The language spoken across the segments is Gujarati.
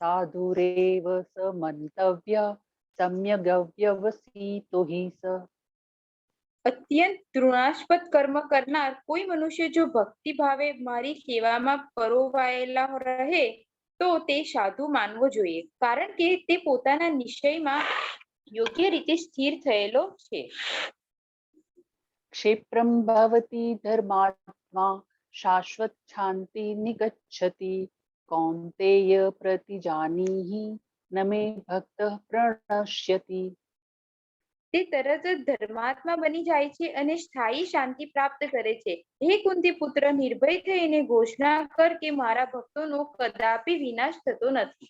साधुरेव स मंतव्य सम्यग्व्यवसितो हि स। અત્યંત તૃણાસ્પદ કર્મ કરનાર કોઈ મનુષ્ય જો ભક્તિ ભાવે મારી સેવામાં પરોવાયેલા રહે તો તે સાધુ માનવો જોઈએ, કારણ કે તે પોતાના નિશ્ચયમાં યોગ્ય રીતે સ્થિર થયેલો છે. क्षिप्रं भवति धर्मात्मा शाश्वत शांति निगच्छति कौन्तेय प्रतिजानीहि न मे भक्त प्रणश्यति। તે તરત જ ધર્માત્મા બની જાય છે અને સ્થાયી શાંતિ પ્રાપ્ત કરે છે. હે કુંતી પુત્ર, નિર્ભય થઈને ઘોષણા કર કે મારા ભક્તોનો કદાપી વિનાશ થતો નથી.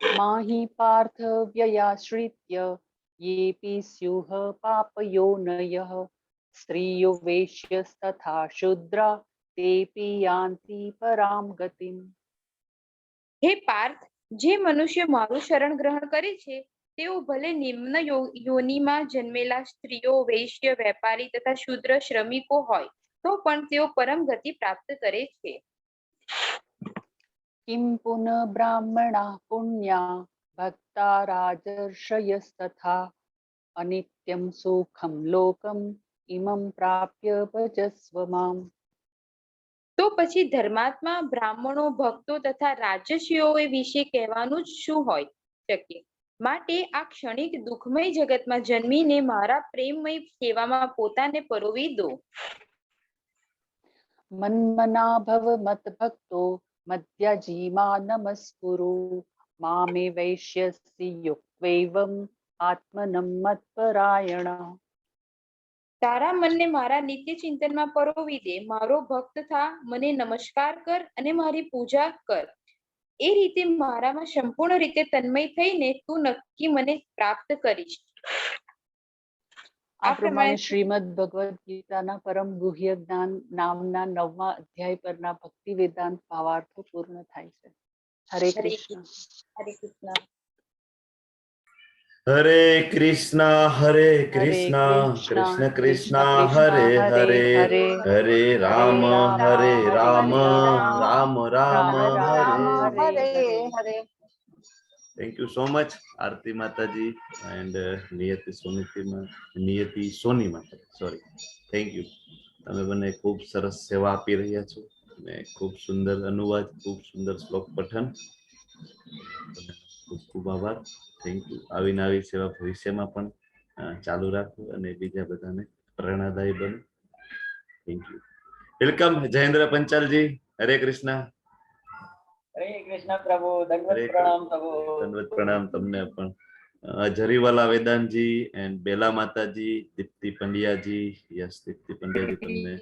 माहि पार्थ व्ययाश्रित्य येऽपि स्युः पापयोनयः स्त्रियो वेश्यस्तथा शूद्रा तेऽपि यान्ति परां गतिम्। હે પાર્થ, જે મનુષ્ય મારું શરણ ગ્રહણ કરે છે તેઓ ભલે નિમ્ન યોનિમાં જન્મેલા સ્ત્રીઓ, વૈશ્ય, વેપારી તથા શૂદ્ર શ્રમિકો હોય તો પણ તેઓ પરમ ગતિ પ્રાપ્ત કરે છે. किं पुनः ब्राह्मणाः पुण्या भक्ता राजर्षयस्तथा अनित्यं सुखं लोकम् इमं प्राप्य भजस्व माम्। તો પછી ધર્માત્મા, બ્રાહ્મણો, ભક્તો તથા રાજસ્વીઓ વિશે કહેવાનું જ શું હોય શકે? માટે આ ક્ષણિક દુઃખમય જગતમાં જન્મીને મારા પ્રેમમય સેવામાં પોતાને પરોવી દો. मन्मना भव मद्भक्तो मद्याजी मा नमस्कुरु मामे वैश्यसि युक्तैवम् आत्मनं मत्परायण। તારા મનને મારા નિત્ય ચિંતનમાં પરોવી દે, મારો ભક્ત થા, મને નમસ્કાર કર અને મારી પૂજા કર. એ રીતે મારામાં સંપૂર્ણ રીતે તન્મય થઈને તું નક્કી મને પ્રાપ્ત કરીશ. આ પ્રમાણે શ્રીમદ ભગવદ ગીતાના પરમ ગુહ્ય જ્ઞાન નામના 9મા અધ્યાય પરના ભક્તિ વેદાંત ભાવાર્થો પૂર્ણ થાય છે. હરે કૃષ્ણ. હરે કૃષ્ણ. હરે કૃષ્ણ હરે કૃષ્ણ કૃષ્ણ કૃષ્ણ હરે હરે હરે રામ રામ રામ હરે હરે. થેન્ક યુ સો મચ આરતી માતાજી એન્ડ નિયતિ સોની માતા, સોરી. Thank you. તમે બંને ખૂબ સરસ સેવા આપી રહ્યા છો અને ખૂબ સુંદર અનુવાદ, ખૂબ સુંદર શ્લોક પઠન. ખૂબ ખૂબ આભાર. Thank you. આવીને આવી સેવા ભવિષ્યમાં પણ ચાલુ રાખો અને બીજા બધાને પ્રેરણાદાયી બને. Thank you. વેલકમ જયેન્દ્ર પંચાલજી. હરે કૃષ્ણ. હરે કૃષ્ણ પ્રભુ. દંડવત પ્રણામ પ્રભુ. દંડવત પ્રણામ તમને પણ. જરીવાલા વેદાંતજી એન્ડ બેલા માતાજી, દીપ્તિ પંડ્યાજી. યસ, દીપ્તિ પંડ્યાજી તમને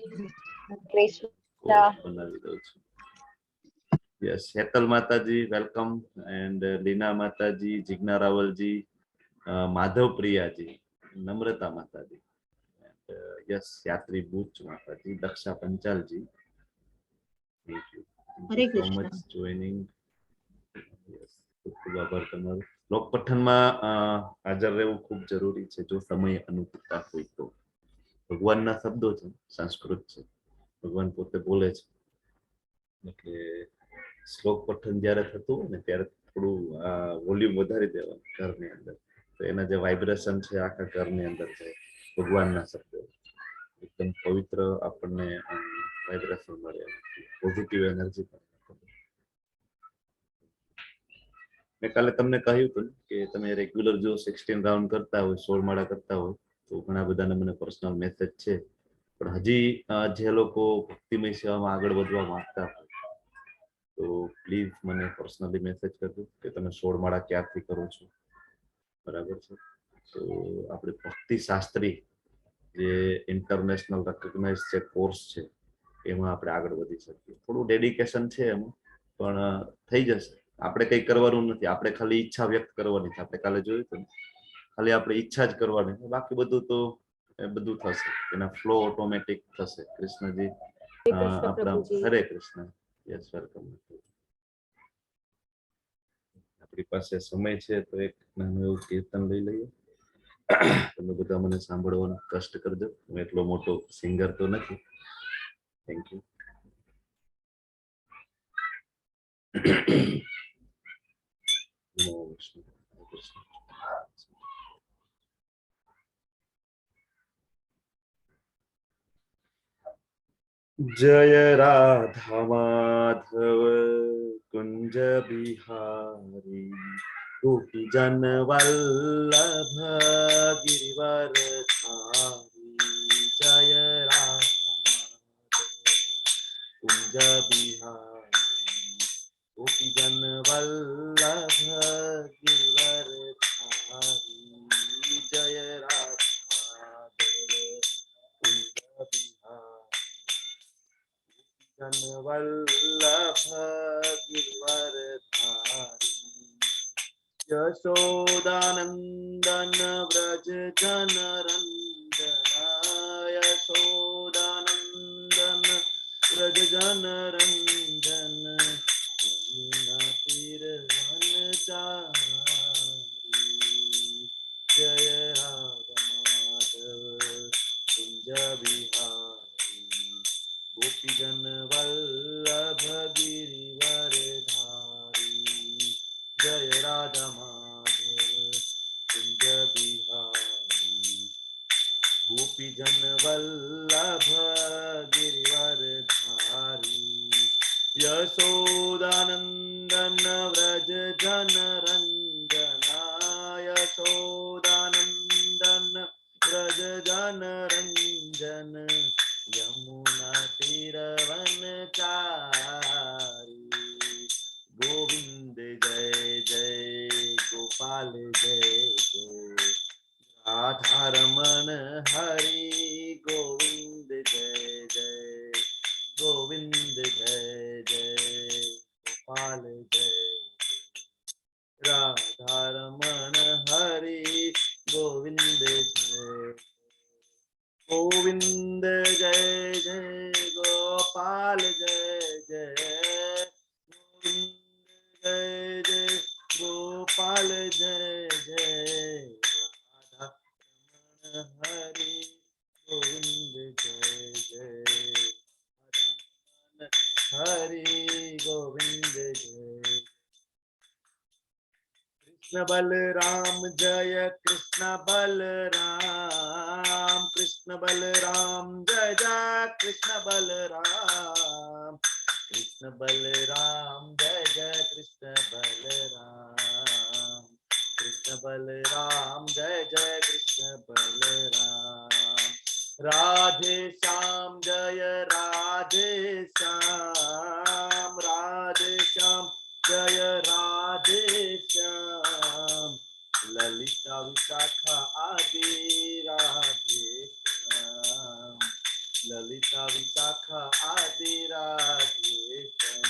બનાવી દઉં છું. યસ, હેતલ માતાજી વેલકમ એન્ડ લીના માતાજી, જિજ્ઞા રાવલજી, માધવ પ્રિયાજી, નમ્રતા માતાજી, યસ, યાત્રી બુચ માતાજી, Daksha પંચાલજી. Thank you. Hare so much joining. Yes, ખૂબ ખૂબ આભાર તમારો. શ્લોક પઠનમાં હાજર રહેવું ખૂબ જરૂરી છે જો સમય અનુકૂળતા હોય તો. ભગવાનના શબ્દો છે, સંસ્કૃત છે, ભગવાન પોતે બોલે છે, એટલે શ્લોક પઠન જયારે થતું હોય ને ત્યારે થોડું વોલ્યુમ વધારી દેવાનું ઘરની અંદર, તો એના જે વાઇબ્રેશન છે આખા ઘરની અંદર જાય. ભગવાનના શબ્દો એકદમ પવિત્ર આપણને વાઇબ્રેશન મળે, પોઝિટિવ એનર્જી. મેં કાલે તમને કહ્યું હતું કે તમે રેગ્યુલર જો 16 રાઉન્ડ કરતા હોય, 16 માળા કરતા હોય, તો ઘણા બધાને મને પર્સનલ મેસેજ છે. પણ હજી જે લોકો ભક્તિમય સેવામાં આગળ વધવા માંગતા હોય તો પ્લીઝ મને પર્સનલી મેસેજ કરજો કે તમે 16 માળા ક્યારથી કરો છો. બરાબર છે. તો આપણે ભક્તિ શાસ્ત્રી જે ઇન્ટરનેશનલ રેકગ્નાઇઝ જે કોર્સ છે એમાં આપણે આગળ વધી શકીએ. થોડું ડેડિકેશન છે એમાં, પણ થઈ જશે. આપણે કંઈ કરવાનું નથી, આપણે ખાલી ઈચ્છા વ્યક્ત કરવાની છે. આપણે કાલે જોયું હતું, ખાલી આપણે ઈચ્છા જ કરવાની છે, બાકી બધું તો બધું થશે, એના ફ્લો ઓટોમેટિક થશે. કૃષ્ણજી આપણા. હરે કૃષ્ણ. Yes, welcome. આપણી પાસે સમય છે તો એક નાનું એવું કીર્તન લઈ લઈએ. તમે બધા મને સાંભળવાનું કષ્ટ કરજો, હું એટલો મોટો સિંગર તો નથી. Thank you. નમો વિષ્ણુ. હરે કૃષ્ણ. जय राधा माधव कुंज बिहारी गोपी जन वल्लभ गिरिवर धारी. जय राधा माधव कुंज बिहारी गोपी जन वल्लभ गिरिवर धारी. जय राधा माधव कुंज बिहारी जन वल्लभ गिरिवर धारी. यशोदानंदन व्रज जन रंजना यशोदानंदन व्रज जन रंजन यमुना तीर वनचारी. जय राधा माधव कुंज बिहारी गोपी जन वल्लभ गिरिवर धारी. जय राधा माधव कुंज बिहारी गोपी जन वल्लभ गिरिवर धारी. यशोदानंदन व्रज जन रंजना यशोदानंदन व्रज जन रंजन यमुना तीर वनचारी. गोविंद जय जय गोपाल जय जय राधा रमण हरि गोविंद जय जय गोविंद जय जय गोपाल जय राधा रमण हरि गोविंद जय गोविंद जय जय गोपाल जय जय गोविंद जय जय गोपाल जय जय राधा रमण हरि गोविंद जय जय हरि गोविंद जय. कृष्ण बलराम जय कृष्ण बलराम कृष्ण बलराम जय जय कृष्ण बलराम कृष्ण बलराम जय जय कृष्ण बलराम कृष्ण बलराम जय जय कृष्ण बलराम. राधे श्याम जय राधे श्याम राधे श्याम जय राधे श्याम ललिता विशाखा आदि राधे श्याम ललिता विशाखा आदि राधे श्याम.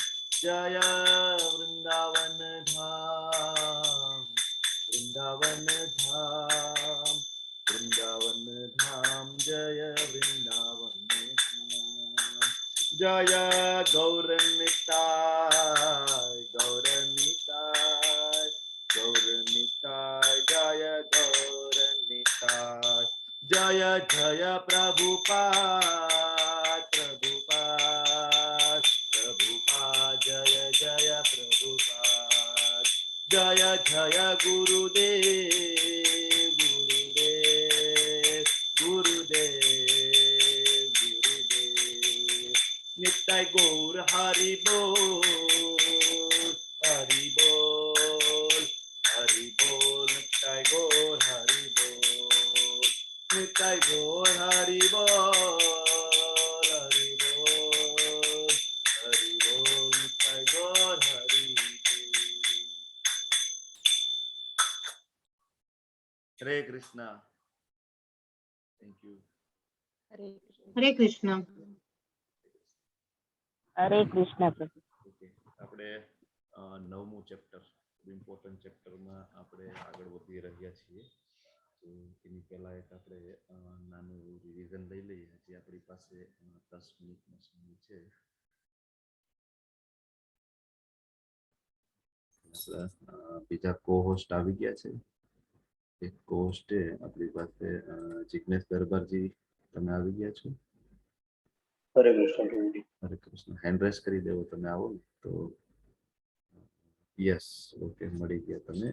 जय वृंदावन धाम वृंदावन धाम वृंदावन धाम जय वृंदावन धाम. जय गौरनिताय गौरनिताय गौरनिताय जय गौरनिताय. जय जय प्रभुपाद प्रभुपाद प्रभुपाद जय जय प्रभुपाद. जय जय गुरुदेव गुरुदेव गुरुदेव गुरुदेव. नित्य गौर हरि बोल हरि बोल हरि बोल. नित्य गौर हरि बोल नित्य गौर हरि बोल हरि बोल हरि बोल. नित्य गौर हरि बोल. हरे कृष्णा. Thank you. हरे कृष्ण. हरे कृष्ण. हरे कृष्ण प्रभु. ઓકે આપણે નવમું ચેપ્ટર ઇમ્પોર્ટન્ટ ચેપ્ટરમાં આપણે આગળ વધી રહ્યા છીએ. તો એની પહેલા એક આપણે નાનું રિવિઝન લઈ લઈએ. હજી આપણી પાસે 10 મિનિટનો સમય છે. બીજા co-host આવી ગયા છે. એક co-host છે આપણી પાસે જિગ્નેશ દરબારજી. તમે આવી ગયા છો? હરે કૃષ્ણ. હરે કૃષ્ણ. હેન્ડ રેઝ કરી દેવો તમે આવો તો યસ, ઓકે, મળી ગયા તમે.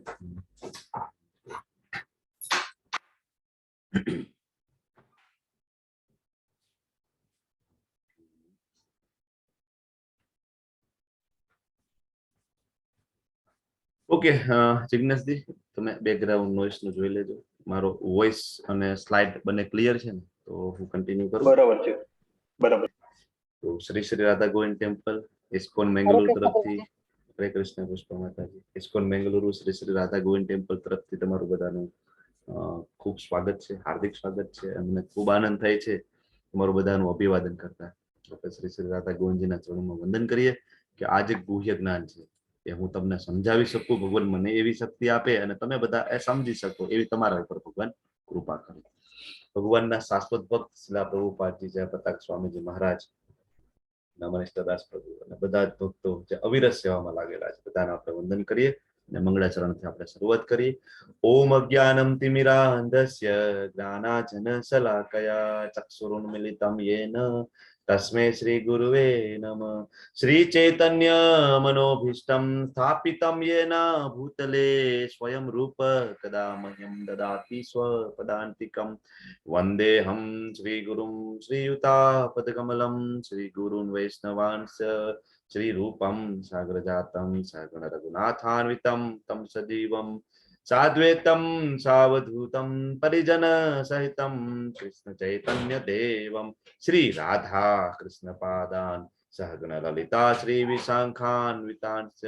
ઓકે, જિગ્નેશજી તમે બેકગ્રાઉન્ડ નોઇસ નું જોઈ લેજો. મારો વોઇસ અને સ્લાઇડ બંને ક્લિયર છે ને? તો હું કન્ટિન્યુ કરું. બરાબર છે, બરાબર. તો શ્રી શ્રી રાધા ગોવિંદ ટેમ્પલ, ઇસ્કોન બેંગલુરુ તરફથી હરે કૃષ્ણ પુષ્પા માતાજી. ઇસ્કોન બેંગલુરુ શ્રી શ્રી રાધા ગોવિંદ ટેમ્પલ તરફથી તમારું બધાનું ખૂબ સ્વાગત છે, હાર્દિક સ્વાગત છે. અમને ખૂબ આનંદ થાય છે તમારું બધાનું અભિવાદન કરતા. આપણે શ્રી શ્રી રાધા ગોવિંદજીના ચરણોમાં વંદન કરીએ કે આ જે ગુહ્ય જ્ઞાન છે એ હું તમને સમજાવી શકું, ભગવાન મને એવી શક્તિ આપે અને તમે બધા એ સમજી શકો એવી તમારા ઉપર ભગવાન કૃપા કરે. ભગવાનના શાશ્વત ભક્ત શ્રીલા પ્રભુપાદજી જયપ્રતાપ સ્વામીજી મહારાજ, નમનિષ્ઠ દાસ પ્રભુ અને બધા જ ભક્તો જે અવિરત સેવામાં લાગેલા છે બધાને આપણે વંદન કરીએ અને મંગળાચરણથી આપણે શરૂઆત કરીએ. ઓમ અજ્ઞાનમ તિમિરાંધસ્ય જ્ઞાનાજન શલાકયા ચક્ષુરુન્મિલિતમ યેન તસ્મે શ્રી ગુરુવે નમઃ. શ્રી ચૈતન્ય મનોભીષ્ટમ સ્થાપિતમ યેન ભૂતલે સ્વયં રૂપ કદા મહ્યમ દદાતિ સ્વપદાંતિકમ વંદેહમ શ્રી ગુરુમ શ્રીયુતાપદકમલમ શ્રી ગુરુન વૈષ્ણવાંશ શ્રી રૂપમ સાગર જાતમ સગણ રઘુનાથાન્વિતમ તમ સજીવમ સાદ્વૈતમ સાવધૂતમ પરિજન સહિતમ કૃષ્ણ ચૈતન્ય દેવમ શ્રી રાધા કૃષ્ણ પાદાન સહગણ લલિતા શ્રી વિશાખાન્વિતાંશ.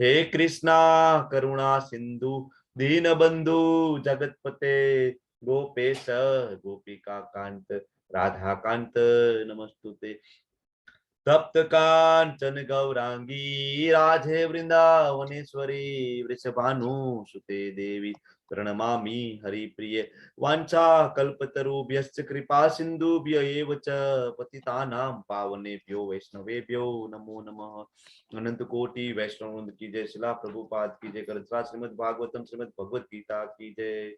હે કૃષ્ણા કરુણા સિંધુ દીનબંધુ જગતપતે ગોપેશ ગોપિકા કાંત રાધા કાંત નમસ્તુતે. તપ્ત કાંચન ગૌરાંગી રાધે વૃંદાવનેશ્વરી વૃષભાનુસુતે દેવી પ્रणमामि हरिप्रिये. वाञ्छा कल्पतरुभ्यश्च कृपा सिन्धुभ्य एव च पतितानां पावनेभ्यो वैष्णवेभ्यो नमो नमः. अनंत कोटि वैष्णव वृंद की जय. शिला प्रभुपाद की जय. ग्रंथराज श्रीमद् भागवतम श्रीमद् भगवत गीता की जय.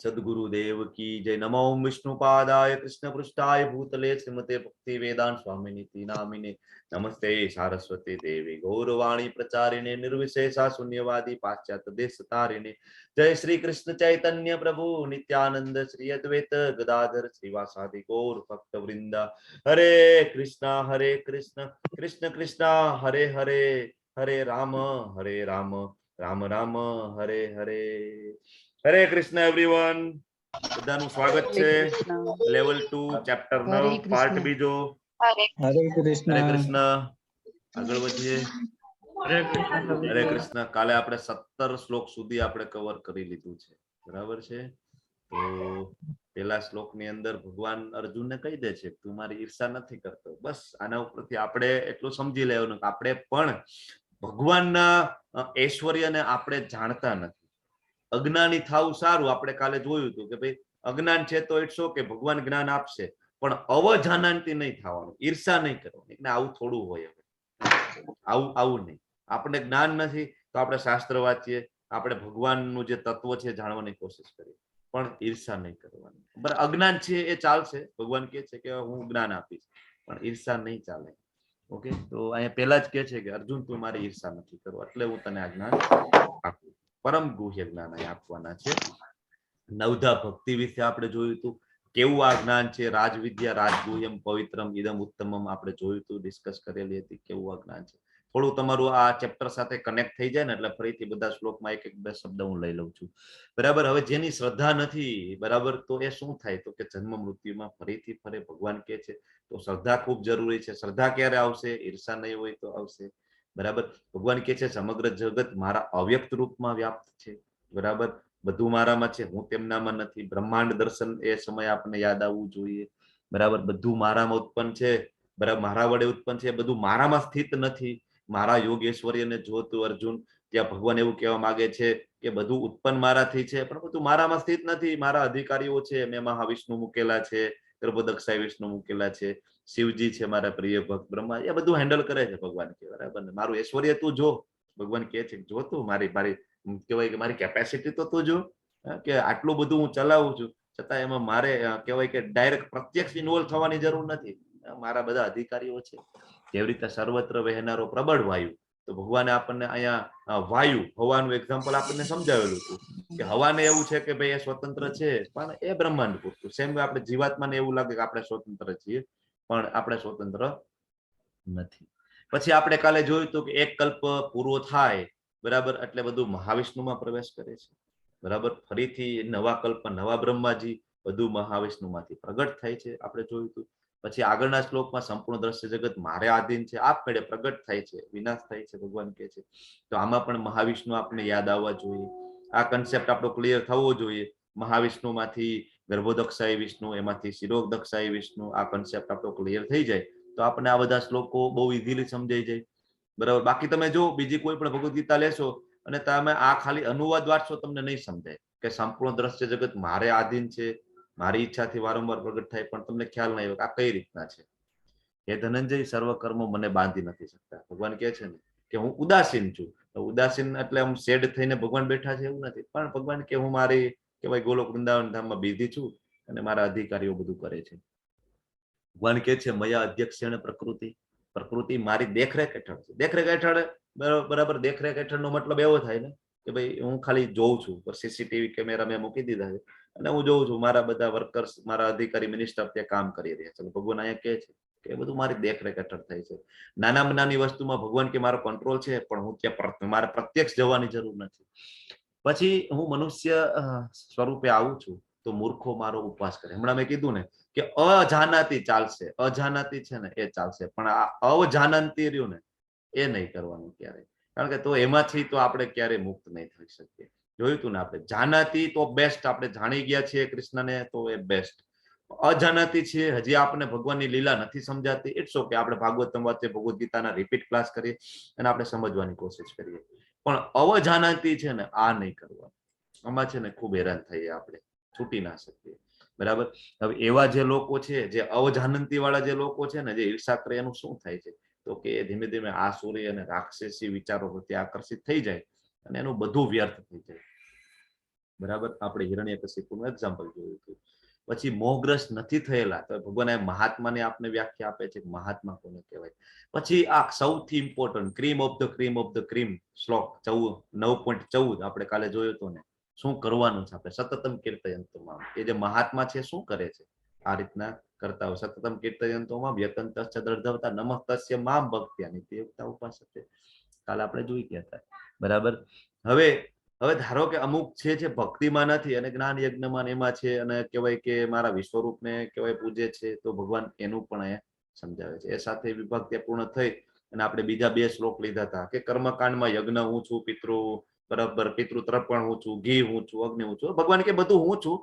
सद्गुरुदेव की जय. नमो विष्णुपादाय कृष्ण पृष्ठाय भूतले श्रीमते भक्ति वेदांत स्वामिनीति नामिने. नमस्ते सारस्वती देवी गौरवाणी प्रचारिणे निर्विशेषा शून्यवादी पाश्चात्य देश तारिणे. जय श्री कृष्ण चैतन्य प्रभु नित्यानंद श्री अद्वैत गदाधर श्रीवासादि गौर भक्त वृंदा. हरे कृष्णा कृष्ण कृष्णा हरे हरे, हरे राम राम राम हरे हरे. હરે કૃષ્ણ એવરીવન, બધાનું સ્વાગત છે. લેવલ 2 ચેપ્ટર 9 પાર્ટ બીજો. હરે કૃષ્ણ. હરે કૃષ્ણ. આગળ વધીએ. હરે કૃષ્ણ. કાલે આપણે 17 શ્લોક સુધી આપણે કવર કરી લીધું છે, બરાબર છે? તો પેલા શ્લોકની અંદર ભગવાન અર્જુનને કહી દે છે તું મારી ઈર્ષા નથી કરતો. બસ આના ઉપરથી આપણે એટલું સમજી લેવાનું કે આપણે પણ ભગવાનના ઐશ્વર્યને આપણે જાણતા નથી. અજ્ઞાની થાવું સારું. આપણે કાલે જોયું હતું કે ભાઈ અજ્ઞાન છે તો ઇટ્સ ઓકે, ભગવાન જ્ઞાન આપશે, પણ અવજાનનથી નહીં થવાનું, ઈર્ષા નહીં કરવાની. આવું થોડું હોય, આવું નહીં. આપણે જ્ઞાન નથી તો આપણે શાસ્ત્ર વાંચીએ, આપણે ભગવાનનું જે તત્વ છે જાણવાની કોશિશ કરીએ, પણ ઈર્ષા નહીં કરવાની. બરાબર, અજ્ઞાન છે એ ચાલશે. ભગવાન કહે છે કે હું જ્ઞાન આપીશ, પણ ઈર્ષા નહીં ચાલે. ઓકે, તો અહીંયા પહેલા જ કહે છે કે અર્જુન તું મારી ઈર્ષા નથી કરવા, એટલે હું તને આ જ્ઞાન આપું. પરમ ગુહ્ય જ્ઞાન આપવાના છે. નવધા ભક્તિ વિશે આપણે જોયું હતું, કેવું આ જ્ઞાન છે. રાજવિદ્યા રાજગુહ્યમ પવિત્રમ ઇદમ ઉત્તમમ આપણે જોયું હતું, ડિસ્કસ કરેલી હતી કેવું આ જ્ઞાન છે. થોડું તમારું આ ચેપ્ટર સાથે કનેક્ટ થઈ જાય ને એટલે ફરીથી બધા શ્લોકમાં એક બે શબ્દ હું લઈ લઉં છું, બરાબર? હવે જેની શ્રદ્ધા નથી, બરાબર, તો એ શું થાય? તો કે જન્મ મૃત્યુમાં ફરીથી ફરે. ભગવાન કહે છે તો શ્રદ્ધા ખૂબ જરૂરી છે. શ્રદ્ધા ક્યારે આવશે? ઈર્ષા નહીં હોય તો આવશે, બરાબર? ભગવાન કહે છે સમગ્ર જગત મારા અવ્યક્ત રૂપમાં વ્યાપ્ત છે, બરાબર? બધું મારામાં છે, હું તેમનામાં નથી. બ્રહ્માંડ દર્શન એ સમય આપણને યાદ આવવું જોઈએ, બરાબર? બધું મારામાં ઉત્પન્ન છે, બરાબર, મારા વડે ઉત્પન્ન છે, બધું મારામાં સ્થિત નથી. મારા યોગેશ્વર્યને જોતું અર્જુન, ત્યાં ભગવાન એવું કહેવા માંગે છે કે બધું ઉત્પન્ન મારાથી છે, પણ બધું મારામાં સ્થિત નથી. મારા અધિકારીઓ છે, મેં મહાવિષ્ણુ મૂકેલા છે, ગર્ભદક્ષાય વિષ્ણુ મૂકેલા છે, શિવજી છે મારા પ્રિય ભક્ત, બ્રહ્મા, એ બધું હેન્ડલ કરે છે ભગવાન કે, બરાબર? મારું ઐશ્વર્ય તું જો. ભગવાન કહે છે જો તું મારી કહેવાય કે મારી કેપેસિટી તો તું જો, કે આટલું બધું હું ચલાવું છું છતાં એમાં મારે કહેવાય કે ડાયરેક્ટ પ્રત્યક્ષ ઇન્વોલ્વ થવાની જરૂર નથી. મારા બધા અધિકારીઓ છે. જેવી રીતે સર્વત્ર વહેનારો પ્રબળ વાયુ, તો ભગવાને આપણને અહીંયા વાયુ હવાનું એક્ઝામ્પલ આપણને સમજાવેલું હતું કે હવાને એવું છે કે ભાઈ એ સ્વતંત્ર છે પણ એ બ્રહ્માંડ પૂરતું. સેમ આપણે જીવાત્માને એવું લાગે કે આપણે સ્વતંત્ર છીએ પણ આપણે સ્વતંત્ર નથી. પછી આપણે કાલે જોયું હતું કે એક કલ્પ પૂરો થાય બરાબર એટલે બધું મહાવિષ્ણુમાં પ્રવેશ કરે છે બરાબર. ફરીથી નવા કલ્પ નવા બ્રહ્માજી બધું મહાવિષ્ણુમાંથી પ્રગટ થાય છે આપણે જોયું હતું. પછી આગળના શ્લોકમાં સંપૂર્ણ દ્રશ્ય જગત મારે આધીન છે આપમેળે પ્રગટ થાય છે વિનાશ થાય છે ભગવાન કહે છે. તો આમાં પણ મહાવિષ્ણુ આપણે યાદ આવવા જોઈએ. આ કન્સેપ્ટ આપણો ક્લિયર થવો જોઈએ. મહાવિષ્ણુમાંથી ગર્ભોદક્ષાયી વિષ્ણુ એમાંથી શિરોદક્ષાયી વિષ્ણુ આ કન્સેપ્ટ આપણો ક્લિયર થઈ જાય તો આપણે આ બધા શ્લોકો બહુ ઇઝીલી સમજાઈ જાય બરાબર. બાકી તમે જો બીજી કોઈ પણ ભગવદ ગીતા લેશો અને તમે આ ખાલી અનુવાદ વાંચશો તમને નહીં સમજાય કે સંપૂર્ણ દ્રશ્ય જગત મારે આધીન છે મારી ઈચ્છાથી વારંવાર પ્રગટ થાય પણ તમને ખ્યાલ નહીં આવે આ કઈ રીતના છે. એ ધનંજય સર્વ કર્મો મને બાંધી નથી શકતા. ભગવાન કહે છે ને કે હું ઉદાસીન છું. ઉદાસીન એટલે આમ સેડ થઈને ભગવાન બેઠા છે એવું નથી પણ ભગવાન કે હું મારી કે ભાઈ ગોલોક વૃંદાવન ધામમાં બીજી છું અને મારા અધિકારીઓ બધું કરે છે. ભગવાન કહે છે મયા અધ્યક્ષેણ પ્રકૃતિ મારી દેખરેખ હેઠળ છે. દેખરેખ હેઠળ બરાબર. દેખરેખ હેઠળનો મતલબ એવો થાય ને કે ભાઈ હું ખાલી જોઉં છું સીસીટીવી કેમેરા મેં મૂકી દીધા છે અને હું જોઉં છું મારા બધા વર્કર્સ મારા અધિકારી મિનિસ્ટર ત્યાં કામ કરી રહ્યા છે. ભગવાન અહીંયા કહે છે કે બધું મારી દેખરેખ હેઠળ થાય છે. નાનામાં નાની વસ્તુમાં ભગવાન કે મારો કંટ્રોલ છે પણ હું ત્યાં મારે પ્રત્યક્ષ જવાની જરૂર નથી. પછી હું મનુષ્ય સ્વરૂપે આવું છું તો મૂર્ખો મારો ઉપવાસ કરે. હમણાં મેં કીધું ને કે અજાનાતી ચાલશે અજાનાતી છે ને એ ચાલશે પણ આ અવજાનંતી રહ્યું ને એ નહીં કરવાનું ક્યારેય કારણ કે તો એમાંથી તો આપણે ક્યારેય મુક્ત નહીં થઈ શકીએ. જોયું તું ને આપણે જાનાતી તો બેસ્ટ આપણે જાણી ગયા છીએ કૃષ્ણને તો એ બેસ્ટ. અજાનાતી છે હજી આપણને ભગવાનની લીલા નથી સમજાતી ઇટ્સ ઓકે. આપણે ભાગવતમ વાંચીએ ભગવદ ગીતાના રિપીટ ક્લાસ કરીએ અને આપણે સમજવાની કોશિશ કરીએ પણ અવજાનાતી છે ને આ નહીં કરવાનું. આમાં છે ને ખૂબ હેરાન થઈએ આપણે છૂટી ના શકીએ બરાબર. હવે એવા જે લોકો છે જે અવજાનંતી વાળા જે લોકો છે ને જે ઈર્ષા કરે એનું શું થાય છે તો કે ધીમે ધીમે આસુરી અને રાક્ષસી વિચારો પ્રત્યે આકર્ષિત થઈ જાય અને એનું બધું વ્યર્થ થઈ જાય બરાબર. આપણે હિરણ્યકશિપુનું એક્ઝામ્પલ જોયું હતું. પછી મોહગ્રસ્ત નથી થયેલા તો ભગવાન મહાત્માને આપને વ્યાખ્યા આપે છે મહાત્મા કોને કહેવાય. પછી આ સૌથી important cream of the cream શ્લોક 9.14 આપણે કાલે જોયો હતો ને શું કરવાનું છે આપણે સતતમ કીર્તયંતોમાં. એ જે મહાત્મા છે શું કરે છે આ રીતના કરતા હોય સતતમ કીર્તયંતોમાં વ્યતંતશ્ચ દર્ધવતા નમઃ તસ્ય મામ ભક્ત્યાની દેવતા ઉપાસતે. કાલે આપણે જોઈ ગયા હતા બરાબર. હવે ધારો કે અમુક છે જે ભક્તિમાં નથી અને જ્ઞાન યજ્ઞમાં એમાં છે અને કહેવાય કે મારા વિશ્વરૂપને કહેવાય પૂજે છે તો ભગવાન એનું પણ એ સમજાવે છે. એ સાથે વિભક્તિ પૂર્ણ થઈ અને આપણે બીજા 2 શ્લોક લીધા હતા કે કર્મકાંડમાં યજ્ઞ હું છું પિતૃ બરાબર પિતૃ તર્પણ હું છું ઘી હું છું અગ્નિ હું છું. ભગવાન કે બધું હું છું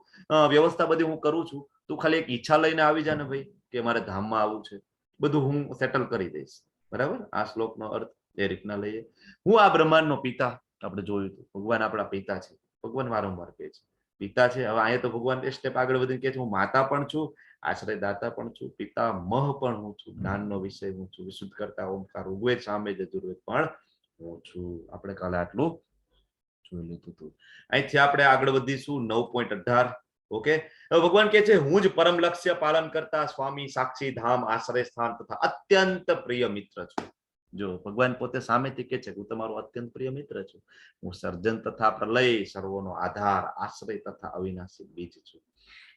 વ્યવસ્થા બધી હું કરું છું તું ખાલી એક ઈચ્છા લઈને આવી જા ને ભાઈ કે મારે ધામમાં આવવું છે બધું હું સેટલ કરી દઈશ બરાબર. આ શ્લોકનો અર્થ એ રીતના લઈએ. હું આ બ્રહ્માંડનો પિતા આપણે જોયું હતું ભગવાન આપણા પિતા છે. ભગવાન વારંવાર કહે છે પિતા છે. હવે અહીંયા તો ભગવાન એક સ્ટેપ આગળ વધીને કહે છે હું માતા પણ છું આશ્રયદાતા પણ છું પિતા મહ પણ હું છું જ્ઞાનનો વિષય હું છું વિશુદ્ધ કરતા ઓમકાર ઋગ્વેદ સામે યજુર્વેદ પણ હું છું. આપણે કાલે આટલું જોઈ લીધું હતું. અહીંથી આપણે આગળ વધીશું 9.18. ઓકે. હવે ભગવાન કહે છે હું જ પરમ લક્ષ્ય પાલન કરતા સ્વામી સાક્ષી ધામ આશ્રય સ્થાન તથા અત્યંત પ્રિય મિત્ર છું. જો ભગવાન પોતે સામેથી કહે છે હું તમારો અત્યંત પ્રિય મિત્ર છું. હું સર્જન તથા પ્રલય સર્વોનો આધાર આશ્રય તથા અવિનાશી બીજ છું.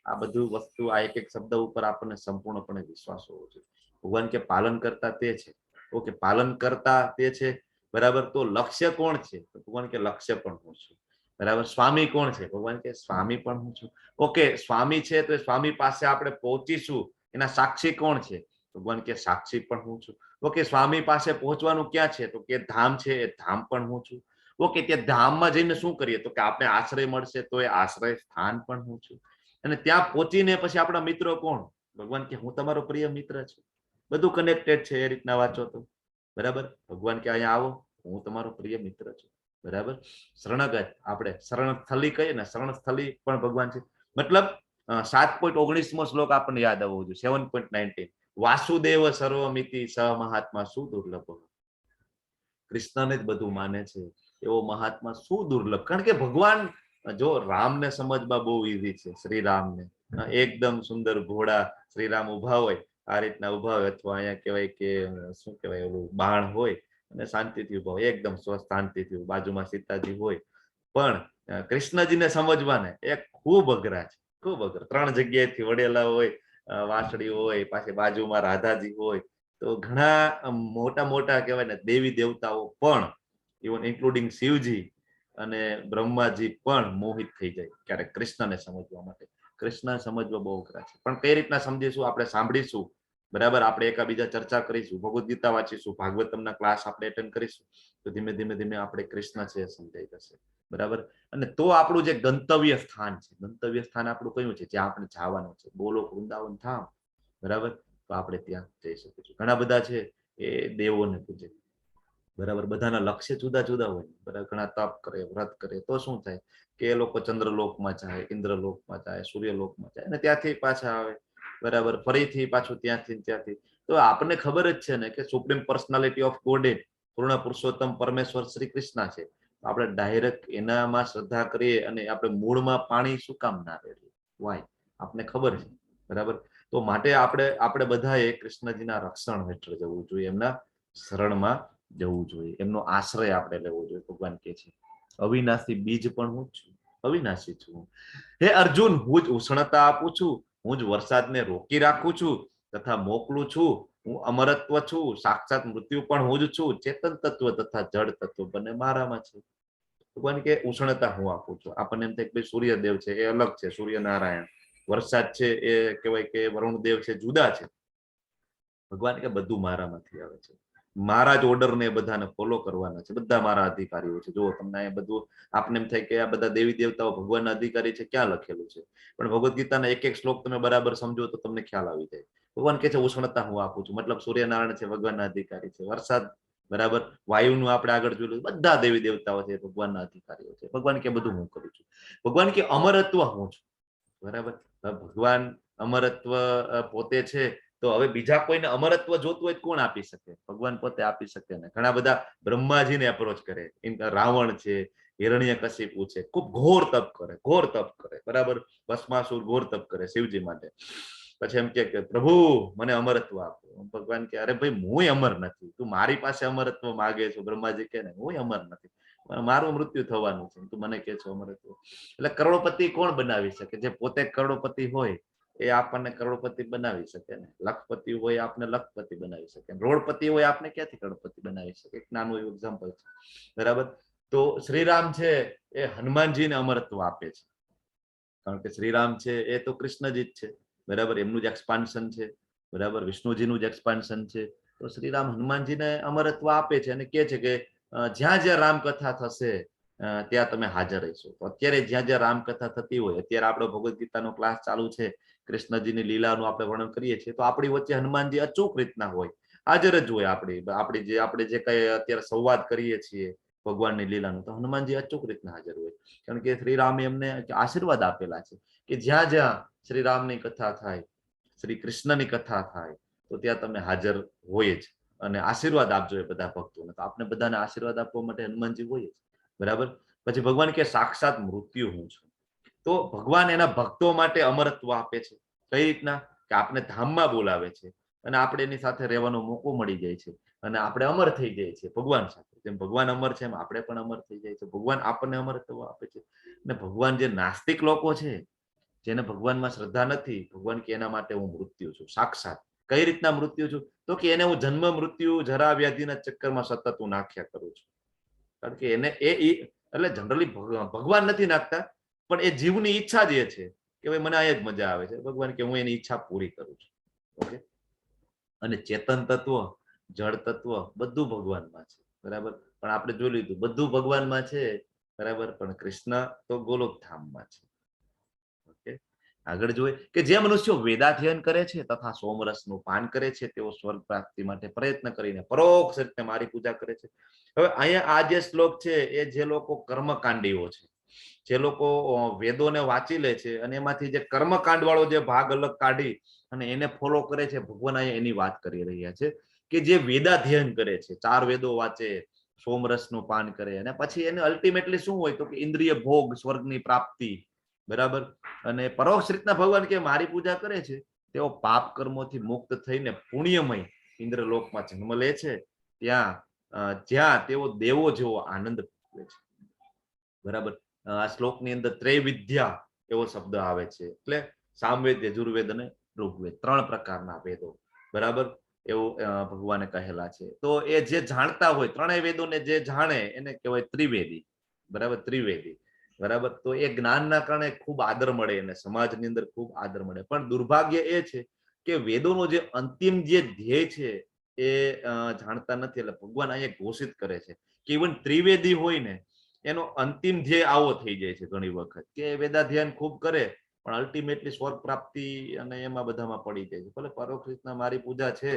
આ બધું વસ્તુ આ એક શબ્દ ઉપર આપણને સંપૂર્ણપણે વિશ્વાસ હોવો જોઈએ. ભગવાન કે પાલન કરતા તે છે. ઓકે પાલન કરતા તે છે બરાબર. તો લક્ષ્ય કોણ છે તો ભગવાન કે લક્ષ્ય પણ હું છું બરાબર. સ્વામી કોણ છે ભગવાન કે સ્વામી પણ હું છું. ઓકે સ્વામી છે તો સ્વામી પાસે આપણે પહોંચીશું એના સાક્ષી કોણ છે ભગવાન કે સાક્ષી પણ હું છું. ઓકે સ્વામી પાસે પહોંચવાનું ક્યાં છે તો કે ધામ છે એ ધામ પણ હું છું. ઓકે ત્યાં ધામમાં જઈને શું કરીએ તો કે આપણે આશ્રય મળશે તો એ આશ્રય સ્થાન પણ હું છું. અને ત્યાં પહોંચીને પછી આપણા મિત્રો કોણ ભગવાન કે હું તમારો પ્રિય મિત્ર છું. બધું કનેક્ટેડ છે એ રીતના વાંચો તો બરાબર. ભગવાન કે અહીંયા આવો હું તમારો પ્રિય મિત્ર છું બરાબર. શરણાગત આપણે શરણસ્થલી કહીએ ને શરણસ્થલી પણ ભગવાન છે મતલબ 7.19મો શ્લોક આપણને યાદ આવવો જોઈએ 7.19 વાસુદેવ સર્વમિતિ સ મહાત્મા શું દુર્લભ. કૃષ્ણને જ બધું માને છે એવો મહાત્મા શું દુર્લભ. કારણ કે ભગવાન જો રામને સમજવા બહુ ઈઝી છે. શ્રીરામને એકદમ સુંદર ઘોડા શ્રીરામ ઉભા હોય આ રીતના ઉભા હોય અથવા અહીંયા કહેવાય કે શું કહેવાય ઓલું બાણ હોય અને શાંતિથી ઉભા હોય, એકદમ સ્વસ્થ શાંતિથી, બાજુમાં સીતાજી હોય. પણ કૃષ્ણજીને સમજવાને એ ખૂબ અઘરા છે, ખૂબ અઘરા. 3 જગ્યાએથી વડેલા હોય, વાંસળી હોય, પાછી બાજુમાં રાધાજી હોય, તો ઘણા મોટા મોટા કહેવાય ને દેવી દેવતાઓ પણ, ઇવન ઇન્ક્લુડિંગ શિવજી અને બ્રહ્માજી પણ મોહિત થઈ જાય ક્યારેક કૃષ્ણને સમજવા માટે. કૃષ્ણ સમજવા બહુ અઘરા છે. પણ કઈ રીતના સમજીશું આપણે સાંભળીશું, બરાબર. આપણે એકાબીજા ચર્ચા કરીશું, ભગવદ ગીતા વાંચીશું, ભાગવતમના ક્લાસ આપણે એટેન્ડ કરીશું, તો ધીમે ધીમે ધીમે આપણે કૃષ્ણ છે એ સમજાઈ જશે, બરાબર. અને તો આપણું જે ગંતવ્ય સ્થાન છે, ગંતવ્ય સ્થાન આપણું કયું છે, જ્યાં આપણે જવાનું છે, ગોલોક વૃંદાવન ધામ, બરાબર. તો આપણે ત્યાં જઈ શકીશું. ઘણા બધા છે એ દેવોને પૂજે, બરાબર. બધાના લક્ષ્ય જુદા જુદા હોય, બરાબર. ઘણા તપ કરે, વ્રત કરે, તો શું થાય કે એ લોકો ચંદ્રલોકમાં જાય, ઇન્દ્રલોકમાં જાય, સૂર્યલોકમાં જાય, અને ત્યાંથી પાછા આવે, બરાબર. ફરીથી પાછું ત્યાંથી. તો આપણને ખબર જ છે ને કે સુપ્રીમ પર્સનાલિટી ઓફ ગોડેડ, પૂર્ણ પુરુષોત્તમ પરમેશ્વર શ્રી કૃષ્ણ છે. આપણે ડાયરેક્ટ એનામાં શ્રદ્ધા કરીએ અને આપણે મૂળમાં પાણી શું કામ ના રેડીએ? વાય? આપણે ખબર છે, બરાબર. તો માટે આપણે બધાએ કૃષ્ણજીના રક્ષણ હેઠળ જવું જોઈએ, એમના શરણમાં જવું જોઈએ, એમનો આશ્રય આપણે લેવો જોઈએ. ભગવાન કહે છે અવિનાશી બીજ પણ હું જ છું, અવિનાશી છું. હે અર્જુન, હું જ ઉષ્ણતા આપું છું, હું જ વરસાદને રોકી રાખું છું તથા મોકલું છું, હું અમરત્વ છું, સાક્ષાત મૃત્યુ પણ હું જ છું, ચેતન તત્વ તથા જળ તત્વ બંને મારામાં છે. ભગવાન કે ઉષ્ણતા હું આપું છું. આપણને એમ થાય કે સૂર્યદેવ છે એ અલગ છે, સૂર્યનારાયણ. વરસાદ છે એ કહેવાય કે વરુણ દેવ છે, જુદા છે. ભગવાન કે બધું મારામાંથી આવે છે, મારા જ ઓર્ડર ને બધાને ફોલો કરવાના છે, બધા મારા અધિકારીઓ છે. જો તમને અહીંયા બધું આપને એમ થાય કે આ બધા દેવી દેવતાઓ ભગવાનના અધિકારી છે, ક્યાં લખેલું છે? પણ ભગવદ ગીતાના એક એક શ્લોક તમે બરાબર સમજો તો તમને ખ્યાલ આવી જાય. ભગવાન કે છે ઉષ્ણતા હું આપું છું, મતલબ સૂર્યનારાયણ છે ભગવાનના અધિકારી છે. વરસાદ, બરાબર. વાયુનું આપણે આગળ જોયું, બધા દેવી દેવતાઓ છે ભગવાનના અધિકારીઓ છે. ભગવાન કે બધું હું કરું છું. ભગવાન કે અમરત્વ હું છું, બરાબર. ભગવાન અમરત્વ પોતે છે, તો હવે બીજા કોઈને અમરત્વ જોતું હોય કોણ આપી શકે? ભગવાન પોતે આપી શકે ને. ઘણા બધા બ્રહ્માજીને એપ્રોચ કરે, રાવણ છે, હિરણ્યકશિપુ છે, ખૂબ ઘોર તપ કરે, બરાબર. ભસ્માસુર ઘોર તપ કરે શિવજી માટે. પછી એમ કે પ્રભુ મને અમરત્વ આપો. ભગવાન કે અરે ભાઈ હું અમર નથી, તું મારી પાસે અમરત્વ માગે છો. બ્રહ્માજી કે ને હું અમર નથી, મારું મૃત્યુ થવાનું છે, તું મને કે છો અમરત્વ. એટલે કરોડપતિ કોણ બનાવી શકે? જે પોતે કરોડપતિ હોય એ આપણને કરોડપતિ બનાવી શકે ને. લખપતિ હોય આપને લખપતિ બનાવી શકે, રોડપતિ હોય આપને ક્યાંથી કરોડપતિ બનાવી શકે? એક નાનું એવું એક્ઝામ્પલ છે, બરાબર. તો શ્રીરામ છે એ હનુમાનજીને અમરત્વ આપે છે, કારણ કે શ્રીરામ છે એ તો કૃષ્ણજી જ છે, બરાબર. એમનું જ એક્સપાન્શન છે, બરાબર. વિષ્ણુજીનું જ એક્સપાન્શન છે. તો શ્રીરામ હનુમાનજીને અમરત્વ આપે છે અને કહે છે કે જ્યાં જ્યાં રામકથા થશે ત્યાં તમે હાજર રહીશો. તો અત્યારે જ્યાં જ્યાં રામકથા થતી હોય, અત્યારે આપણો ભગવદ ગીતાનો ક્લાસ ચાલુ છે, કૃષ્ણજીની લીલાનું આપણે વર્ણન કરીએ છીએ, તો આપણી વચ્ચે હનુમાનજી અચૂક રીતના હોય, હાજર જ હોય. આપણે જે કઈ અત્યારે સંવાદ કરીએ છીએ ભગવાનની લીલાનું, તો હનુમાનજી અચૂક રીતના હાજર હોય, કારણ કે શ્રીરામે એમને આશીર્વાદ આપેલા છે કે જ્યાં જ્યાં શ્રીરામની કથા થાય, શ્રી કૃષ્ણની કથા થાય, તો ત્યાં તમે હાજર હોય જ અને આશીર્વાદ આપજો એ બધા ભક્તોને. તો આપણે બધાને આશીર્વાદ આપવા માટે હનુમાનજી હોય જ, બરાબર. પછી ભગવાન કે સાક્ષાત મૃત્યુ હું છું. તો ભગવાન એના ભક્તો માટે અમરત્વ આપે છે. કઈ રીતના? કે આપણે ધામમાં બોલાવે છે અને આપણે એની સાથે રહેવાનો મોકો મળી જાય છે અને આપણે અમર થઈ જાય છે ભગવાન સાથે. જેમ ભગવાન અમર છે એમ આપણે પણ અમર થઈ જાય છે. ભગવાન આપણને અમરત્વ આપે છે. અને ભગવાન જે નાસ્તિક લોકો છે, જેને ભગવાનમાં શ્રદ્ધા નથી, ભગવાન કે એના માટે હું મૃત્યુ છું, સાક્ષાત. કઈ રીતના મૃત્યુ છું? તો કે એને હું જન્મ મૃત્યુ જરા વ્યાધિના ચક્કરમાં સતત હું નાખ્યા કરું છું. કારણ કે એને એટલે જનરલી ભગવાન નથી નાખતા, પણ એ જીવની ઈચ્છા જ એ છે કે ભાઈ મને આ જ મજા આવે છે. ભગવાન કે હું એની ઈચ્છા પૂરી કરું છું. ઓકે. અને ચેતન તત્વ, જળ તત્વ બધું ભગવાનમાં છે, બરાબર. પણ આપણે જોઈ લીધું બધું ભગવાનમાં છે, બરાબર, પણ કૃષ્ણ તો ગોલોક ધામમાં છે. ઓકે. આગળ જોઈએ કે જે મનુષ્યો વેદાધ્યયન કરે છે તથા સોમરસનું પાન કરે છે, તેઓ સ્વર્ગ પ્રાપ્તિ માટે પ્રયત્ન કરીને પરોક્ષ રીતે મારી પૂજા કરે છે. હવે અહીંયા આ જે શ્લોક છે એ જે લોકો કર્મકાંડીઓ છે, જે લોકો વેદોને વાંચી લે છે અને એમાંથી જે કર્મકાંડ વાળો જે ભાગ અલગ કાઢી અને એને ફોલો કરે છે, ભગવાન અહીંયા એની વાત કરી રહ્યા છે કે જે વેદાધ્યયન કરે છે, 4 વેદો વાંચે, સોમરસનું પાન કરે, અને પછી એને અલ્ટિમેટલી શું હોય તો કે ઇન્દ્રિય ભોગ, સ્વર્ગની પ્રાપ્તિ, બરાબર. અને પરોક્ષ રીતના ભગવાન કે મારી પૂજા કરે છે, તેઓ પાપ કર્મોથી મુક્ત થઈને પુણ્યમય ઇન્દ્રલોકમાં જન્મ લે છે. ત્યાં જ્યાં તેઓ દેવો જેવો આનંદ મેળવે છે. બરાબર. આ શ્લોકની અંદર ત્રૈવિધ્યા એવો શબ્દ આવે છે, એટલે સામવેદ, યજુર્વેદ અને ઋગ્વેદ 3 પ્રકારના વેદો. બરાબર, એવું ભગવાને કહેલા છે. તો એ જે જાણતા હોય, ત્રણેય વેદોને જે જાણે એને કહેવાય ત્રિવેદી. બરાબર, ત્રિવેદી. બરાબર. તો એ જ્ઞાનના કારણે ખૂબ આદર મળે, એને સમાજની અંદર ખૂબ આદર મળે. પણ દુર્ભાગ્ય એ છે કે વેદોનો જે અંતિમ જે ધ્યેય છે એ જાણતા નથી. એટલે ભગવાન અહીંયા ઘોષિત કરે છે કે ઇવન ત્રિવેદી હોય ને એનો અંતિમ ધ્યેય આવો થઈ જાય છે ઘણી વખત, કે વેદાધ્યયન ખૂબ કરે પણ અલ્ટિમેટલી સ્વર્ગ પ્રાપ્તિ અને એમાં બધામાં પડી જાય છે. ભલે પરોક્ષ રીતના મારી પૂજા છે,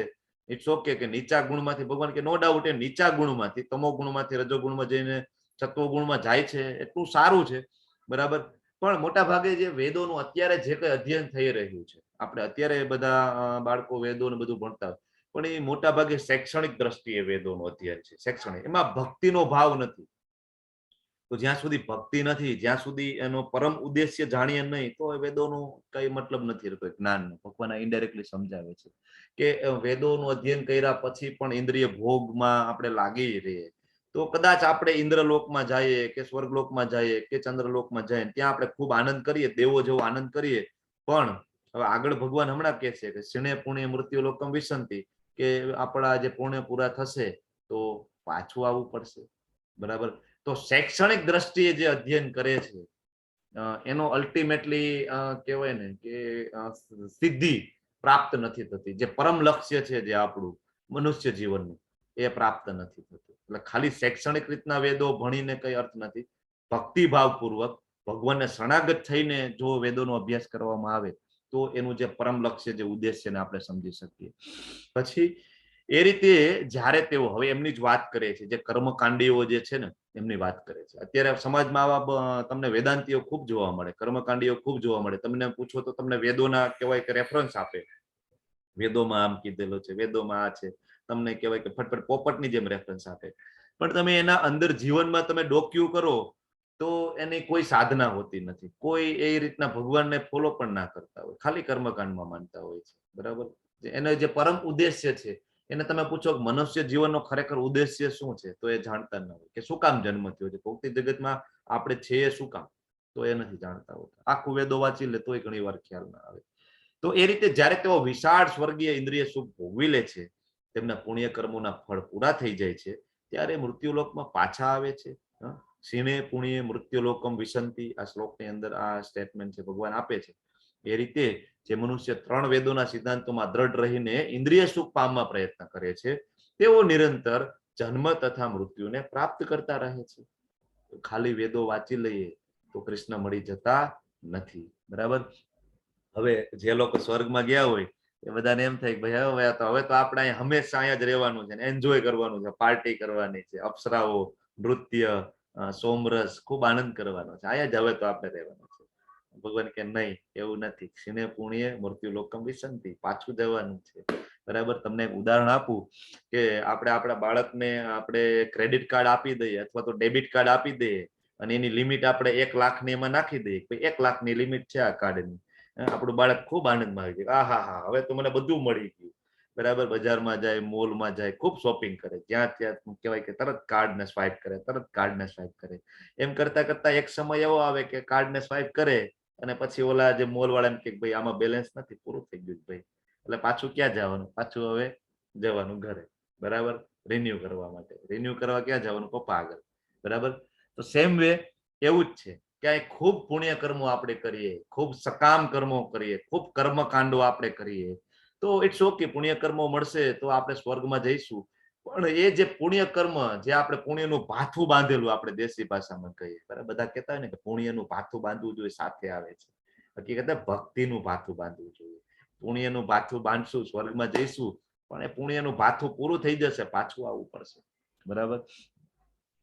ઇટ્સ ઓકે, કે નીચા ગુણમાંથી ભગવાન કે નો ડાઉટ એ નીચા ગુણમાંથી, તમો ગુણમાંથી રજો ગુણમાં જઈને સત્વ ગુણમાં જાય છે, એટલું સારું છે. બરાબર. પણ મોટા ભાગે જે વેદોનું અત્યારે જે કઈ અધ્યયન થઈ રહ્યું છે, આપણે અત્યારે બધા બાળકો વેદોને બધું ભણતા હોય, પણ એ મોટા ભાગે શૈક્ષણિક દ્રષ્ટિએ વેદોનું અધ્યયન છે. શૈક્ષણિક, એમાં ભક્તિનો ભાવ નથી. તો જ્યાં સુધી ભક્તિ નથી, જ્યાં સુધી એનો પરમ ઉદ્દેશ્ય જાણીએ નહીં, તો વેદોનું કઈ મતલબ નથી રહેતો. જ્ઞાનનો ભગવાન ઇનડાયરેક્ટલી સમજાવે છે કે વેદોનું અધ્યયન કર્યા પછી પણ ઇન્દ્રિય ભોગમાં આપણે લાગી રહીએ તો કદાચ આપણે ઇન્દ્રલોકમાં જઈએ કે સ્વર્ગલોકમાં જઈએ કે ચંદ્રલોકમાં જઈએ, ત્યાં આપણે ખૂબ આનંદ કરીએ, દેવો જેવો આનંદ કરીએ. પણ હવે આગળ ભગવાન હમણાં કહે છે કે ક્ષીણે પુણ્ય મૃત્યુ લોકમ વિસંતિ, કે આપણા જે પુણ્ય પૂરા થશે તો પાછું આવવું પડશે. બરાબર. તો શૈક્ષણિક દ્રષ્ટિએ જે અધ્યયન કરે છે એનો અલ્ટિમેટલી કહેવાય ને કે સિદ્ધિ પ્રાપ્ત નથી થતી. જે પરમ લક્ષ્ય છે જે આપણું મનુષ્ય જીવનનું, એ પ્રાપ્ત નથી થતું. એટલે ખાલી શૈક્ષણિક રીતના વેદો ભણીને કઈ અર્થ નથી. ભક્તિભાવપૂર્વક ભગવાનને શરણાગત થઈને જો વેદોનો અભ્યાસ કરવામાં આવે તો એનું જે પરમ લક્ષ્ય, જે ઉદ્દેશ્યને આપણે સમજી શકીએ. પછી એ રીતે જ્યારે તેઓ, હવે એમની જ વાત કરે છે, જે કર્મકાંડીઓ જે છે ને એમની વાત કરે છે. અત્યારે સમાજમાં આવા તમને વેદાંતિઓ ખૂબ જોવા મળે, કર્મકાંડીઓ ખૂબ જોવા મળે. તમને પૂછો તો તમને વેદોના કહેવાય કે રેફરન્સ આપે, વેદોમાં આમ કીધેલો છે, વેદોમાં આ છે, તમને કહેવાય કે ફટફટ પોપટની જેમ રેફરન્સ આપે. પણ તમે એના અંદર જીવનમાં તમે ડોક્યુ કરો તો એની કોઈ સાધના હોતી નથી. કોઈ એ રીતના ભગવાનને ફોલો પણ ના કરતા હોય, ખાલી કર્મકાંડમાં માનતા હોય છે. બરાબર. એનો જે પરમ ઉદ્દેશ્ય છે એને તમે પૂછો કે મનુષ્ય જીવનનો ખરેખર ઉદ્દેશ્ય શું છે, તો એ જાણતા ન હોય. કે શું કામ જન્મ થયો છે, ભૌતિક જગતમાં આપણે છીએ શું કામ, તો એ નથી જાણતા હોતા. આખું વેદો વાંચી લે તોય ઘણી વાર ખ્યાલ ના આવે. તો એ રીતે જ્યારે તેઓ વિશાળ સ્વર્ગીય ઇન્દ્રિય સુખ ભોગવી લે છે, તેમના પુણ્ય કર્મોના ફળ પૂરા થઈ જાય છે, ત્યારે મૃત્યુલોકમાં પાછા આવે છે. ક્ષીણે પુણ્ય મૃત્યુલોકમ વિસંતિ, આ શ્લોકની અંદર આ સ્ટેટમેન્ટ છે ભગવાન આપે છે. એ રીતે જે મનુષ્ય 3 વેદોના સિદ્ધાંતોમાં દ્રઢ રહીને ઇન્દ્રિય સુખ પામવા પ્રયત્ન કરે છે, તેઓ નિરંતર જન્મ તથા મૃત્યુને પ્રાપ્ત કરતા રહે છે. ખાલી વેદો વાંચી લઈએ તો કૃષ્ણ મળી જતા નથી. બરાબર. હવે જે લોકો સ્વર્ગમાં ગયા હોય એ બધાને એમ થાય કે ભાઈ હવે તો આપણે અહીંયા હંમેશા અહીંયા જ રહેવાનું છે, એન્જોય કરવાનું છે, પાર્ટી કરવાની છે, અપ્સરાઓ, નૃત્ય, સોમરસ, ખૂબ આનંદ કરવાનો છે, અહીંયા જ હવે તો આપણે રહેવાનું છે. ભગવાન કે નહીં, એવું નથી. ક્ષીણે પુણ્ય મૃત્યુ લોકમ વિસંતિ, પાછું જવાનું છે. બરાબર. તમને એક ઉદાહરણ આપું કે આપણે આપણા બાળકને આપણે ક્રેડિટ કાર્ડ આપી દઈએ અથવા તો ડેબિટ કાર્ડ આપી દઈએ અને એની લિમિટ આપણે 1 લાખની એમાં નાખી દઈએ, 1 લાખની લિમિટ છે આ કાર્ડની. આપણું બાળક ખૂબ આનંદમાં આવી જાય, હા, હવે તો મને બધું મળી ગયું. બરાબર. બજારમાં જાય, મોલમાં જાય, ખૂબ શોપિંગ કરે, જ્યાં ત્યાં કહેવાય કે તરત કાર્ડને સ્વાઇપ કરે, તરત કાર્ડને સ્વાઇપ કરે. એમ કરતા કરતા એક સમય એવો આવે કે કાર્ડને સ્વાઇપ કરે અને પછી ઓલા જે મોલ વાળા એમ કે ભાઈ આમાં બેલેન્સ નથી, પૂરું થઈ ગયું ભાઈ. એટલે પાછું ક્યાં જવાનું? પાછું હવે જવાનું ઘરે. બરાબર. રિન્યુ કરવા માટે. રિન્યુ કરવા ક્યાં જવાનું? પપ્પા આગળ. બરાબર. તો સેમ વે એવું જ છે. ક્યાંય ખૂબ પુણ્ય કર્મો આપણે કરીએ, ખૂબ સકામ કર્મો કરીએ, ખૂબ કર્મકાંડો આપણે કરીએ તો ઇટ્સ ઓકે, પુણ્ય કર્મો મળશે તો આપણે સ્વર્ગમાં જઈશું. પણ એ જે પુણ્ય કર્મ, જે આપણે પુણ્યનું ભાથું બાંધેલું, આપણે દેશી ભાષામાં કહીએ, બરાબર, બધા કહેતા હોય ને કે પુણ્યનું ભાથું બાંધવું જોઈએ, સાથે આવે છે. હકીકતે ભક્તિનું ભાથું બાંધવું જોઈએ. પુણ્યનું ભાથું બાંધશું, સ્વર્ગમાં જઈશું, પણ એ પુણ્યનું ભાથું પૂરું થઈ જશે, પાછું આવવું પડશે. બરાબર.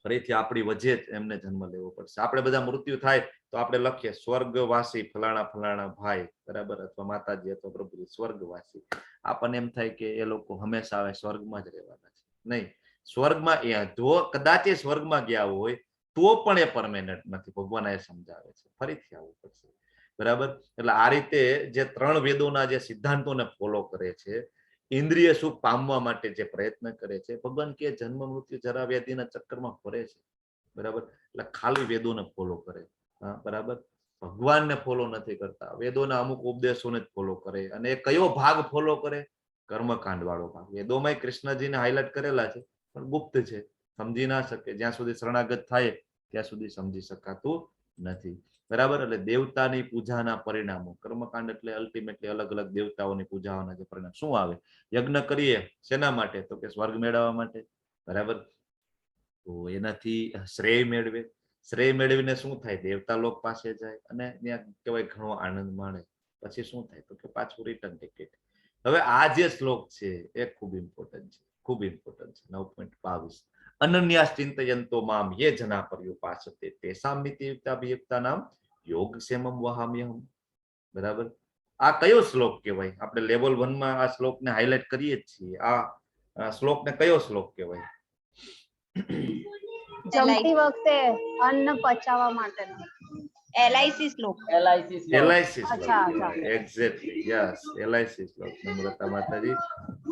ફરીથી આપણી વચ્ચે જ એમને જન્મ લેવો પડશે. આપણે બધા મૃત્યુ થાય તો આપણે લખીએ સ્વર્ગવાસી ફલાણા ફલાણા ભાઈ, બરાબર, અથવા માતાજી અથવા પ્રભુજી સ્વર્ગવાસી. આપણને એમ થાય કે એ લોકો હંમેશા આવે સ્વર્ગમાં જ રહેવાના છે. નહીં. સ્વર્ગમાં જો કદાચ એ સ્વર્ગમાં ગયા હોય તો પણ એ પરમેનન્ટ નથી. ભગવાન એ સમજાવે છે ફરીથી આવવું પડશે. બરાબર. એટલે આ રીતે જે 3 વેદોના જે સિદ્ધાંતોને ફોલો કરે છે ઇન્દ્રિય સુખ પામવા માટે જે પ્રયત્ન કરે છે, ભગવાન કે જન્મ મૃત્યુ જરા વ્યાધિના ચક્કરમાં ફરે છે, બરાબર, એટલે ખાલી વેદોને ફોલો કરે, બરાબર, ભગવાનને ફોલો નથી કરતા, વેદોના અમુક ઉપદેશોને જ ફોલો કરે. અને એ કયો ભાગ ફોલો કરે? કર્મકાંડ વાળો ભાગ. વેદોમાં કૃષ્ણજીને હાઇલાઇટ કરેલા છે, પણ ગુપ્ત છે, સમજી ના શકે. જ્યાં સુધી શરણાગત થાય ત્યાં સુધી સમજી શકાતું નથી, બરાબર. એટલે દેવતાની પૂજાના પરિણામો, કર્મકાંડ એટલે અલ્ટિમેટલી અલગ અલગ દેવતાઓની પૂજાઓના જે પરિણામ શું આવે? યજ્ઞ કરીએ શેના માટે? તો કે સ્વર્ગ મેળવવા માટે, બરાબર. તો એનાથી શ્રેય મેળવે, શ્રેય મેળવીને શું થાય? દેવતા લોક પાસે જાય અને ત્યાં કહેવાય ઘણો આનંદ માણે. પછી શું થાય? તો કે પાછું રિટર્ન ટિકિટ. હવે આ જે શ્લોક છે એ ખૂબ ઇમ્પોર્ટન્ટ છે, ખૂબ ઇમ્પોર્ટન્ટ છે. 9.22 અનન્યાસ ચિંતયંતો મામ યે જના પર્યુપાસતે તેસામ નિત્યયુક્તાભિયુક્તાનામ યોગક્ષેમમ વહામ્યહમ. બરાબર. આ કયો શ્લોક કહેવાય? આપણે લેવલ 1 માં આ શ્લોકને હાઇલાઇટ કરીએ જ છીએ. આ શ્લોકને કયો શ્લોક કહેવાય? જમતી વખતે અન્ન પચાવવા માટેનો LIC શ્લોક. LIC શ્લોક. LIC શ્લોક અચ્છા, કહેવાય. એક્ઝેક્ટલી, યસ, LIC શ્લોક. Namrata Mataji,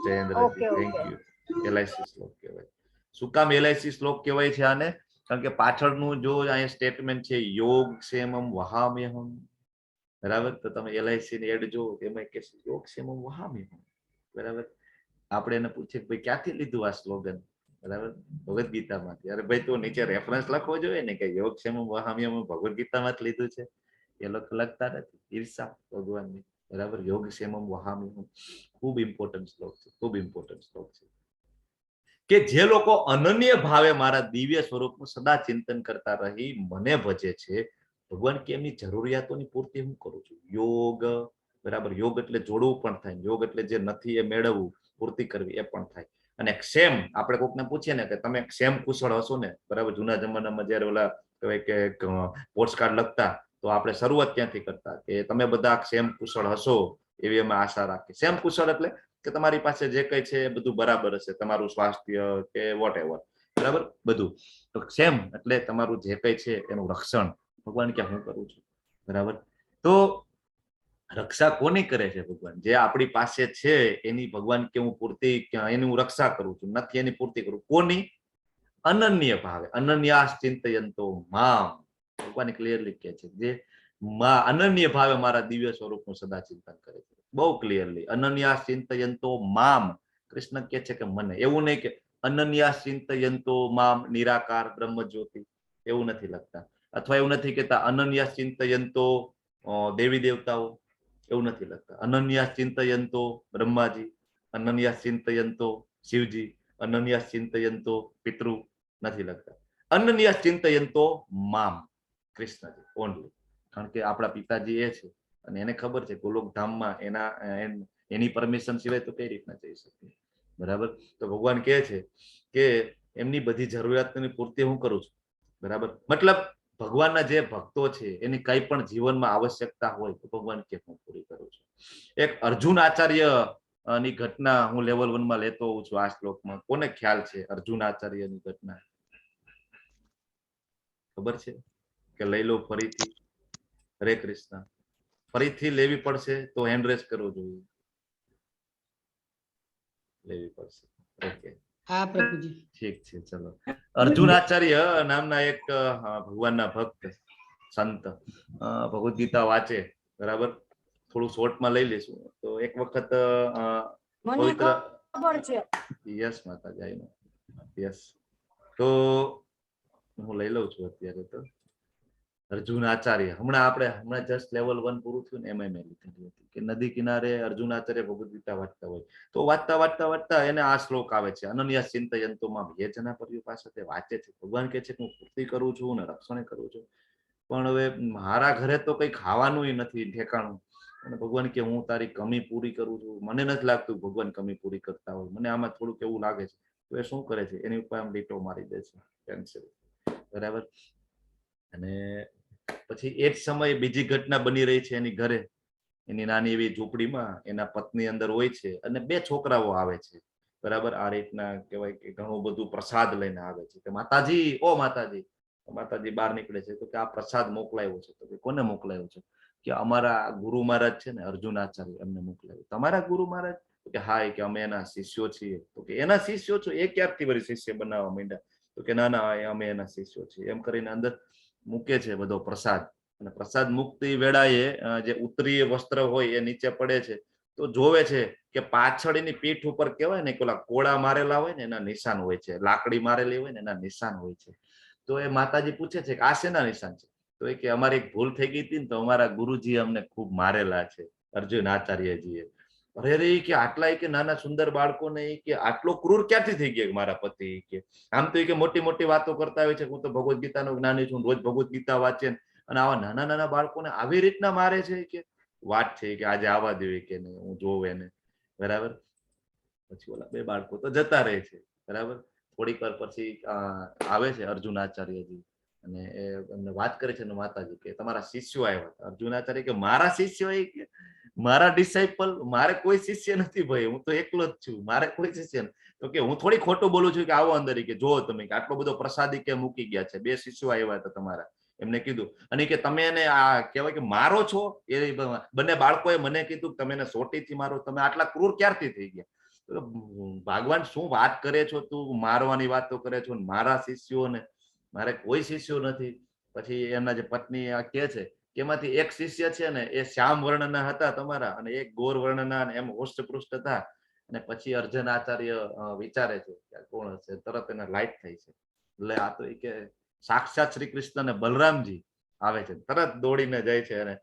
Jayendraji, okay, thank okay. You. LIC શ્લોક કહેવાય. શું કામ LIC શ્લોક કહેવાય છે આને? કારણ કે પાછળનું જો અહીંયા સ્ટેટમેન્ટ છે યોગક્ષેમમ વહામ્યહમ, બરાબર. તો તમે LIC ની એડ જો એમાં કે યોગક્ષેમમ વહામ્યહમ, બરાબર. આપણે એને પૂછીએ ભાઈ ક્યાંથી લીધું આ સ્લોગન, બરાબર? ભગવદ ગીતામાંથી. અરે ભાઈ, તો નીચે રેફરન્સ લખવો જોઈએ ને કે યોગક્ષેમમ વહામ્યહમ ભગવદ ગીતામાંથી લીધું છે. એ લોકો લખતા નથી, ઈર્ષા ભગવાનની, બરાબર. યોગક્ષેમમ વહામ્યહમ ખૂબ ઇમ્પોર્ટન્ટ શ્લોક છે, ખૂબ ઇમ્પોર્ટન્ટ શ્લોક છે. કે જે લોકો અનન્ય ભાવે મારા દિવ્ય સ્વરૂપનું સદા ચિંતન કરતા રહી મને ભજે છે, ભગવાન કે એમની જરૂરિયાતોની પૂર્તિ હું કરું છું. યોગ, બરાબર. યોગ એટલે જોડવું પણ થાય, યોગ એટલે જે નથી એ મેળવવું, પૂર્તિ કરવી એ પણ થાય. અને ક્ષેમ, આપણે કોકને પૂછીએ ને કે તમે ક્ષેમ કુશળ હશો ને, બરાબર. જૂના જમાનામાં જયારે ઓલા કહેવાય કે પોસ્ટકાર્ડ લખતા, તો આપણે શરૂઆત ક્યાંથી કરતા કે તમે બધા ક્ષેમ કુશળ હશો એવી અમે આશા રાખીએ. ક્ષેમ કુશળ એટલે કે તમારી પાસે જે કઈ છે એ બધું બરાબર હશે, તમારું સ્વાસ્થ્ય કે વોટ એવર, બરાબર, બધું. તો ક્ષેમ એટલે તમારું જે કઈ છે એનું રક્ષણ ભગવાન કે હું કરું છું, બરાબર. તો રક્ષા કોની કરે છે ભગવાન? જે આપણી પાસે છે એની ભગવાન કે હું પૂર્તિ, એની હું રક્ષા કરું છું, નથી એની પૂર્તિ કરું. કોની? અનન્ય ભાવે. અનન્યાસ ચિંતયંતો મામ, ભગવાન ક્લિયરલી કહે છે જે અનન્ય ભાવે મારા દિવ્ય સ્વરૂપનું સદા ચિંતન કરે છે. બહુ ક્લિયરલી અનન્યાસ ચિંતયંતો મામ. કૃષ્ણ કહે છે કે મને, એવું નહીં કે અનન્યાસ ચિંતયંતો મામ નિરાકાર બ્રહ્મ જ્યોતિ, એવું નથી લખતા. અથવા એવું નથી કહેતા અનન્યાસ ચિંતયંતો દેવી દેવતાઓ, એવું નથી લખતા. અનન્યાસ ચિંતયંતો બ્રહ્માજી, અનન્યાસ ચિંતયંતો શિવજી, અનન્યાસ ચિંતયંતો પિતૃ, નથી લખતા. અનન્યાસ ચિંતયંતો મામ, કૃષ્ણજી ઓનલી. કારણ કે આપણા પિતાજી એ છે અને એને ખબર છે ગોલોક ધામમાં એની પરમિશન સિવાય તો કઈ રીતના જઈ શકે, બરાબર. તો ભગવાન કહે છે કે એમની બધી જરૂરિયાતની પૂર્તિ હું કરું છું, બરાબર. મતલબ ભગવાનના જે ભક્તો છે એની કઈ પણ જીવનમાં આવશ્યકતા હોય તો ભગવાન કે હું પૂરી કરું છું. એક અર્જુન આચાર્ય ની ઘટના હું લેવલ 1 માં લેતો હોઉં છું આ શ્લોકમાં. કોને ખ્યાલ છે અર્જુન આચાર્યની ઘટના? ખબર છે કે લઈ લો ફરીથી? હરે કૃષ્ણ. ફરીથી લેવી પડશે તો હેન્ડ રેઝ કરવો જોઈએ. લેવી પડશે, ઓકે. હા પ્રભુજી. ઠીક છે, ચલો. અર્જુન આચાર્ય નામના એક ભગવાનના ભક્ત સંત ભગવદ ગીતા વાંચે, બરાબર. થોડું શોર્ટમાં લઈ લઈશું. તો એક વખત પવિત્ર, યસ માતાજી, યસ. તો હું લઈ લઉં છું અત્યારે. તો અર્જુન આચાર્ય હમણાં જસ્ટ લેવલ 1 પૂરું થયું ને એમાં મેં લીધેલી હતી કે નદી કિનારે અર્જુન આચાર્ય ભગવદ ગીતા વાંચતા હોય. તો વાંચતા એને આ શ્લોક આવે છે અનન્યાસ ચિંતયંતોમાં યે જના પર્યુપાસતે. વાંચે છે, ભગવાન કહે છે કે હું પૂર્તિ કરું છું અને રક્ષણ કરું છું, પણ હવે મારા ઘરે તો કઈ ખાવાનું નથી ઠેકાણું, અને ભગવાન કે હું તારી કમી પૂરી કરું છું. મને નથી લાગતું ભગવાન કમી પૂરી કરતા હોય, મને આમાં થોડુંક એવું લાગે છે. તો એ શું કરે છે, એની ઉપર આમ લીટો મારી દે છે, કેન્સલ, બરાબર. અને પછી એ જ સમયે બીજી ઘટના બની રહી છે એની ઘરે, એની નાની એવી ઝૂંપડીમાં એના પત્ની અંદર હોય છે અને 2 છોકરાઓ આવે છે, બરાબર. આ રીતના કહેવાય કે ઘણું બધું પ્રસાદ લઈને આવે છે કે માતાજી, ઓ માતાજી. માતાજી બહાર નીકળે છે તો કે આ પ્રસાદ મોકલાયો છે. તો કે કોને મોકલાયો છે? કે અમારા ગુરુ મહારાજ છે ને અર્જુન આચાર્ય, એમને મોકલાયો. તમારા ગુરુ મહારાજ? તો કે હા એ કે અમે એના શિષ્યો છીએ. તો કે એના શિષ્યો છો, એ ક્યારથી વળી શિષ્ય બનાવવા માંડ્યા? તો કે ના ના અમે એના શિષ્યો છીએ. એમ કરીને અંદર મૂકે છે બધો પ્રસાદ. અને પ્રસાદ મુક્તિ વેળાએ જે ઉત્તરીય વસ્ત્ર હોય એ નીચે પડે છે, તો જોવે છે કે પાછળની પીઠ ઉપર કહેવાય ને કે ઓલા કોળા મારેલા હોય ને એના નિશાન હોય છે, લાકડી મારેલી હોય ને એના નિશાન હોય છે. તો એ માતાજી પૂછે છે કે આ શેના નિશાન છે? તો એ કે અમારી એક ભૂલ થઈ ગઈ હતી ને, તો અમારા ગુરુજી અમને ખૂબ મારેલા છે, અર્જુન આચાર્યજીએ. અરે રે કે આટલા કે નાના સુંદર બાળકોને કે આટલો ક્રૂર ક્યાંથી થઈ ગયો મારા પતિ કે? આમ તો કે મોટી મોટી વાતો કરતા હોય છે, હું તો ભગવદ્ ગીતાનો જ્ઞાની છું, રોજ ભગવદ્ ગીતા વાંચે, અને આવા નાના નાના બાળકોને આવી રીતના મારે છે કે વાત છે કે આજે આવવા દેવી કે નહીં, હું જોઉં એને. બરાબર. પછી ઓલા બે બાળકો તો જતા રહે છે. બરાબર. થોડીક વાર પછી આવે છે અર્જુન આચાર્યજી અને એમને વાત કરે છે માતાજી કે તમારા શિષ્યો આવ્યા હતા. અર્જુન આચાર્ય કે મારા શિષ્યો? એ કે મારા ડિસાઇપલ? મારે કોઈ શિષ્ય નથી ભાઈ, હું તો એકલો જ છું, મારે કોઈ શિષ્ય નથી. તો કે હું થોડી ખોટું બોલું છું કે આવો અંદર કે જો તમે કે આટલો બધો પ્રસાદી કે મૂકી ગયા છે, બે શિષ્યો આવ્યા હતા તમારા, એમને કીધું. અને કે તમે એને આ કહેવાય કે મારો છો? એ બંને બાળકોએ મને કીધું તમે એને સોટીથી મારો, તમે આટલા ક્રૂર ક્યારથી થઈ ગયા? ભગવાન શું વાત કરે છો તું? મારવાની વાતો કરે છો? મારા શિષ્યોને? મારે કોઈ શિષ્યો નથી. પછી એમના જે પત્ની કહે છે કે એમાંથી એક શિષ્ય છે ને એ શ્યામ વર્ણના હતા તમારા, અને એક ગોર વર્ણના, એમ હોષ્ટપૃષ્ઠ હતા. અને પછી અર્જુન આચાર્ય વિચારે છે કે કોણ હશે, તરત એને લાઈટ થઈ છે. એટલે આ તો કે સાક્ષાત શ્રી કૃષ્ણ અને બલરામજી આવે છે, તરત દોડીને જાય છે અને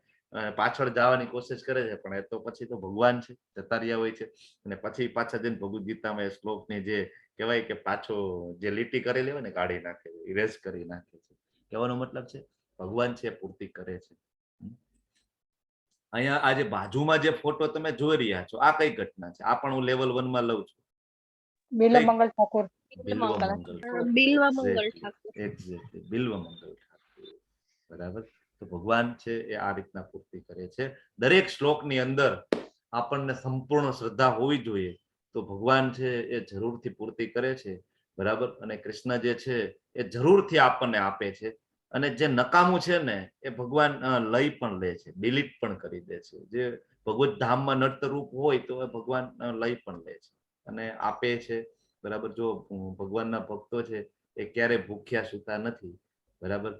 પાછળ જવાની કોશિશ કરે છે, પણ એ તો પછી તો ભગવાન છે, જતા રહ્યા હોય છે. અને પછી પાછા જઈને ભગવદ્ ગીતામાં એ શ્લોકની જે કહેવાય કે પાછો જે લીટી કરેલી હોય ને કાઢી નાખે, ઇરેઝ કરી નાખે છે. કહેવાનો મતલબ છે ભગવાન છે પૂર્તિ કરે છે. અહીંયા આ જે બાજુમાં જે ફોટો તમે જોઈ રહ્યા છો, આ કઈ ઘટના છે? આ પણ હું લેવલ 1 માં લઉં છું. બિલ્વમંગલ ઠાકોર. બિલ્વમંગલ ઠાકોર. એક્ઝેક્ટલી બિલ્વમંગલ ઠાકોર. બરાબર. તો ભગવાન છે એ આ રીતના પૂર્તિ કરે છે. દરેક શ્લોકની અંદર આપણને સંપૂર્ણ શ્રદ્ધા હોવી જોઈએ, તો ભગવાન છે એ જરૂરથી પૂર્તિ કરે છે. બરાબર. અને કૃષ્ણ જે છે એ જરૂરથી આપણને આપે છે. અને જે નકામું છે ને એ ભગવાન લઈ પણ લે છે, ડિલીટ પણ કરી દે છે. જે ભગવત ધામમાં નર્તરૂપ હોય તો એ ભગવાન લઈ પણ લે છે અને આપે છે. બરાબર. જો ભગવાનના ભક્તો છે એ ક્યારે ભૂખ્યા સૂતા નથી. બરાબર.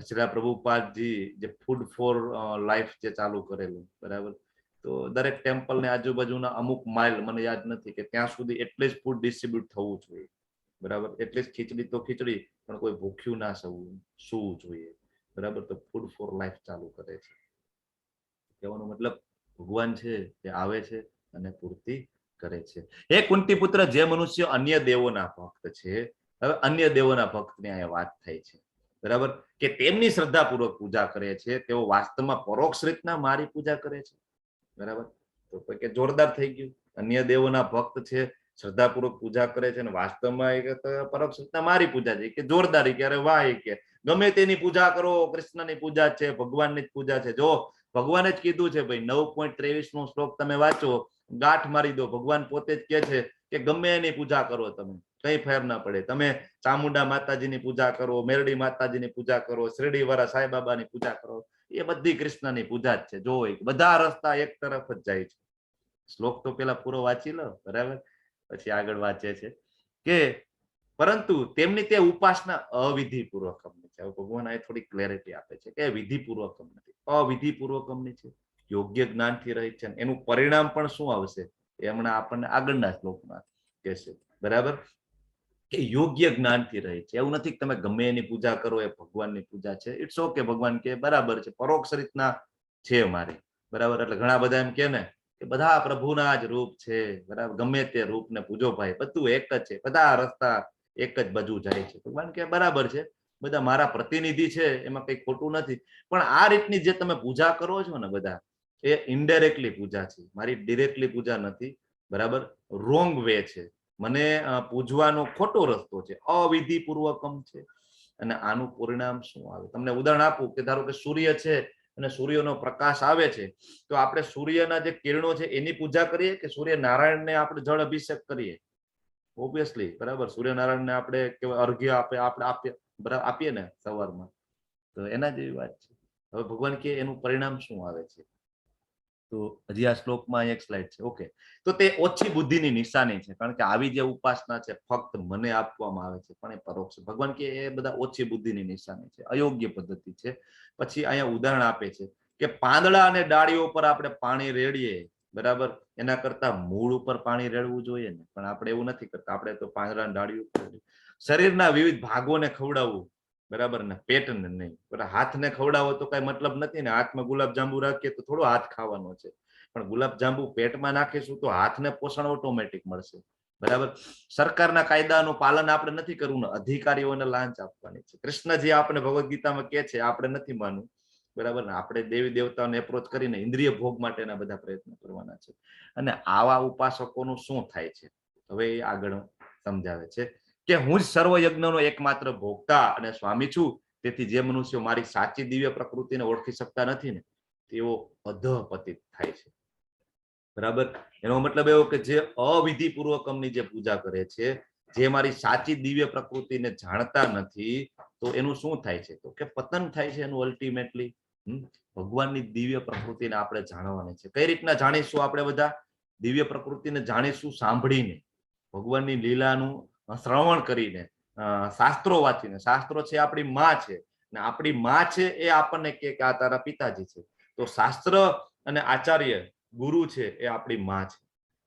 શ્રી પ્રભુપાદજી જે ફૂડ ફોર લાઈફ જે ચાલુ કરેલું, બરાબર, તો દરેક ટેમ્પલ ને આજુબાજુના અમુક માઇલ, મને યાદ નથી, કે ત્યાં સુધી એટલે જ ફૂડ ડિસ્ટ્રીબ્યુટ થવું જોઈએ. બરાબર. એટલે જ ખીચડી તો ખીચડી, પણ કોઈ ભૂખ્યું ના સૂવું જોઈએ. બરાબર. તો ફૂડ ફોર લાઈફ ચાલુ કરે છે. કહેવાનો મતલબ ભગવાન છે એ આવે છે અને પૂર્તિ કરે છે. હે કુંતી પુત્ર, જે મનુષ્ય અન્ય દેવોના ભક્ત છે, હવે અન્ય દેવોના ભક્તની અહીંયા વાત થઈ છે. બરાબર. કે તેમની શ્રદ્ધાપૂર્વક પૂજા કરે છે, તેઓ વાસ્તવમાં પરોક્ષ રીતના મારી પૂજા કરે છે. બરાબર. તો કે જોરદાર થઈ ગયું. અન્ય દેવોના ભક્ત છે, શ્રદ્ધાપૂર્વક પૂજા કરે છે, અને વાસ્તવમાં પરોક્ષ રીતના મારી પૂજા છે. કે જોરદારી કે અરે વાહ, કે ગમે તેની પૂજા કરો, કૃષ્ણની પૂજા છે, ભગવાનની જ પૂજા છે. જો ભગવાને જ કીધું છે ભાઈ, 9.23 શ્લોક તમે વાંચો, ગાંઠ મારી દો. ભગવાન પોતે જ કહે છે કે ગમે એની પૂજા કરો, તમે કઈ ફેર ના પડે. તમે ચામુંડા માતાજીની પૂજા કરો, મેરડી માતાજીની પૂજા કરો, શિરડી વાળા સાંઈબાબાની પૂજા કરો, એ બધી કૃષ્ણની પૂજા જ છે. જો બધા રસ્તા એક તરફ જ જાય છે. શ્લોક તો પેલા પૂરો વાંચી લો. બરાબર. પછી આગળ વાંચે છે કે પરંતુ તેમની તે ઉપાસના અવિધિપૂર્વકમની છે. ભગવાન આ થોડી ક્લેરિટી આપે છે કે વિધિપૂર્વકમ નથી, અવિધિપૂર્વકમની છે, યોગ્ય જ્ઞાનથી રહી છે. એનું પરિણામ પણ શું આવશે એ હમણાં આપણને આગળના શ્લોકમાં કહેશે. બરાબર. કે યોગ્ય જ્ઞાનથી રહે છે. એવું નથી કે તમે ગમે એની પૂજા કરો એ ભગવાનની પૂજા છે. It's okay. ભગવાન કે બરાબર છે, પરોક્ષ રીતના છે મારી. બરાબર. એટલે ઘણા બધા એમ કે ને કે બધા પ્રભુના જ રૂપ છે. બરાબર. ગમે તે રૂપને પૂજો ભાઈ, બધું એક જ છે, બધા રસ્તા એક જ બાજુ જાય છે. ભગવાન કે બરાબર છે, બધા મારા પ્રતિનિધિ છે, એમાં કઈ ખોટું નથી. પણ આ રીતની જે તમે પૂજા કરો છો ને બધા, એ ઇનડાયરેક્ટલી પૂજા છે, મારી ડિરેક્ટલી પૂજા નથી. બરાબર. રોંગ વે છે. મને પૂજવાનો ખોટો રસ્તો છે, અવિધિપૂર્વકમ છે. અને આનું પરિણામ શું આવે? તમને ઉદાહરણ આપું કે ધારો કે સૂર્ય છે અને સૂર્યનો પ્રકાશ આવે છે, તો આપણે સૂર્યના જે કિરણો છે એની પૂજા કરીએ કે સૂર્યનારાયણને આપણે જળ અભિષેક કરીએ? ઓબ્વિયસલી. બરાબર. સૂર્યનારાયણને આપણે અર્ઘ્ય આપીએ ને સવારમાં, તો એના જેવી વાત છે. હવે ભગવાન કે એનું પરિણામ શું આવે છે? તો હજી આ શ્લોકમાં એક સ્લાઇડ છે. ઓકે, તો તે ઓછી બુદ્ધિની નિશાની છે, કારણ કે આવી જે ઉપાસના છે ફક્ત મને આપવામાં આવે છે પણ એ પરોક્ષ. ભગવાન કે એ બધા ઓછી બુદ્ધિની નિશાની છે, અયોગ્ય પદ્ધતિ છે. પછી અહીંયા ઉદાહરણ આપે છે કે પાંદડા અને ડાળીઓ પર આપણે પાણી રેડીએ, બરાબર, એના કરતા મૂળ ઉપર પાણી રેડવું જોઈએ ને, પણ આપણે એવું નથી કરતા. આપણે તો પાંદડા અને ડાળીઓ ઉપર શરીરના વિવિધ ભાગોને ખવડાવવું, બરાબર ને, પેટને નહીં. હાથને ખવડાવો તો કઈ મતલબ નથી ને. હાથમાં ગુલાબ જાંબુ રાખીએ તો થોડો હાથ ખાવાનો છે, પણ ગુલાબ જાંબુ પેટમાં નાખીશું તો હાથને પોષણ ઓટોમેટિક મળશે, બરાબર. સરકારના કાયદાનું પાલન આપણે નથી કરવું, અધિકારીઓને લાંચ આપવાની છે. કૃષ્ણજી આપણે ભગવદ્ ગીતામાં કે છે, આપણે નથી માનવું, બરાબર ને. આપણે દેવી દેવતાઓને એપ્રોચ કરીને ઇન્દ્રિય ભોગ માટેના બધા પ્રયત્નો કરવાના છે. અને આવા ઉપાસકોનું શું થાય છે હવે એ આગળ સમજાવે છે કે હું જ સર્વ યજ્ઞનો એકમાત્ર ભોગતા અને સ્વામી છું. તેથી જે મનુષ્યો મારી સાચી દિવ્ય પ્રકૃતિને ઓળખી શકતા નથી ને તેઓ અધપતિત થાય છે, બરાબર. એનો મતલબ એવો કે જે અવિધિપૂર્વકમની જે પૂજા કરે છે, જે મારી સાચી દિવ્ય પ્રકૃતિને જાણતા નથી, તો એનું શું થાય છે? તો કે પતન થાય છે એનું અલ્ટિમેટલી. ભગવાનની દિવ્ય પ્રકૃતિને આપણે જાણવાની છે. કઈ રીતના જાણીશું? આપણે બધા દિવ્ય પ્રકૃતિને જાણીશું સાંભળીને, ભગવાનની લીલાનું શ્રવણ કરીને, શાસ્ત્રો વાંચીને. શાસ્ત્રો છે આપણી માં છે, ને આપણી માં છે એ આપણને કે આ તારા પિતાજી છે. તો શાસ્ત્ર અને આચાર્ય ગુરુ છે એ આપણી માં છે,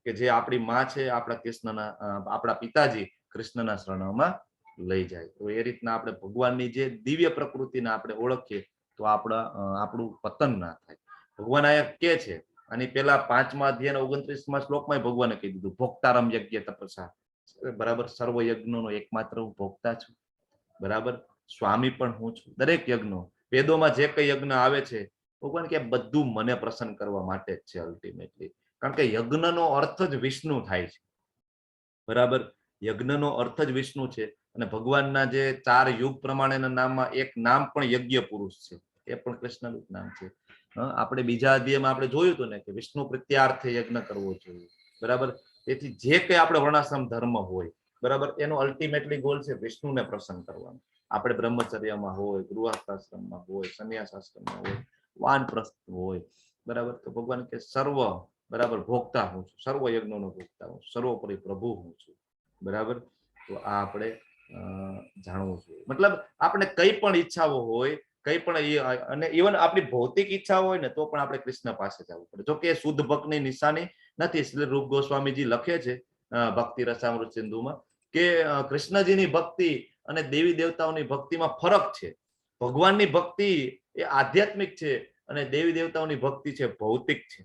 કે જે આપણી માં છે આપણા કૃષ્ણના, આપણા પિતાજી કૃષ્ણના શરણમાં લઈ જાય. તો એ રીતના આપણે ભગવાનની જે દિવ્ય પ્રકૃતિને આપણે ઓળખીએ તો આપણું પતન ના થાય. ભગવાન આયા કે છે, આની પેલા 5મા અધ્યાયના 29મા શ્લોકમાં ભગવાને કહી દીધું, ભોક્તારમ યજ્ઞ તપસા, બરાબર. સર્વ યજ્ઞનો એકમાત્ર હું ભોક્તા છું, બરાબર. સ્વામી પણ હું છું દરેક યજ્ઞો. વેદોમાં જે કઈ યજ્ઞ આવે છે, ભગવાન કે બધું મને પ્રસન્ન કરવા માટે જ છે અલ્ટિમેટલી. કારણ કે યજ્ઞનો અર્થ જ વિષ્ણુ થાય છે, બરાબર. યજ્ઞનો અર્થ જ વિષ્ણુ છે. અને ભગવાનના જે 4 યુગ પ્રમાણેના નામમાં એક નામ પણ યજ્ઞ પુરુષ છે, એ પણ કૃષ્ણનું નામ છે. આપણે બીજા અધ્યાયમાં આપણે જોયું હતું ને કે વિષ્ણુ પ્રત્યાર્થે યજ્ઞ કરવો જોઈએ, બરાબર. તેથી જે કઈ આપણે વર્ણાશ્રમ ધર્મ હોય, બરાબર, એનો અલ્ટિમેટલી ગોલ છે વિષ્ણુને પ્રસન્ન કરવાનો. આપણે બ્રહ્મચર્યમાં હોય, ગૃહસ્થાશ્રમમાં હોય, સંન્યાસ આશ્રમમાં હોય, વાનપ્રસ્થ હોય, બરાબર. તો ભગવાન કે સર્વ, બરાબર, ભોગતા હું છું, સર્વ યજ્ઞોનો ભોગતા હું છું, સર્વોપરી પ્રભુ હું છું, બરાબર. તો આ આપણે જાણવું જોઈએ. મતલબ આપણે કઈ પણ ઈચ્છાઓ હોય, કઈ પણ, અને ઇવન આપણી ભૌતિક ઈચ્છા હોય ને તો પણ આપણે કૃષ્ણ પાસે જવું પડે. જો કે શુદ્ધ ભક્તની નિશાની નથી. શ્રી રૂપ ગોસ્વામીજી લખે છે ભક્તિ રસામૃત સિંધુમાં કે કૃષ્ણજીની ભક્તિ અને દેવી દેવતાઓની ભક્તિમાં ફરક છે. ભગવાનની ભક્તિ એ આધ્યાત્મિક છે અને દેવી દેવતાઓની ભક્તિ છે ભૌતિક છે.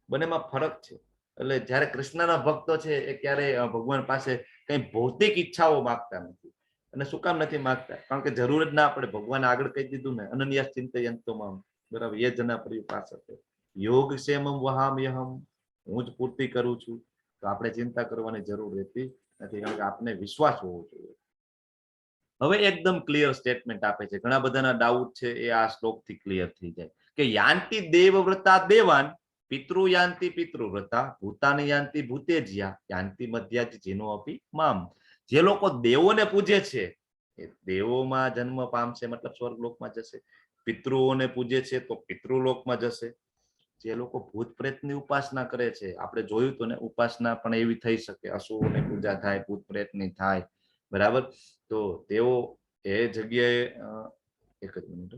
બંનેમાં ફરક છે. એટલે જયારે કૃષ્ણના ભક્તો છે એ ક્યારેય ભગવાન પાસે કઈ ભૌતિક ઈચ્છાઓ માંગતા નથી. અને શું કામ નથી માંગતા? કારણ કે જરૂર જ ના પડે. ભગવાન આગળ કહી દીધું ને, અનન્યા ચિંતયંતો મામ, બરાબર, એ જના પરિપાસતે યોગ સેમમ વહામ્યહમ, હું જ પૂર્તિ કરું છું. તો આપણે ચિંતા કરવાની જરૂર રહેતી નથી, કારણ કે આપણે વિશ્વાસ હોવો જોઈએ. હવે એકદમ ક્લિયર સ્ટેટમેન્ટ આપે છે. ઘણા બધાના ડાઉટ છે એ આ શ્લોકથી ક્લિયર થઈ જાય કે યાંતિ દેવવ્રતા દેવાન, પિતૃ યાંતિ પિતૃવ્રતા, ભૂતાની યાંતિ ભૂતેજ્યા, યાંતિ મધ્યાજ જીનો અપી મામ. જે લોકો દેવોને પૂજે છે એ દેવોમાં જન્મ પામશે, મતલબ સ્વર્ગલોકમાં જશે. પિતૃઓને પૂજે છે તો પિતૃલોકમાં જશે. જે લોકો ભૂત પ્રેતની ઉપાસના કરે છે, આપણે જોયું તો ને, ઉપાસના પણ એવી થઈ શકે, અસુરોની પૂજા થાય, ભૂત પ્રેતની થાય, બરાબર. તો તેઓ એ જગ્યાએ એક જ મિનિટ,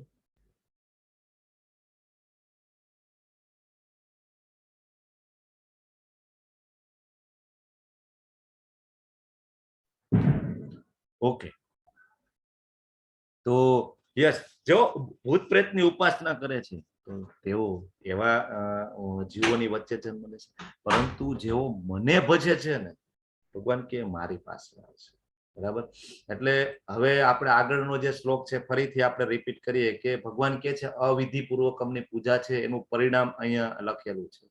ઓકે. તો યસ, જો ભૂત પ્રેતની ઉપાસના કરે છે તો તેઓ એવા જીવોની વચ્ચે જન્મ લે છે. પરંતુ જેઓ મને ભજે છે ને, ભગવાન કે મારી પાસે આવશે, બરાબર. એટલે હવે આપણે આગળનો જે શ્લોક છે ફરીથી આપણે રિપીટ કરીએ કે ભગવાન કે છે અવિધિપૂર્વકમની પૂજા છે એનું પરિણામ અહીંયા લખેલું છે.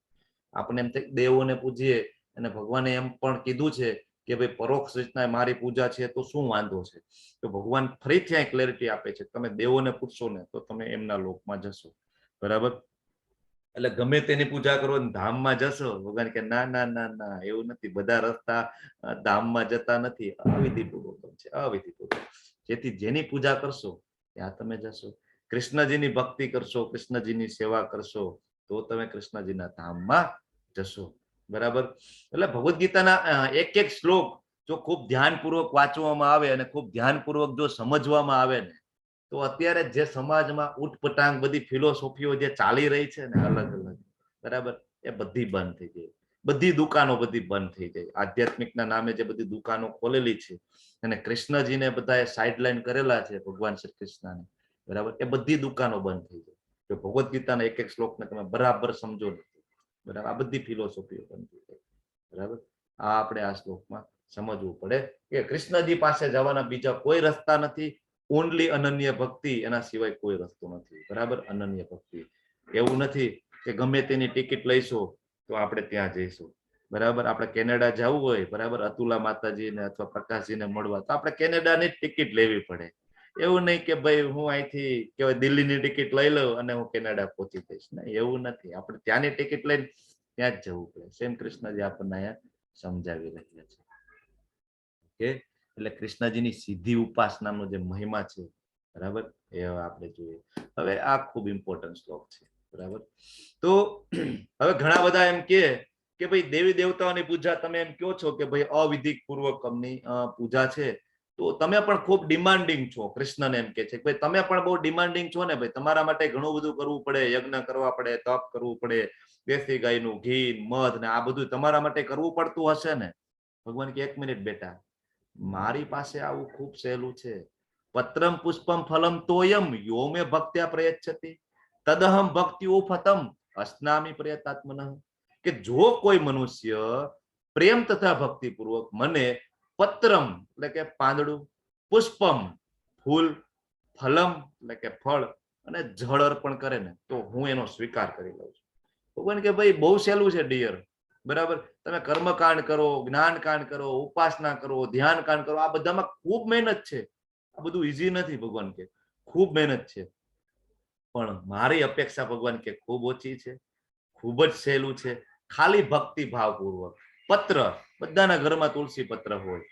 આપણે એમ થાય દેવોને પૂજીએ અને ભગવાને એમ પણ કીધું છે કે ભાઈ પરોક્ષ રીતના મારી પૂજા છે તો શું વાંધો છે? તો ભગવાન ફરીથી અહીં ક્લેરિટી આપે છે, તમે દેવોને પૂછશો ને તો તમે એમના લોકમાં જશો, બરાબર. એટલે ગમે તેની પૂજા કરો ધામમાં જશો, ભગવાન કે ના ના ના ના, એવું નથી. બધા રસ્તા ધામમાં જતા નથી, અવિધિપૂર્વક છે, અવિધિપૂર્વક. જેથી જેની પૂજા કરશો ત્યાં તમે જશો. કૃષ્ણજીની ભક્તિ કરશો, કૃષ્ણજીની સેવા કરશો તો તો તમે કૃષ્ણજીના ધામમાં જશો. બરાબર. એટલે ભગવદ્ ગીતાના એક એક શ્લોક જો ખૂબ ધ્યાનપૂર્વક વાંચવામાં આવે અને ખૂબ ધ્યાનપૂર્વક જો સમજવામાં આવે ને, તો અત્યારે જે સમાજમાં ઉટપટાંગ બધી ફિલોસોફીઓ જે ચાલી રહી છે ને અલગ અલગ, બરાબર, એ બધી બંધ થઈ જાય. બધી દુકાનો બધી બંધ થઈ જાય. આધ્યાત્મિકના નામે જે બધી દુકાનો ખોલેલી છે અને કૃષ્ણજીને બધાએ સાઇડલાઈન કરેલા છે, ભગવાન શ્રી કૃષ્ણને, બરાબર, એ બધી દુકાનો બંધ થઈ જાય. જો ભગવદ્ ગીતાના એક એક શ્લોકને તમે બરાબર સમજો નથી, બરાબર, આ બધી ફિલોસોફીઓ બંધ થઈ જાય. બરાબર. આ આપણે આ શ્લોકમાં સમજવું પડે કે કૃષ્ણજી પાસે જવાના બીજા કોઈ રસ્તા નથી. ઓનલી અનન્ય ભક્તિ, એના સિવાય કોઈ રસ્તો નથી. બરાબર. અનન્ય ભક્તિ. એવું નથી કે ગમે તેની ટિકિટ લઈશું તો આપણે ત્યાં જઈશું. બરાબર. આપણે કેનેડા જવું હોય, બરાબર, અતુલા માતાજીને અથવા પ્રકાશજીને મળવા, તો આપણે કેનેડાની જ ટિકિટ લેવી પડે. એવું નહીં કે ભાઈ હું અહીંથી કેવાય દિલ્હીની ટિકિટ લઈ લઉં અને હું કેનેડા પહોંચી જઈશ. નહીં, એવું નથી. આપણે ત્યાંની ટિકિટ લઈને ત્યાં જ જવું પડે. સેમ કૃષ્ણજી આપણને અહીંયા સમજાવી રહ્યા છે. ઓકે. એટલે કૃષ્ણજીની સીધી ઉપાસનાનો જે મહિમા છે, બરાબર, એ આપણે જોઈએ. હવે આ ખૂબ ઇમ્પોર્ટન્ટ શ્લોક છે. બરાબર. તો હવે ઘણા બધા એમ કે ભાઈ દેવી દેવતાઓની પૂજા તમે એમ કહો છો કે ભાઈ અવિધિક પૂર્વકમની પૂજા છે, તો તમે પણ ખૂબ ડિમાન્ડિંગ છો. કૃષ્ણને એમ કે છે કે ભાઈ તમે પણ બહુ ડિમાન્ડિંગ છો ને, ભાઈ તમારા માટે ઘણું બધું કરવું પડે, યજ્ઞ કરવા પડે, તપ કરવું પડે, દેશી ગાયનું ઘી, મધ ને આ બધું તમારા માટે કરવું પડતું હશે ને. ભગવાન કે 1 મિનિટ બેટા, મારી પાસે આવું ખૂબ સહેલું છે. પત્રમ પુષ્પમ ફલમ તોયમ યો મે ભક્ત્યા પ્રયચ્છતિ તદહમ ભક્તિ ઉફતમ અસ્નામી પ્રયતાત્મનઃ. કે જો કોઈ મનુષ્ય પ્રેમ તથા ભક્તિ પૂર્વક મને પત્રમ એટલે કે પાંદડું, પુષ્પમ ફૂલ, ફલમ એટલે કે ફળ અને જળ અર્પણ કરે ને, તો હું એનો સ્વીકાર કરી લઉં છું. ભગવાન કે ભાઈ બહુ સહેલું છે ડિયર. બરાબર. તમે કર્મકાંડ કરો, જ્ઞાનકાંડ કરો, ઉપાસના કરો, ધ્યાનકાંડ કરો, આ બધામાં ખૂબ મહેનત છે. આ બધું ઈઝી નથી. ભગવાન કે ખૂબ મહેનત છે, પણ મારી અપેક્ષા ભગવાન કે ખૂબ ઓછી છે, ખૂબ જ સહેલું છે. ખાલી ભક્તિ ભાવપૂર્વક પત્ર, બધાના ઘરમાં તુલસી પત્ર હોય,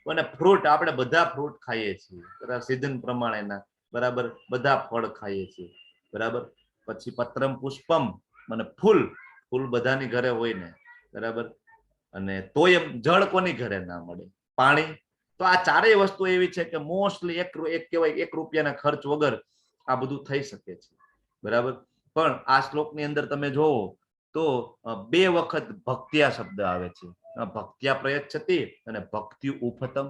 અને ફ્રૂટ, આપણે બધા ફ્રૂટ ખાઈએ છીએ, બરાબર, સિઝન પ્રમાણેના, બરાબર, બધા ફળ ખાઈએ છીએ, બરાબર. પછી પત્રમ પુષ્પમ મને ફૂલ, ફૂલ બધાની ઘરે હોય ને, બરાબર. અને તોય જળ કોની ઘરે ના મળે, પાણી. તો આ ચારેય વસ્તુ એવી છે કે મોસ્ટલી એક કહેવાય 1 રૂપિયાના ખર્ચ વગર આ બધું થઈ શકે છે. બરાબર. પણ આ શ્લોકની અંદર તમે જોવો તો 2 વખત ભક્ત્યા શબ્દ આવે છે. ભક્ત્યા પ્રયચ્છતિ અને ભક્તિ ઉફતમ.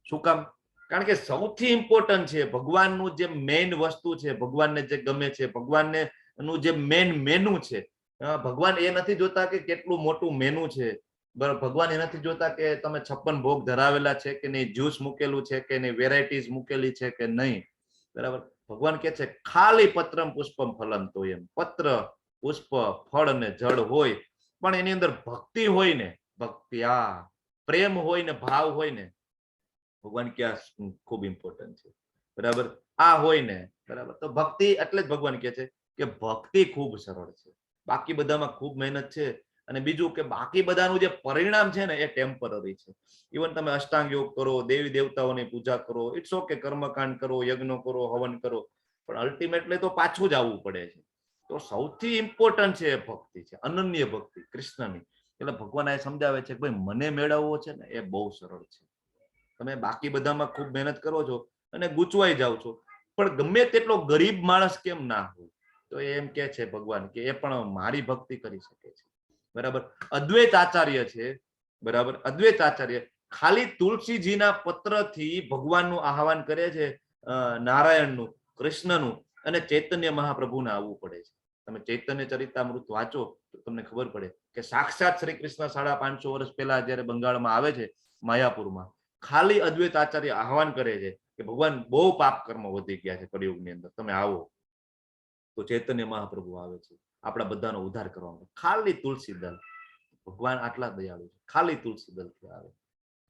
શું કામ? કારણ કે સૌથી ઇમ્પોર્ટન્ટ છે ભગવાનનું જે મેઇન વસ્તુ છે, ભગવાનને જે ગમે છે, ભગવાનને નું જે મેઇન મેનુ છે, ભગવાન એ નથી જોતા કે કેટલું મોટું મેનુ છે. ભગવાન એ નથી જોતા કે તમે 56 ભોગ ધરાવેલા છે કે નહીં, જ્યુસ મૂકેલું છે કે નહીં, વેરાયટીઝ મૂકેલી છે કે નહીં. બરાબર. ભગવાન કે છે ખાલી પત્રમ પુષ્પમ ફલમ તોયમ. પત્ર, પુષ્પ, ફળ અને જળ હોય, પણ એની અંદર ભક્તિ હોય ને, ભક્તિ, આ પ્રેમ હોય ને, ભાવ હોય ને, ભગવાન કે આ ખૂબ ઇમ્પોર્ટન્ટ છે. બરાબર. આ હોય ને, બરાબર, તો ભક્તિ એટલે જ ભગવાન કે છે કે ભક્તિ ખૂબ સરળ છે. બાકી બધામાં ખૂબ મહેનત છે. અને બીજું કે બાકી બધાનું જે પરિણામ છે ને એ ટેમ્પરરી છે. ઇવન તમે અષ્ટાંગ યોગ કરો, દેવી દેવતાઓની પૂજા કરો, ઇટ્સ ઓકે, કર્મકાંડ કરો, યજ્ઞ કરો, હવન કરો, પણ અલ્ટિમેટલી તો પાછું જ આવવું પડે છે. તો સૌથી ઇમ્પોર્ટન્ટ છે ભક્તિ છે, અનન્ય ભક્તિ કૃષ્ણની. એટલે ભગવાન એ સમજાવે છે કે ભાઈ મને મેળવવો છે ને એ બહુ સરળ છે. તમે બાકી બધામાં ખૂબ મહેનત કરો છો અને ગૂંચવાઈ જાવ છો, પણ ગમે તેટલો ગરીબ માણસ કેમ ના હોય, તો એમ કે છે ભગવાન કે એ પણ મારી ભક્તિ કરી શકે છે. બરાબર. અદ્વૈત આચાર્ય છે, બરાબર, અદ્વૈત આચાર્ય ખાલી તુલસીજીના પત્રથી ભગવાનનું આહવાન કરે છે, નારાયણનું, કૃષ્ણનું અને ચૈતન્ય મહાપ્રભુને આવવું પડે છે. તમે ચૈતન્ય ચરિતામૃત વાંચો તો તમને ખબર પડે કે સાક્ષાત શ્રી કૃષ્ણ 550 વર્ષ પહેલા જયારે બંગાળમાં આવે છે, માયાપુરમાં, ખાલી અદ્વૈત આચાર્ય આહવાન કરે છે કે ભગવાન બહુ પાપ કર્મ વધી ગયા છે કળિયુગની અંદર, તમે આવો. તો ચૈતન્ય મહાપ્રભુ આવે છે આપણા બધાનો ઉદ્ધાર કરવા. ખાલી તુલસી દળ. ભગવાન આટલા દયાળુ છે, ખાલી તુલસી દળથી આવે.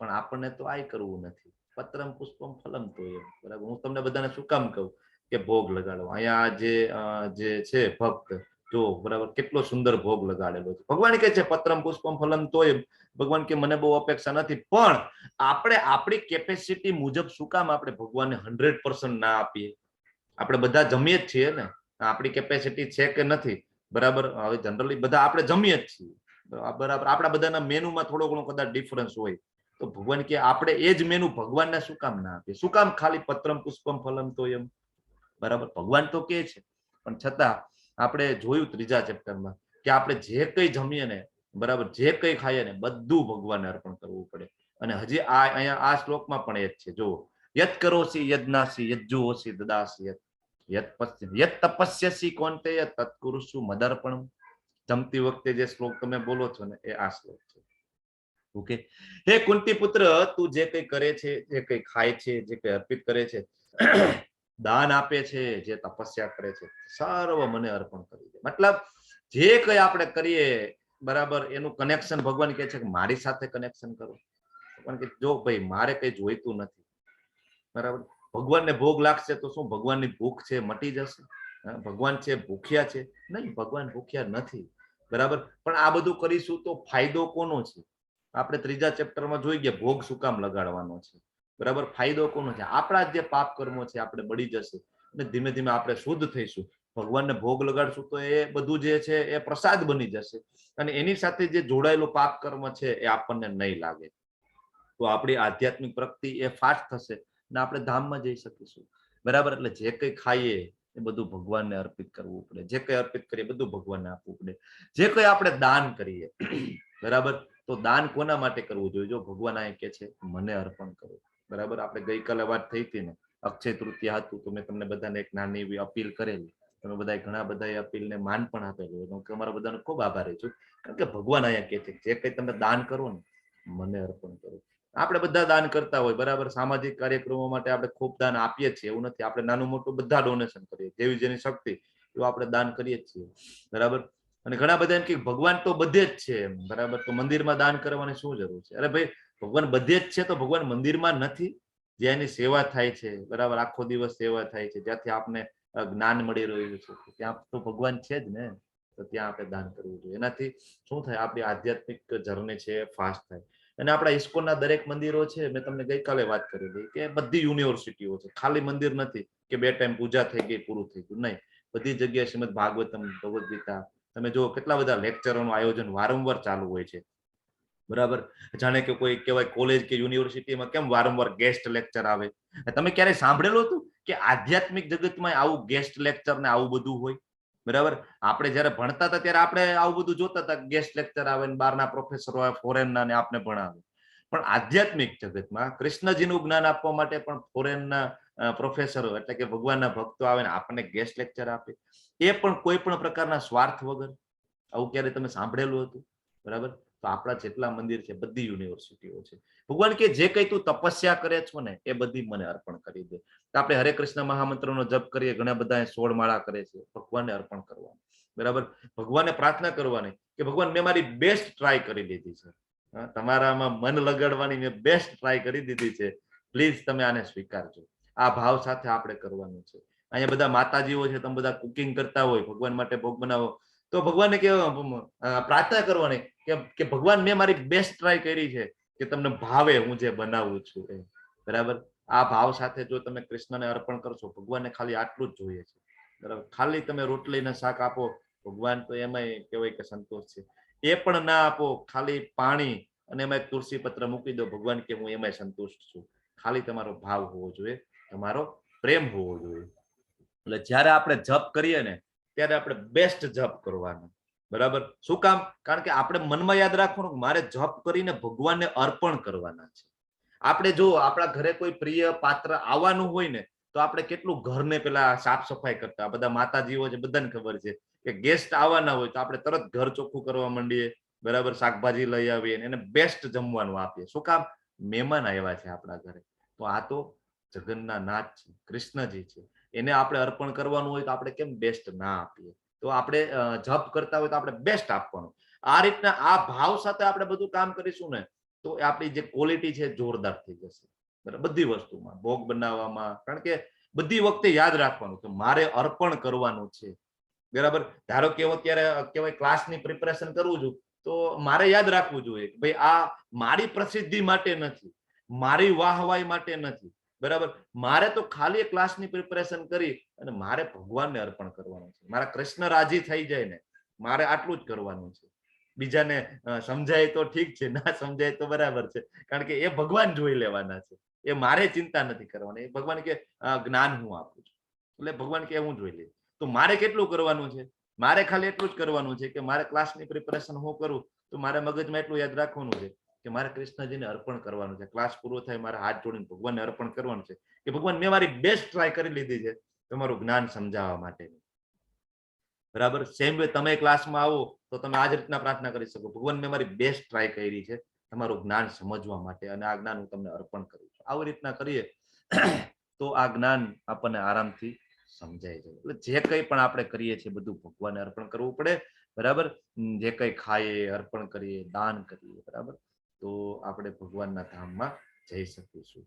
પણ આપણને તો આ કરવું નથી. પત્રમ પુષ્પમ ફલમ તોયમ. બરાબર. હું તમને બધાને શું કામ કહું કે ભોગ લગાડો. અહીંયા જે છે ભક્ત, જો બરાબર કેટલો સુંદર ભોગ લગાડેલો છે. ભગવાન કે છે પત્રમ પુષ્પમ ફલમ તોયમ. ભગવાન કે મને બહુ અપેક્ષા નથી, પણ આપણે આપણી કેપેસિટી મુજબ શું કામ આપણે ભગવાનને 100% ના આપીએ? આપણે બધા જમીએ જ છીએ ને, આપણી કેપેસિટી છે કે નથી? બરાબર. હવે જનરલી બધા આપણે જમીએ જ છીએ બરાબર. આપણા બધાના મેનુમાં થોડો ઘણો કદાચ ડિફરન્સ હોય તો ભગવાન કે આપણે એ જ મેનુ ભગવાનને શું કામ ના આપીએ? શું કામ ખાલી પત્રમ પુષ્પમ ફલમ તો એમ? બરાબર. ભગવાન તો કે છે પણ છતાં આપણે જોયું ત્રીજા ચેપ્ટરમાં કે આપણે જે કઈ જમીએ ને બરાબર, જે કઈ ખાઈએ ને બધું ભગવાનને અર્પણ કરવું પડે. અને હજી અહીંયા આ શ્લોકમાં પણ એ જ છે. જો યત કરોસી યજ્ઞાસી યજ્જુહોસી દદાસી યત તપસ્યસી કોન્તેય તત્કુરુષુ મદર્પણમ. જમતી વખતે જે શ્લોક તમે બોલો છો ને એ આ શ્લોક છે. ઓકે. હે કુંતી પુત્ર, તું જે કઈ કરે છે, જે કઈ ખાય છે, જે કઈ અર્પિત કરે છે, દાન આપે છે, જે તપસ્યા કરે છે, સર્વ મને અર્પણ કરી દે. મતલબ જે કઈ આપણે કરીએ બરાબર એનું કનેક્શન ભગવાન કહે છે કે મારી સાથે કનેક્શન કરો. ભગવાન કે જો ભાઈ મારે કઈ જોઈતું નથી બરાબર. ભગવાનને ભોગ લાગશે તો શું ભગવાનની ભૂખ છે મટી જશે? ભગવાન છે ભૂખ્યા છે? નહીં, ભગવાન ભૂખ્યા નથી બરાબર. પણ આ બધું કરીશું તો ફાયદો કોનો છે? આપણે ત્રીજા ચેપ્ટરમાં જોઈ ગયા ભોગ શું કામ લગાડવાનો છે બરાબર. ફાયદો કોનો છે? આપણા જે પાપ કર્મો છે આપણે બળી જશે અને ધીમે ધીમે આપણે શુદ્ધ થઈશું. ભગવાનને ભોગ લગાડશું તો એ બધું જે છે એ પ્રસાદ બની જશે અને એની સાથે જે જોડાયેલું પાપ કર્મ છે એ આપણને નહીં લાગે. તો આપણી આધ્યાત્મિક પ્રગતિ એ ફાસ્ટ થશે અને આપણે ધામમાં જઈ શકીશું બરાબર. એટલે જે કઈ ખાઈએ એ બધું ભગવાનને અર્પિત કરવું પડે. જે કઈ અર્પિત કરીએ બધું ભગવાનને આપવું પડે. જે કઈ આપણે દાન કરીએ બરાબર, તો દાન કોના માટે કરવું જોઈએ? જો ભગવાન આ કે છે મને અર્પણ કરો બરાબર. આપણે ગઈકાલે વાત થઈ હતી ને, અક્ષય તૃતીયા હતું તો મેં તમને બધાને એક નાની એવી અપીલ કરેલી. તમે બધા ઘણા બધા એ અપીલને માન પણ આપેલું. તમારા બધાનો ખૂબ આભારી છું. કારણ કે ભગવાન અહીંયા કે છે જે કઈ તમે દાન કરો ને મને અર્પણ કરો. આપણે બધા દાન કરતા હોય બરાબર. સામાજિક કાર્યક્રમો માટે આપણે ખૂબ દાન આપીએ છીએ એવું નથી. આપણે નાનું મોટું બધા ડોનેશન કરીએ, જેવી જેની શક્તિ એવું આપણે દાન કરીએ જ છીએ બરાબર. અને ઘણા બધા એમ કે ભગવાન તો બધે જ છે બરાબર, તો મંદિરમાં દાન કરવાની શું જરૂર છે? અરે ભાઈ, ભગવાન બધે જ છે તો ભગવાન મંદિરમાં નથી? જ્યાં એની સેવા થાય છે બરાબર, આખો દિવસ સેવા થાય છે, જ્યાંથી આપને જ્ઞાન મળી રહ્યું છે ત્યાં તો ભગવાન છે જ ને. તો ત્યાં આપણે દાન કરવું જોઈએ. એનાથી શું થાય? આપણી આધ્યાત્મિક જર્ની છે ફાસ્ટ થાય. અને આપણા ઇસ્કોનના દરેક મંદિરો છે, મેં તમને ગઈકાલે વાત કરેલી કે બધી યુનિવર્સિટીઓ છે, ખાલી મંદિર નથી કે 2 ટાઈમ પૂજા થઈ ગઈ પૂરું થઈ ગયું. નહીં, બધી જગ્યાએ શ્રીમદ ભાગવતમ, ભગવદ ગીતા, તમે જો કેટલા બધા લેક્ચરોનું આયોજન વારંવાર ચાલુ હોય છે બરાબર. જાણે કે કોઈ કહેવાય કોલેજ કે યુનિવર્સિટીમાં કેમ વારંવાર ગેસ્ટ લેક્ચર આવે. તમે ક્યારેય સાંભળેલું હતું કે આધ્યાત્મિક જગતમાં આવું ગેસ્ટ લેક્ચર ને આવું બધું હોય બરાબર? આપણે જયારે ભણતા હતા ત્યારે આપણે આવું બધું જોતા હતા, ગેસ્ટ લેક્ચર આવે ને બહારના પ્રોફેસરો આવે ફોરેનના ને આપણે ભણાવે. પણ આધ્યાત્મિક જગતમાં કૃષ્ણજીનું જ્ઞાન આપવા માટે પણ ફોરેનના પ્રોફેસરો એટલે કે ભગવાનના ભક્તો આવે ને આપણને ગેસ્ટ લેક્ચર આપે, એ પણ કોઈ પણ પ્રકારના સ્વાર્થ વગર. આવું ક્યારે તમે સાંભળેલું હતું બરાબર? તો આપણા જેટલા મંદિર છે બધી યુનિવર્સિટીઓ છે. ભગવાન કે જે કઈ તું તપસ્યા કરે છો ને એ બધી મને અર્પણ કરી દે. તો આપણે હરે કૃષ્ણ મહામંત્રનો જપ કરીએ, ઘણા બધા 16 માળા કરે છે, ભગવાનને અર્પણ કરવાનું બરાબર. ભગવાનને પ્રાર્થના કરવાની કે ભગવાન મેં મારી બેસ્ટ ટ્રાય કરી લીધી છે, તમારામાં મન લગાડવાની મેં બેસ્ટ ટ્રાય કરી દીધી છે, પ્લીઝ તમે આને સ્વીકારજો. આ ભાવ સાથે આપણે કરવાનું છે. અહીંયા બધા માતાજીઓ છે, તમે બધા કુકિંગ કરતા હોય, ભગવાન માટે ભોગ બનાવો તો ભગવાનને પ્રાર્થના કરવાની કે ભગવાન મેં મારી બેસ્ટ ટ્રાય કરી છે કે તમને ભાવે હું જે બનાવું છું એ બરાબર. આ ભાવ સાથે જો તમે કૃષ્ણને અર્પણ કરશો, ભગવાનને ખાલી આટલું જ જોઈએ છે બરાબર. ખાલી તમે રોટલીને શાક આપો, ભગવાન તો એમાંય કહેવાય કે સંતોષ છે. એ પણ ના આપો, ખાલી પાણી અને એમાં એક તુલસી પત્ર મૂકી દો, ભગવાન કે હું એમાંય સંતુષ્ટ છું. ખાલી તમારો ભાવ હોવો જોઈએ, તમારો પ્રેમ હોવો જોઈએ. એટલે જ્યારે આપણે જપ કરીએ ને ત્યારે આપણે બેસ્ટ જપ કરવાનો બરાબર. શું કામ? કારણ કે આપણે મનમાં યાદ રાખવાનું મારે જપ કરીને ભગવાનને અર્પણ કરવાના છે. આપણે જો આપણા ઘરે કોઈ પ્રિય પાત્ર આવવાનું હોય ને તો આપણે કેટલું ઘરને પેલા સાફ સફાઈ કરતા, બધા માતાજીઓ છે બધાને ખબર છે કે ગેસ્ટ આવવાના હોય તો આપણે તરત ઘર ચોખ્ખું કરવા માંડીએ બરાબર. શાકભાજી લઈ આવીએ એને બેસ્ટ જમવાનું આપીએ. શું કામ? મહેમાન આવ્યા છે આપણા ઘરે. તો આ તો જગન્ના નાથ છે, કૃષ્ણજી છે, એને આપણે અર્પણ કરવાનું હોય તો આપણે કેમ બેસ્ટ ના આપીએ? તો આપણે જપ કરતા હોય તો આપણે બેસ્ટ આપવાનું. આ રીતના આ ભાવ સાથે આપણે બધું કામ કરીશું ને તો આપણી જે ક્વોલિટી છે જોરદાર થઈ જશે બરાબર. બધી વસ્તુમાં, ભોગ બનાવવામાં, કારણ કે બધી વખતે યાદ રાખવાનું કે મારે અર્પણ કરવાનું છે બરાબર. ધારો કે અત્યારે કહેવાય ક્લાસની પ્રિપેરેશન કરવું છું તો મારે યાદ રાખવું જોઈએ કે ભાઈ આ મારી પ્રસિદ્ધિ માટે નથી, મારી વાહવાઈ માટે નથી બરાબર. મારે તો ખાલી ક્લાસની પ્રિપેરેશન કરી અને મારે ભગવાનને અર્પણ કરવાનું છે. મારા કૃષ્ણ રાજી થઈ જાય ને મારે આટલું જ કરવાનું છે. બીજાને સમજાય તો ઠીક છે, ના સમજાય તો બરાબર છે, કારણ કે એ ભગવાન જોઈ લેવાના છે. એ મારે ચિંતા નથી કરવાની. એ ભગવાન કે જ્ઞાન હું આપું છું, એટલે ભગવાન કે હું જોઈ લઈશ. તો મારે કેટલું કરવાનું છે? મારે ખાલી એટલું જ કરવાનું છે કે મારે ક્લાસની પ્રિપેરેશન હું કરું તો મારે મગજમાં એટલું યાદ રાખવાનું છે કે મારે કૃષ્ણજીને અર્પણ કરવાનું છે. ક્લાસ પૂરો થાય મારે હાથ જોડીને ભગવાનને અર્પણ કરવાનું છે કે ભગવાન મેં મારી બેસ્ટ ટ્રાય કરી લીધી છે તમારું જ્ઞાન સમજાવવા માટે. બરાબર. સેમ વે તમે ક્લાસમાં આવો તો તમે આ જ રીતના પ્રાર્થના કરી શકો, ભગવાન મેં મારી બેસ્ટ ટ્રાય કરી છે તમારું જ્ઞાન સમજવા માટે અને આ જ્ઞાન હું તમને અર્પણ કરું છું. આવી રીતના કરીએ તો આ જ્ઞાન આપણને આરામથી સમજાય છે. એટલે જે કંઈ પણ આપણે કરીએ છીએ બધું ભગવાનને અર્પણ કરવું પડે. બરાબર. જે કંઈ ખાઈએ અર્પણ કરીએ, દાન કરીએ, બરાબર, તો આપણે ભગવાનના ધામમાં જઈ શકીશું.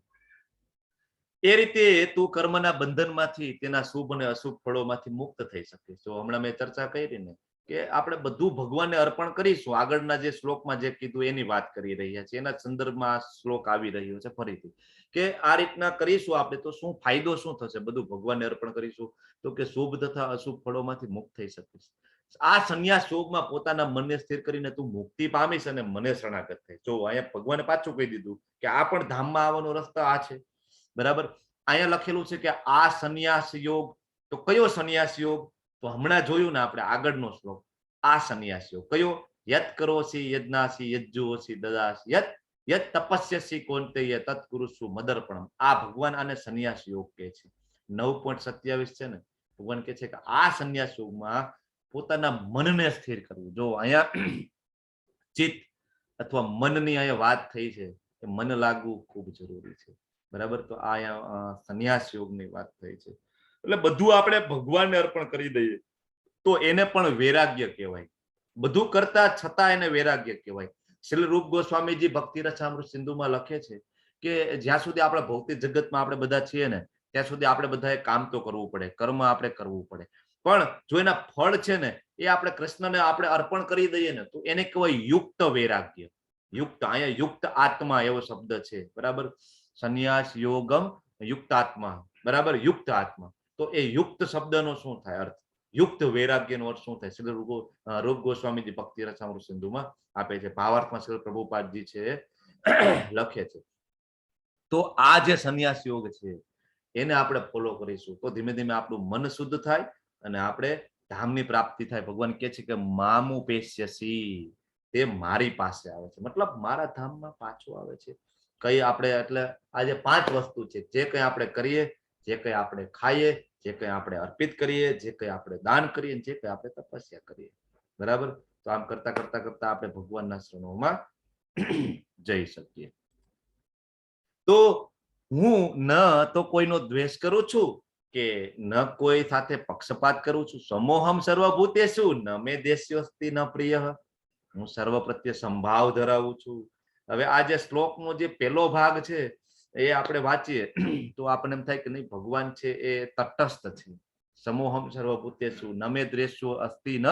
એ રીતે તું કર્મના બંધનમાંથી, તેના શુભ અને અશુભ ફળોમાંથી મુક્ત થઈ શકીશ. તો હમણાં મેં ચર્ચા કરી ને કે આપણે બધું ભગવાનને અર્પણ કરીશું. આગળના જે શ્લોકમાં જે કીધું એની વાત કરી રહ્યા છીએ, એના સંદર્ભમાં શ્લોક આવી રહ્યો છે ફરીથી કે આ રીતના કરીશું આપણે તો શું ફાયદો શું થશે? બધું ભગવાનને અર્પણ કરીશું તો કે શુભ તથા અશુભ ફળોમાંથી મુક્ત થઈ શકીશ. આ સંન્યાસ યોગમાં પોતાના મનને સ્થિર કરીને તું મુક્તિ પામીશ અને મને શરણાગત થઈ. જો અહીંયા ભગવાને પાછું કહી દીધું કે આ પણ ધામમાં આવવાનો રસ્તો આ છે. બરાબર. અહીંયા લખેલું છે કે આ સંન્યાસ યોગ. તો કયો સંન્યાસ યોગ? તો હમણાં જોયું ને આપણે આગળનો શ્લોક. આ સંન્યાસ યોગ કયો? યત કરોસી યજ્ઞાસી યજ્જુઓસી દદાસી યત યત તપસ્યસી કોન્તેય તત્કુરુષુ મદર્પણમ. આ ભગવાન આને સંન્યાસ યોગ કહે છે. 9.27 છે ને. ભગવાન કહે છે કે આ સંન્યાસ યોગમાં પોતાના મનને સ્થિર કરવું. જો અહીંયા ચિત્ત અથવા મનની અહીંયા વાત થઈ છે કે મન લાગવું ખૂબ જરૂરી છે. બરાબર. તો આ અહીંયા સંન્યાસ યોગની વાત થઈ છે. એટલે બધું આપણે ભગવાનને અર્પણ કરી દઈએ તો એને પણ વૈરાગ્ય કહેવાય. બધું કરતા છતાં એને વૈરાગ્ય કહેવાય. શ્રી રૂપ ગોસ્વામીજી ભક્તિ રસામૃત સિંધુમાં લખે છે કે જ્યાં સુધી આપણે ભૌતિક જગતમાં આપણે બધા છીએ ને ત્યાં સુધી આપણે બધાએ કામ તો કરવું પડે, કર્મ આપણે કરવું પડે, પણ જો એના ફળ છે ને એ આપણે કૃષ્ણને આપણે અર્પણ કરી દઈએ ને તો એને કહેવાય યુક્ત વૈરાગ્ય. યુક્ત, અહીંયા યુક્ત આત્મા એવો શબ્દ છે. બરાબર. સંન્યાસ યોગમ યુક્ત આત્મા. બરાબર. યુક્ત આત્મા. તો એ યુક્ત શબ્દનો શું થાય અર્થ? યુક્ત વૈરાગ્યનો અર્થ શું થાય? શ્રી રૂપ ગોસ્વામીજી ભક્તિ રસામૃત સિંધુમાં આપે છે. ભાવાર્થમાં શ્રી પ્રભુપાદજી છે લખે છે. તો આ જે સંન્યાસ યોગ છે એને આપણે ફોલો કરીશું તો ધીમે ધીમે આપણું મન શુદ્ધ થાય અને આપણે ધામની પ્રાપ્તિ થાય. ભગવાન કહે છે કે મામુ પેશ્યસી, તે મારી પાસે આવે છે, મતલબ મારા ધામમાં પાછો આવે છે. કઈ આપણે એટલે આ જે 5 વસ્તુ છે, જે કંઈ આપણે કરીએ, જે કંઈ આપણે ખાઈએ, જે કંઈ આપણે અર્પિત કરીએ, જે કંઈ આપણે દાન કરીએ, જે કંઈ આપણે તપસ્યા કરીએ. બરાબર. તો આમ કરતા કરતા કરતા આપણે ભગવાનના શરણોમાં જઈ શકીએ. તો હું ન તો કોઈનો દ્વેષ કરું છું કે ન કોઈ સાથે પક્ષપાત કરું છું. સમોહમ સર્વભૂતેષુ ન મે દેશ્યોસ્તિ ન પ્રિય. હું સર્વ પ્રત્યે સંભાવ ધરાવું છું. હવે આ જે શ્લોકનો જે પહેલો ભાગ છે એ આપણે વાંચીએ તો આપણને એમ થાય કે નહીં, ભગવાન છે એ તટસ્થ છે. સમોહમ સર્વભૂતેષુ ન મે દ્વેષો અસ્તિ ન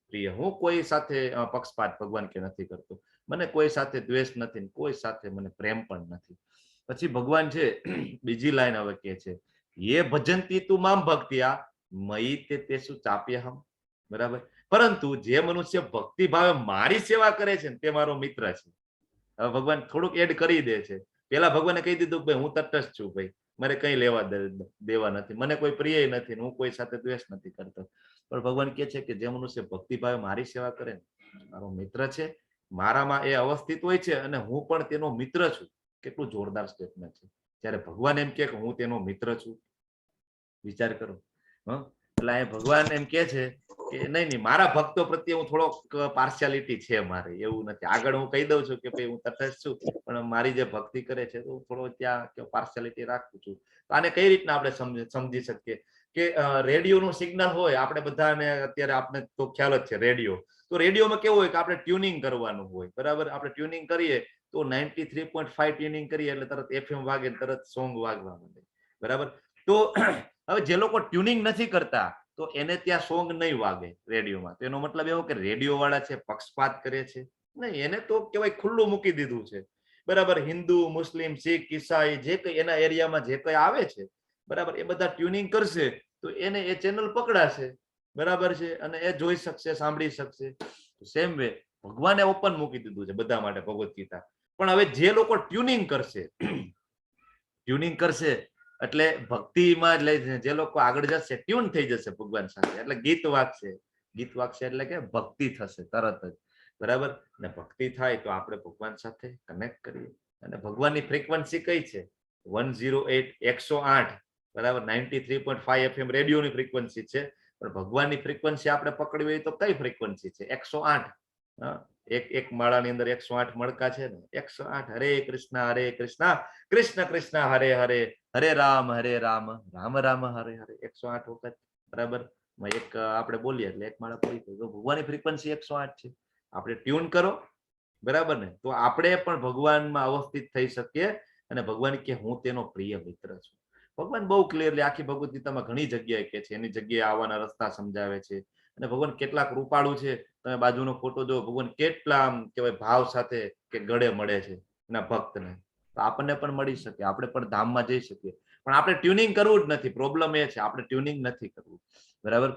પ્રિય. હું કોઈ સાથે પક્ષપાત ભગવાન કે નથી કરતો. મને કોઈ સાથે દ્વેષ નથી, કોઈ સાથે મને પ્રેમ પણ નથી. પછી ભગવાન છે બીજી લાઈન હવે કહે છે, યે ભજંતી તું મામ ભક્ત્યા મયી તે તેસુ ચાપ્યહમ. બરાબર. પરંતુ જે મનુષ્ય ભક્તિ ભાવે મારી સેવા કરે છે ને તે મારો મિત્ર છે. હવે ભગવાન થોડુંક એડ કરી દે છે. પેલા ભગવાને કહી દીધું ભાઈ હું તટસ્થ છું, ભાઈ મારે કઈ લેવા દેવા નથી, મને કોઈ પ્રિય નથી, હું કોઈ સાથે દ્વેષ નથી કરતો. પણ ભગવાન કહે છે કે જે મનુષ્ય ભક્તિ ભાવે મારી સેવા કરે ને મારો મિત્ર છે, મારામાં એ અવસ્થિત હોય છે અને હું પણ તેનો મિત્ર છું. કેટલું જોરદાર સ્ટેટમેન્ટ છે. જ્યારે ભગવાન એમ કે હું તેનો મિત્ર છું, વિચાર કરો. એટલે અહીંયા ભગવાન એમ કે છે કે નહીં, મારા ભક્તો પ્રત્યે હું થોડોક પાર્શિયાલિટી છે મારે, એવું નથી. આગળ હું કહી દઉં છું કે ભાઈ હું તટસ્થ છું, પણ મારી જે ભક્તિ કરે છે તો હું થોડો ત્યાં પાર્શિયાલિટી રાખું છું. તો આને કઈ રીતના આપણે સમજી શકીએ કે રેડિયોનું સિગ્નલ હોય, આપણે બધાને અત્યારે આપણે તો ખ્યાલ જ છે રેડિયો. તો રેડિયોમાં કેવું હોય કે આપણે ટ્યુનિંગ કરવાનું હોય. બરાબર. આપણે ટ્યુનિંગ કરીએ તો 93.5 ટ્યુનિંગ કરીએ એટલે તરત FM વાગે, તરત સોંગ વાગવા માંડે. બરાબર. તો હવે જે લોકો ટ્યુનિંગ નથી કરતા તો એને ત્યાં સોંગ નહીં વાગે રેડિયોમાં. તો એનો મતલબ એવો કે રેડિયો વાળા છે પક્ષપાત કરે છે? નહીં, એને તો કહેવાય ખુલ્લું મૂકી દીધું છે. બરાબર. હિન્દુ, મુસ્લિમ, શીખ, ઈસાઈ જે કઈ એના એરિયામાં જે કઈ આવે છે, બરાબર, એ બધા ટ્યુનિંગ કરશે તો એને એ ચેનલ પકડાશે. બરાબર છે, અને એ જોઈ શકશે, સાંભળી શકશે. સેમ વે ભગવાને ઓપન મૂકી દીધું છે બધા માટે ભગવદ ગીતા. પણ હવે જે લોકો ટ્યુનિંગ કરશે એટલે ભક્તિમાં જે લોકો આગળ જશે, ટ્યુન થઈ જશે ભગવાન સાથે, એટલે ગીત વાગશે એટલે કે ભક્તિ થશે તરત જ. બરાબર ને ભક્તિ થાય તો આપણે ભગવાન સાથે કનેક્ટ કરીએ. અને ભગવાનની ફ્રીક્વન્સી કઈ છે? 108 108 બરાબર 93.5 FM રેડિયોની ફ્રીક્વન્સી છે. પણ ભગવાનની ફ્રીક્વન્સી આપણે પકડવી હોય તો કઈ ફ્રીક્વન્સી છે? 108. એક માળાની અંદર 108 મણકા છે ને. 108 હરે કૃષ્ણ કૃષ્ણ કૃષ્ણ હરે હરે, હરે રામ રામ રામ હરે હરે. 108 વખત બરાબર એક આપણે બોલીએ એટલે એક માળા પૂરી થઈ. તો ભગવાનની ફ્રીક્વન્સી 108 છે. આપણે ટ્યુન કરો બરાબર ને, તો આપણે પણ ભગવાનમાં અવસ્થિત થઈ શકીએ. અને ભગવાન કે હું તેનો પ્રિય મિત્ર છું. ભગવાન બહુ ક્લિયરલી આખી ભગવદ ગીતામાં ઘણી જગ્યાએ કે છે, એની જગ્યાએ આવવાના રસ્તા સમજાવે છે. અને ભગવાન કેટલા કૃપાળુ છે. તમે બાજુનો ફોટો જો, ભગવાન કેટલા આમ કહેવાય ભાવ સાથે કે ગળે મળે છે એના ભક્તને. તો આપણને પણ મળી શકે, આપણે પણ ધામમાં જઈ શકીએ. પણ આપણે ટ્યુનિંગ કરવું જ નથી. પ્રોબ્લેમ એ છે આપણે ટ્યુનિંગ નથી કરવું. બરાબર.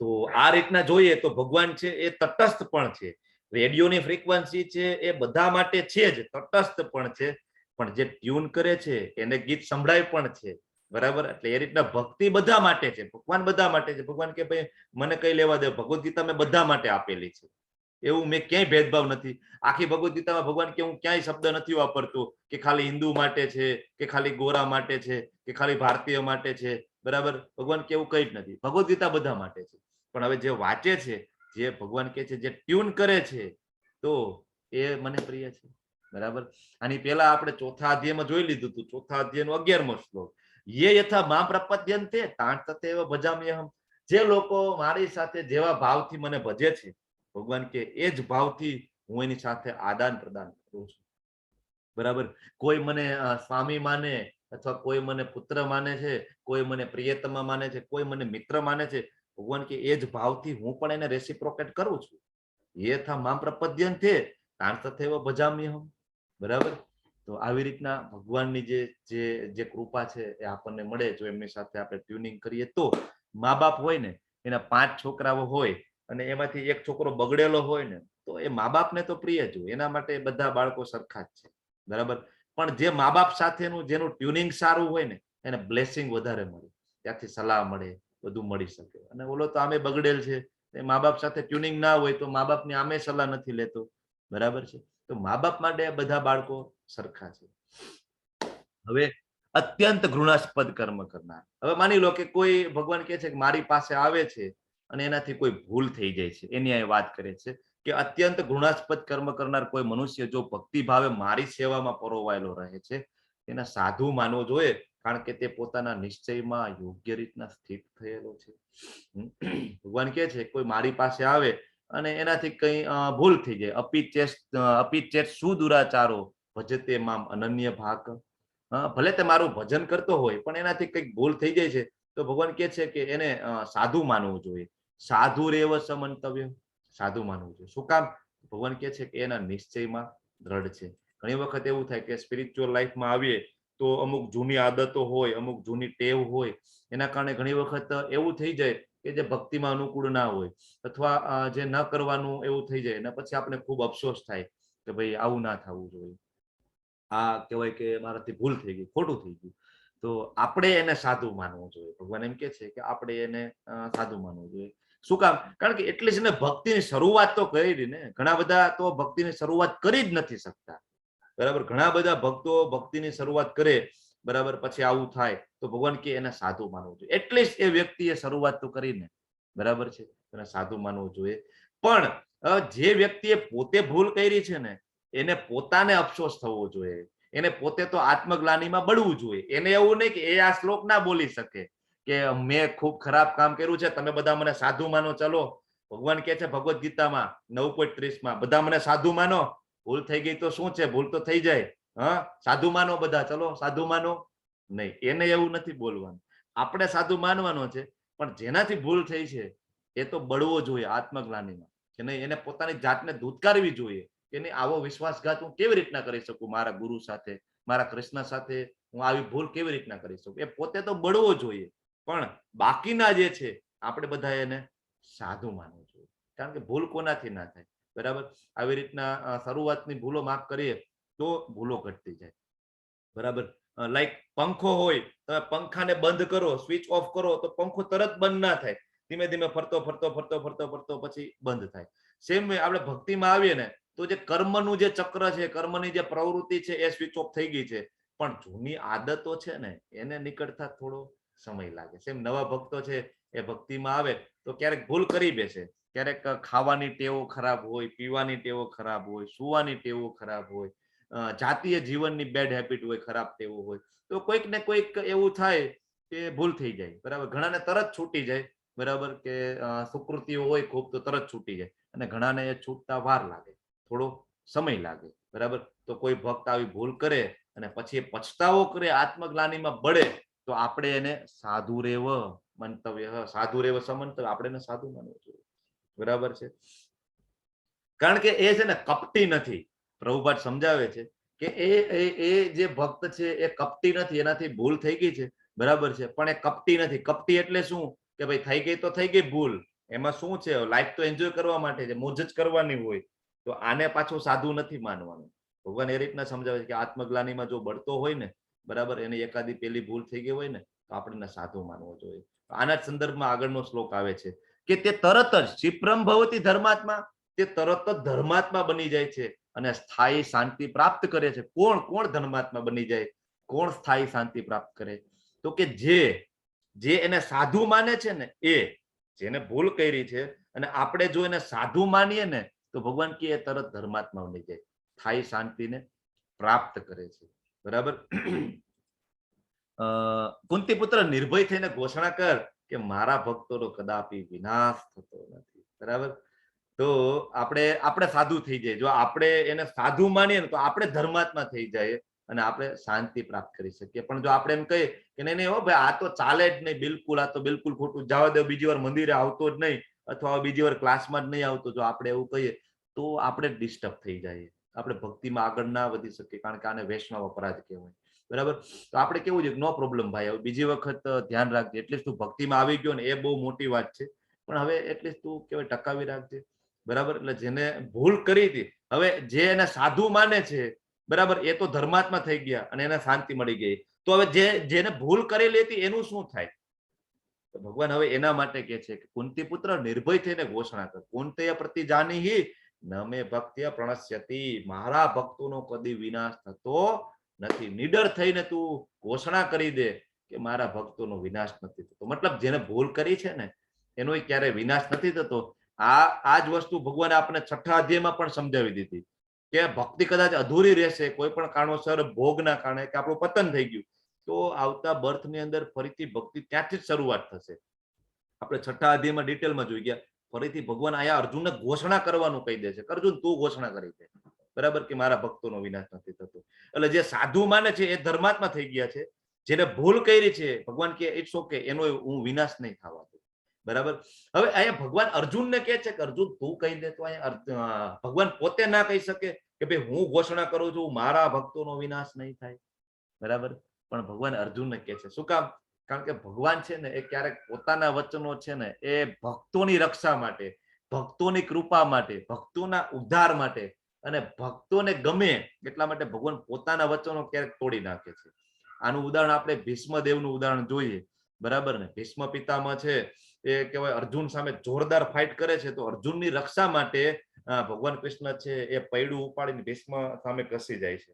તો આ રીતના જોઈએ તો ભગવાન છે એ તટસ્થ પણ છે. રેડિયોની ફ્રીક્વન્સી છે એ બધા માટે છે જ, તટસ્થ પણ છે. પણ જે ટ્યુન કરે છે એને ગીત સંભળાય પણ છે. બરાબર. એટલે એ રીતના ભક્તિ બધા માટે છે, ભગવાન બધા માટે છે. ભગવાન કે ભાઈ મને કઈ લેવા દે, ભગવદ ગીતા મેં બધા માટે આપેલી છે. એવું મેં ક્યાંય ભેદભાવ નથી. આખી ભગવદ ગીતામાં ભગવાન કે હું ક્યાંય શબ્દ નથી વાપરતો કે ખાલી હિન્દુ માટે છે, કે ખાલી ગોરા માટે છે, કે ખાલી ભારતીય માટે છે. બરાબર. ભગવાન કે એવું કઈ જ નથી. ભગવદ ગીતા બધા માટે છે. પણ હવે જે વાંચે છે, જે ભગવાન કે છે, જે ટ્યુન કરે છે, તો એ મને પ્રિય છે. બરાબર. આની પહેલા આપણે ચોથા અધ્યાયમાં જોઈ લીધું હતું. ચોથા અધ્યાયનો 11મો શ્લોક, યે યથા માં પ્રપદ્યન્તે તાં તથૈવ ભજામ્યહમ. જે લોકો મારી સાથે જેવા ભાવથી મને ભજે છે, ભગવાન કે એ જ ભાવથી હું એની સાથે આદાન પ્રદાન કરું છું. બરાબર. કોઈ મને સ્વામી માને, અથવા કોઈ મને પુત્ર માને છે, કોઈ મને પ્રિયતમા માને છે, કોઈ મને મિત્ર માને છે, ભગવાન કે એ જ ભાવથી હું પણ એને રેસિપ્રોકેટ કરું છું. યથા માં પ્રપદ્યન્તે તાં તથૈવ ભજામ્યહમ. બરાબર. તો આવી રીતના ભગવાનની જે કૃપા છે એ આપણને મળે જો એમની સાથે આપણે ટ્યુનિંગ કરીએ. તો મા બાપ હોય ને, એના 5 છોકરાઓ હોય અને એમાંથી એક છોકરો બગડેલો હોય ને, તો એ મા બાપને તો પ્રિય જ હોય, એના માટે બધા બાળકો સરખા જ છે. બરાબર. પણ જે મા બાપ સાથેનું જેનું ટ્યુનિંગ સારું હોય ને, એને બ્લેસિંગ વધારે મળે, ત્યાંથી સલાહ મળે, બધું મળી શકે. અને ઓલો તો આમે બગડેલ છે, મા બાપ સાથે ટ્યુનિંગ ના હોય તો મા બાપની આમે સલાહ નથી લેતો. બરાબર છે. તો મા બાપ માટે બધા બાળકો સરખા છે. હવે અત્યંત ઘૃણાસ્પદ કર્મ કરનાર. હવે માની લો કે કોઈ ભગવાન કહે છે કે મારી પાસે આવે છે અને એનાથી કોઈ ભૂલ થઈ જાય છે, એની આ વાત કરે છે કે અત્યંત ઘૃણાસ્પદ કર્મ કરનાર કોઈ મનુષ્ય જો ભક્તિ ભાવે મારી સેવામાં પરોવાયેલો રહે છે, એને સાધુ માનવો જોઈએ. કારણ કે તે પોતાના નિશ્ચયમાં યોગ્ય રીતના સ્થિત થયેલો છે. ભગવાન કહે છે કોઈ મારી પાસે આવે અને એનાથી કઈ ભૂલ થઈ જાય, અપિચેત સુદુરાચારો ભજતે મામ અનન્ય ભાગ. ભલે તે મારું ભજન કરતો હોય પણ એનાથી કઈક ભૂલ થઈ જાય છે, તો ભગવાન કહે છે કે એને સાધુ માનવું જોઈએ. સાધુ રેવ સમંતવ્ય. સાધુ માનવું જોઈએ. શું કામ? ભગવાન કહે છે કે એના નિશ્ચયમાં દ્રઢ છે. ઘણી વખત એવું થાય કે સ્પિરિચ્યુઅલ લાઈફમાં આવીએ તો અમુક જૂની આદતો હોય, અમુક જૂની ટેવ હોય, એના કારણે ઘણી વખત એવું થઈ જાય કે જે ભક્તિમાં અનુકૂળ ના હોય, અથવા જે ન કરવાનું એવું થઈ જાય, અને પછી આપણે ખૂબ અફસોસ થાય કે ભાઈ આવું ના થવું જોઈએ, આ કહેવાય કે મારાથી ભૂલ થઈ ગઈ, ખોટું થઈ ગયું. તો આપણે એને સાધુ માનવું જોઈએ. ભગવાન એમ કે છે કે આપણે એને સાધુ માનવું જોઈએ. શું કામ? કારણ કે એટલી જ ને ભક્તિની શરૂઆત તો કરી ને. ઘણા બધા તો ભક્તિની શરૂઆત કરી જ નથી શકતા. બરાબર. ઘણા બધા ભક્તો ભક્તિની શરૂઆત કરે, બરાબર, પછી આવું થાય, તો ભગવાન કે એને સાધુ માનવું જોઈએ. એટલીસ્ટ એ વ્યક્તિએ શરૂઆત તો કરીને, બરાબર છે, એને સાધુ માનવું જોઈએ. પણ જે વ્યક્તિએ પોતે ભૂલ કરી છે ને, એને પોતાને અફસોસ થવો જોઈએ. એને પોતે તો આત્મગ્લાનીમાં બળવું જોઈએ. એને એવું નહીં કે એ આ શ્લોક ના બોલી શકે કે મેં ખૂબ ખરાબ કામ કર્યું છે, તમે બધા મને સાધુ માનો. ચલો, ભગવાન કે છે ભગવદ ગીતામાં 9.30 બધા મને સાધુ માનો. ભૂલ થઈ ગઈ તો શું છે, ભૂલ તો થઈ જાય. સાધુ માનો બધા, ચલો સાધુ માનો. નહીં, એને એવું નથી બોલવાનું. આપણે સાધુ માનવાનો છે, પણ જેનાથી ભૂલ થઈ છે એ તો બળવો જોઈએ આત્મગ્લાનીમાં. કે નહીં, એને પોતાની જાતને ધૂતકારવી જોઈએ કે નહીં, આવો વિશ્વાસઘાત હું કેવી રીતના કરી શકું મારા ગુરુ સાથે, મારા કૃષ્ણ સાથે હું આવી ભૂલ કેવી રીતના કરી શકું. એ પોતે તો બળવો જોઈએ. પણ બાકીના જે છે આપણે બધા એને સાધુ માનવું જોઈએ, કારણ કે ભૂલ કોનાથી ના થાય, બરાબર. આવી રીતના શરૂઆતની ભૂલો માફ કરીએ તો ભૂલો ઘટતી જાય, બરાબર. લાઈક પંખો હોય, તમે પંખાને બંધ કરો, સ્વિચ ઓફ કરો તો પંખો તરત બંધ ના થાય, ધીમે ધીમે ફરતો ફરતો ફરતો ફરતો ફરતો પછી બંધ થાય. સેમ વે આપણે ભક્તિમાં આવીએ ને તો જે કર્મનું જે ચક્ર છે, કર્મની જે પ્રવૃત્તિ છે એ સ્વિચ ઓફ થઈ ગઈ છે, પણ જૂની આદતો છે ને એને નીકળતા થોડો સમય લાગે. સેમ નવા ભક્તો છે એ ભક્તિમાં આવે તો ક્યારેક ભૂલ કરી બેસે, ક્યારેક ખાવાની ટેવો ખરાબ હોય, પીવાની ટેવો ખરાબ હોય, સુવાની ટેવો ખરાબ હોય, જાતીય જીવનની બેડ હેબિટ હોય, ખરાબ ટેવો હોય, તો કોઈક ને કોઈક એવું થાય કે ભૂલ થઈ જાય, બરાબર. ઘણાને તરત છૂટી જાય, બરાબર, કે સુકૃતિઓ હોય ખૂબ તો તરત છૂટી જાય, અને ઘણાને એ છૂટતા વાર લાગે, થોડો સમય લાગે, બરાબર. તો કોઈ ભક્ત આવી ભૂલ કરે અને પછી પછતાવો કરે, આત્મગ્લાનીમાં બળે, તો આપણે એને સાધુ રેવ મંતવ્ય, સાધુ રેવ સમંતવ્ય, આપણે એને સાધુ માનવું જોઈએ, બરાબર છે. કારણ કે એ છે ને કપટી નથી. પ્રભુપાદ સમજાવે છે કે એ જે ભક્ત છે એ કપટી નથી, એનાથી ભૂલ થઈ ગઈ છે, બરાબર છે, પણ એ કપટી નથી. કપટી એટલે શું કે ભાઈ થઈ ગઈ તો થઈ ગઈ ભૂલ, એમાં શું છે, લાઈફ તો એન્જોય કરવા માટે છે, મોજ જ કરવાની હોય, તો આને પાછું સાધુ નથી માનવાનું. ભગવાન એ રીતના સમજાવે છે કે આત્મગ્લાનીમાં જો બળતો હોય ને, બરાબર, એની એકાદી પેલી ભૂલ થઈ ગઈ હોય ને તો આપણે સાધુ માનવો જોઈએ. આના જ સંદર્ભમાં આગળનો શ્લોક આવે છે કે તે તરત જ ક્ષિપ્રમ ભવતી ધર્માત્મા, તે તરત જ ધર્માત્મા બની જાય છે અને સ્થાયી શાંતિ પ્રાપ્ત કરે છે. કોણ કોણ ધર્માત્મા બની જાય, કોણ સ્થાયી શાંતિ પ્રાપ્ત કરે? તો કે જે એને સાધુ માને છે ને, એ જેને ભૂલ કરી છે, અને આપણે જો એને સાધુ માનીએ ને તો ભગવાન કે એ તરત ધર્માત્મા બની જાય, સ્થાયી શાંતિને પ્રાપ્ત કરે છે, બરાબર. કુંતી પુત્ર નિર્ભય થઈને ઘોષણા કર કે મારા ભક્તોનો કદાપી વિનાશ થતો નથી, બરાબર. તો આપણે સાધુ થઈ જાય, જો આપણે એને સાધુ માનીએ ને તો આપણે ધર્માત્મા થઈ જાય અને આપણે શાંતિ પ્રાપ્ત કરી શકીએ. પણ જો આપણે એમ કહીએ કે નહીં નહીં હો ભાઈ, આ તો ચાલે જ નહીં, બિલકુલ આ તો બિલકુલ ખોટું, જવા દો, બીજી વાર મંદિરે આવતો જ નહીં, અથવા બીજી વાર ક્લાસમાં જ નહીં આવતો, જો આપણે એવું કહીએ તો આપણે ડિસ્ટર્બ થઈ જાય, આપણે ભક્તિમાં આગળ ના વધી શકીએ, કારણ કે આને વૈષ્ણવ અપરાધ કહેવાય, બરાબર. તો આપણે કેવું છે, નો પ્રોબ્લેમ ભાઈ, હવે બીજી વખત ધ્યાન રાખજે, એટલીસ્ટ તું ભક્તિમાં આવી ગયો ને એ બહુ મોટી વાત છે, પણ હવે એટલીસ્ટ તું કેવાય ટકાવી રાખજે, બરાબર. એટલે જેને ભૂલ કરી હતી, હવે જે એને સાધુ માને છે, બરાબર, એ તો ધર્માત્મા થઈ ગયા અને એને શાંતિ મળી ગઈ, તો હવે જેને ભૂલ કરેલી હતી એનું શું થાય? તો ભગવાન હવે એના માટે કે છે કે કુંતી પુત્ર નિર્ભય થઈને ઘોષણા કર, કુંતય પ્રતિ જાનીહી ન મે ભક્ત્ય પ્રણશ્યતિ, મારા ભક્તોનો કદી વિનાશ થતો નથી. નિડર થઈને તું ઘોષણા કરી દે કે મારા ભક્તોનો વિનાશ નથી થતો. મતલબ જેને ભૂલ કરી છે ને એનો ક્યારે વિનાશ નથી થતો. આ જ વસ્તુ ભગવાને આપણે 6ઠા અધ્યાયમાં પણ સમજાવી દીધી કે ભક્તિ કદાચ અધૂરી રહેશે કોઈ પણ કારણોસર, ભોગના કારણે, કે આપણું પતન થઈ ગયું, તો આવતા બર્થની અંદર ફરીથી ભક્તિ ત્યાંથી જ શરૂઆત થશે. આપણે 6ઠા અધ્યાયમાં ડિટેલમાં જોઈ ગયા. ફરીથી ભગવાન આયા અર્જુનને ઘોષણા કરવાનું કહી દે છે, અર્જુન તું ઘોષણા કરી દે, બરાબર, કે મારા ભક્તોનો વિનાશ નથી થતો. એટલે જે સાધુ માને છે એ ધર્માત્મા થઈ ગયા છે, જેને ભૂલ કરી છે ભગવાન કે ઇટ્સ ઓકે, એનો હું વિનાશ નહીં થવા દઉં, બરાબર. હવે અહીંયા ભગવાન અર્જુનને કહે છે કે અર્જુન તું કહી દે, તો અહીંયા ભગવાન પોતે ના કહી શકે કે ભાઈ હું ઘોષણા કરું છું મારા ભક્તોનો વિનાશ નહીં થાય, બરાબર. પણ ભગવાન અર્જુનને કહે છે, શું કામ? કારણ કે ભગવાન છે ને એ ક્યારેક પોતાના વચનો છે ને એ ભક્તોની રક્ષા માટે, ભક્તોની કૃપા માટે, ભક્તોના ઉદ્ધાર માટે અને ભક્તોને ગમે એટલા માટે ભગવાન પોતાના વચનો ક્યારેક તોડી નાખે છે. આનું ઉદાહરણ આપણે ભીષ્મદેવનું ઉદાહરણ જોઈએ, બરાબર ને. ભીષ્મ પિતામહ છે એ કહેવાય અર્જુન સામે જોરદાર ફાઇટ કરે છે, તો અર્જુનની રક્ષા માટે ભગવાન કૃષ્ણ છે એ પૈડું ઉપાડીને ભીષ્મ સામે ઘસી જાય છે,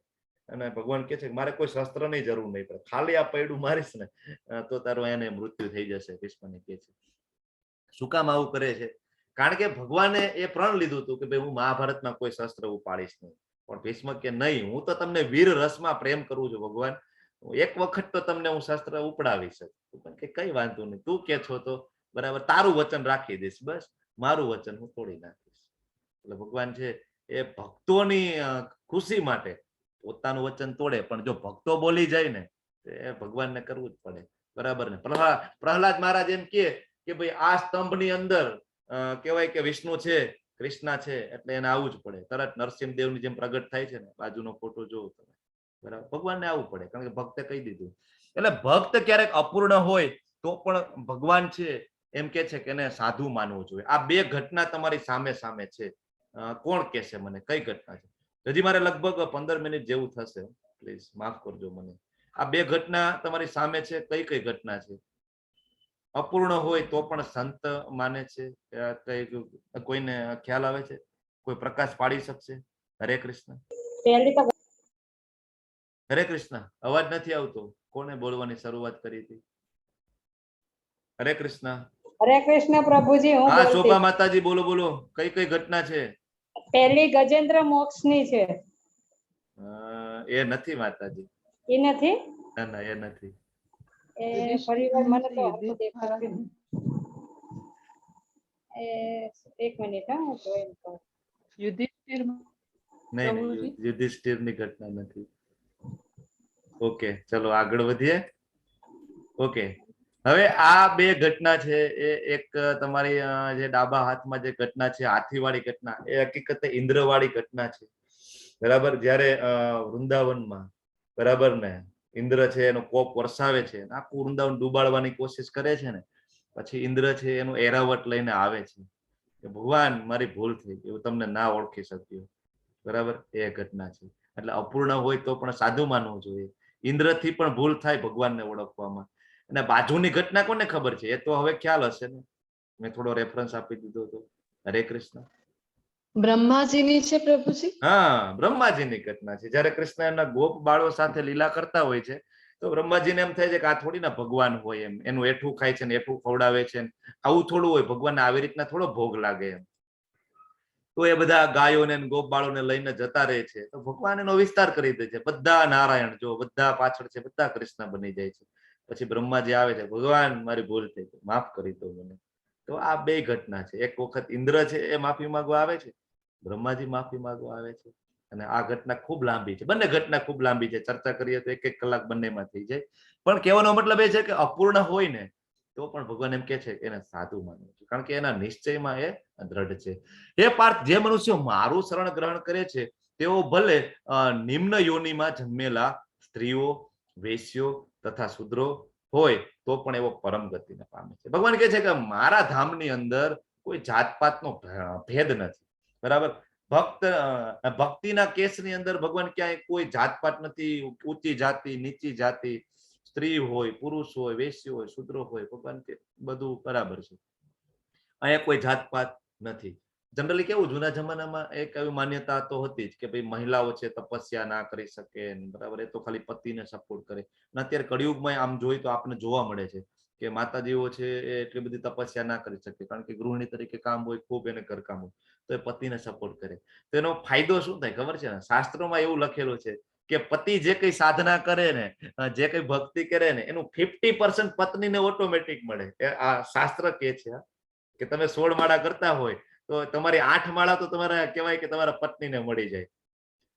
અને ભગવાન કહે છે કે મારે કોઈ શસ્ત્રની જરૂર નહીં પડે, ખાલી આ પૈડું મારીશ ને તો તારું એને મૃત્યુ થઈ જશે, ભીષ્મને કહે છે. શું કામ આવું કરે છે? કારણ કે ભગવાને એ પ્રણ લીધું હતું કે ભાઈ હું મહાભારતમાં કોઈ શસ્ત્ર ઉપાડીશ નહીં, પણ ભીષ્મ કે નહીં, હું તો તમને વીર રસમાં પ્રેમ કરું છું ભગવાન, એક વખત તો તમને હું શસ્ત્ર ઉપડાવીશ, કે કઈ વાંધો નહીં, તું કે છો તો બરાબર, તારું વચન રાખી દઈશ, બસ મારું વચન હું તોડી નાખીશ. એટલે ભગવાન છે એ ભક્તોની ખુશી માટે પોતાનું વચન તોડે, પણ જો ભક્તો બોલી જાય ને એ ભગવાનને કરવું જ પડે, બરાબર ને. પ્રહલાદ મહારાજ એમ કે ભાઈ આ સ્તંભની અંદર કહેવાય કે વિષ્ણુ છે, કૃષ્ણ છે, એટલે એને આવવું જ પડે, તરત નરસિંહદેવની જેમ પ્રગટ થાય છે ને, બાજુનો ફોટો જોવો તમે, બરાબર, ભગવાનને આવવું પડે, કારણ કે ભક્તે કહી દીધું. એટલે ભક્ત ક્યારેક અપૂર્ણ હોય તો પણ ભગવાન છે એમ કે છે કે એને સાધુ માનવું જોઈએ. આ બે ઘટના તમારી સામે સામે છે. કોણ કહેશે મને કઈ ઘટના છે? હજી મારે લગભગ 15 મિનિટ જેવું થશે, પ્લીઝ માફ કરજો મને. આ બે ઘટના તમારી સામે છે, કઈ કઈ ઘટના છે? અપૂર્ણ હોય તો પણ સંત માને છે, કોઈને ખ્યાલ આવે છે? કોઈ પ્રકાશ પાડી શકશે? હરે કૃષ્ણ. હરે કૃષ્ણ. અવાજ નથી આવતો. કોને બોલવાની શરૂઆત કરી હતી? હરે કૃષ્ણ. હરે કૃષ્ણ પ્રભુજી, હું હા, બોલતી. શોભા માતાજી બોલો બોલો. કઈ કઈ ઘટના છે? પહેલી ગજેન્દ્ર મોક્ષ ની છે. એ નથી માતાજી. એ નથી? ના ના, એ નથી. એ ફરીવાર મને તો હરખું દેખાતું નથી. એક મિનિટ, હા, હું જોઈને કહું. યુધિષ્ઠિર નહીં, યુધિષ્ઠિર ની ઘટના નથી. ઓકે, ચલો આગળ વધીએ. ઓકે, હવે આ બે ઘટના છે એ એક તમારી જે ડાબા હાથમાં જે ઘટના છે હાથીવાળી ઘટના, એ હકીકતે ઇન્દ્રવાળી ઘટના છે. બરાબર, જ્યારે વૃંદાવનમાં બરાબર ને ઇન્દ્ર છે એનો કોપ વરસાવે છે, આખું વૃંદાવન ડૂબાડવાની કોશિશ કરે છે ને, પછી ઇન્દ્ર છે એનું એરાવટ લઈને આવે છે કે ભગવાન મારી ભૂલ થઈ ગઈ, હું તમને ના ઓળખી શક્યો. બરાબર, એ ઘટના છે. એટલે અપૂર્ણ હોય તો પણ સાધુ માનવું જોઈએ. ઇન્દ્ર થી પણ ભૂલ થાય ભગવાનને ઓળખવામાં. અને બાજુની ઘટના કોને ખબર છે? એ તો હવે ખ્યાલ હશે ને, મેં થોડો રેફરન્સ આપી દીધો હતો. હરે કૃષ્ણ. બ્રહ્માજીની છે પ્રભુજી. હા, બ્રહ્માજીની ઘટના છે. જયારે કૃષ્ણ એમના ગોપ બાળો સાથે લીલા કરતા હોય છે તો બ્રહ્માજીને એમ થાય છે કે આ થોડી ના ભગવાન હોય, એમ એનું એઠું ખાય છે ને એઠું ખવડાવે છે, આવું થોડું હોય, ભગવાનને આવી રીતના થોડો ભોગ લાગે એમ. તો એ બધા ગાયોને ગોપ બાળોને લઈને જતા રહે છે, તો ભગવાન એનો વિસ્તાર કરી દે છે. બધા નારાયણ જો બધા પાછળ છે, બધા કૃષ્ણ બની જાય છે. પછી બ્રહ્માજી આવે છે, ભગવાન મારી ભૂલ થઈ ગઈ, માફ કરી દો મને. તો આ બે ઘટના છે. એક વખત ઇન્દ્ર છે એ માફી માંગવા આવે છે, બ્રહ્માજી માફી માંગવા આવે છે. અને આ ઘટના ખૂબ લાંબી છે. બંને ઘટના ખૂબ લાંબી છે, ચર્ચા કરીએ તો 1-1 કલાક બંનેમાં થઈ જાય. પણ કહેવાનો મતલબ એ છે કે અપૂર્ણ હોય ને તો પણ ભગવાન એમ કે છે કે એને સાધુ માનવું છે, કારણ કે એના નિશ્ચયમાં એ દ્રઢ છે. એ પાર્થ, જે મનુષ્યો મારું શરણ ગ્રહણ કરે છે તેઓ ભલે નિમ્ન યોનિમાં જન્મેલા સ્ત્રીઓ, વેશ્યો તથા શુદ્રો હોય તો પણ એવો પરમ ગતિને પામે છે. ભગવાન કહે છે કે મારા ધામની અંદર કોઈ જાતપાતનો ભેદ નથી. બરાબર, ભક્તિના કેસની અંદર ભગવાન ક્યાંય કોઈ જાતપાત નથી. ઊંચી જાતિ, નીચી જાતિ, સ્ત્રી હોય, પુરુષ હોય, વેશ્ય હોય, શુદ્રો હોય, ભગવાન કે બધું બરાબર છે. અહીંયા કોઈ જાતપાત નથી. જનરલી કેવું, જૂના જમાનામાં એક એવી માન્યતા તો હતી જ કે ભાઈ મહિલાઓ છે તપસ્યા ના કરી શકે, બરાબર, એ તો ખાલી પતિને સપોર્ટ કરે. અને અત્યારે કળિયુગમાં આમ જોઈએ તો આપણને જોવા મળે છે કે માતાજીઓ છે એ એટલી બધી તપસ્યા ના કરી શકે, કારણ કે ગૃહિણી તરીકે કામ હોય, ખૂબ એને ઘરકામ હોય, તો એ પતિને સપોર્ટ કરે. તો એનો ફાયદો શું થાય ખબર છે ને? શાસ્ત્રોમાં એવું લખેલું છે કે પતિ જે કઈ સાધના કરે ને, જે કઈ ભક્તિ કરે ને, એનું 50% પત્નીને ઓટોમેટિક મળે. આ શાસ્ત્ર કે છે કે તમે 16 માળા કરતા હોય તો તમારી 8 માળા તો તમારે કહેવાય કે તમારા પત્નીને મળી જાય.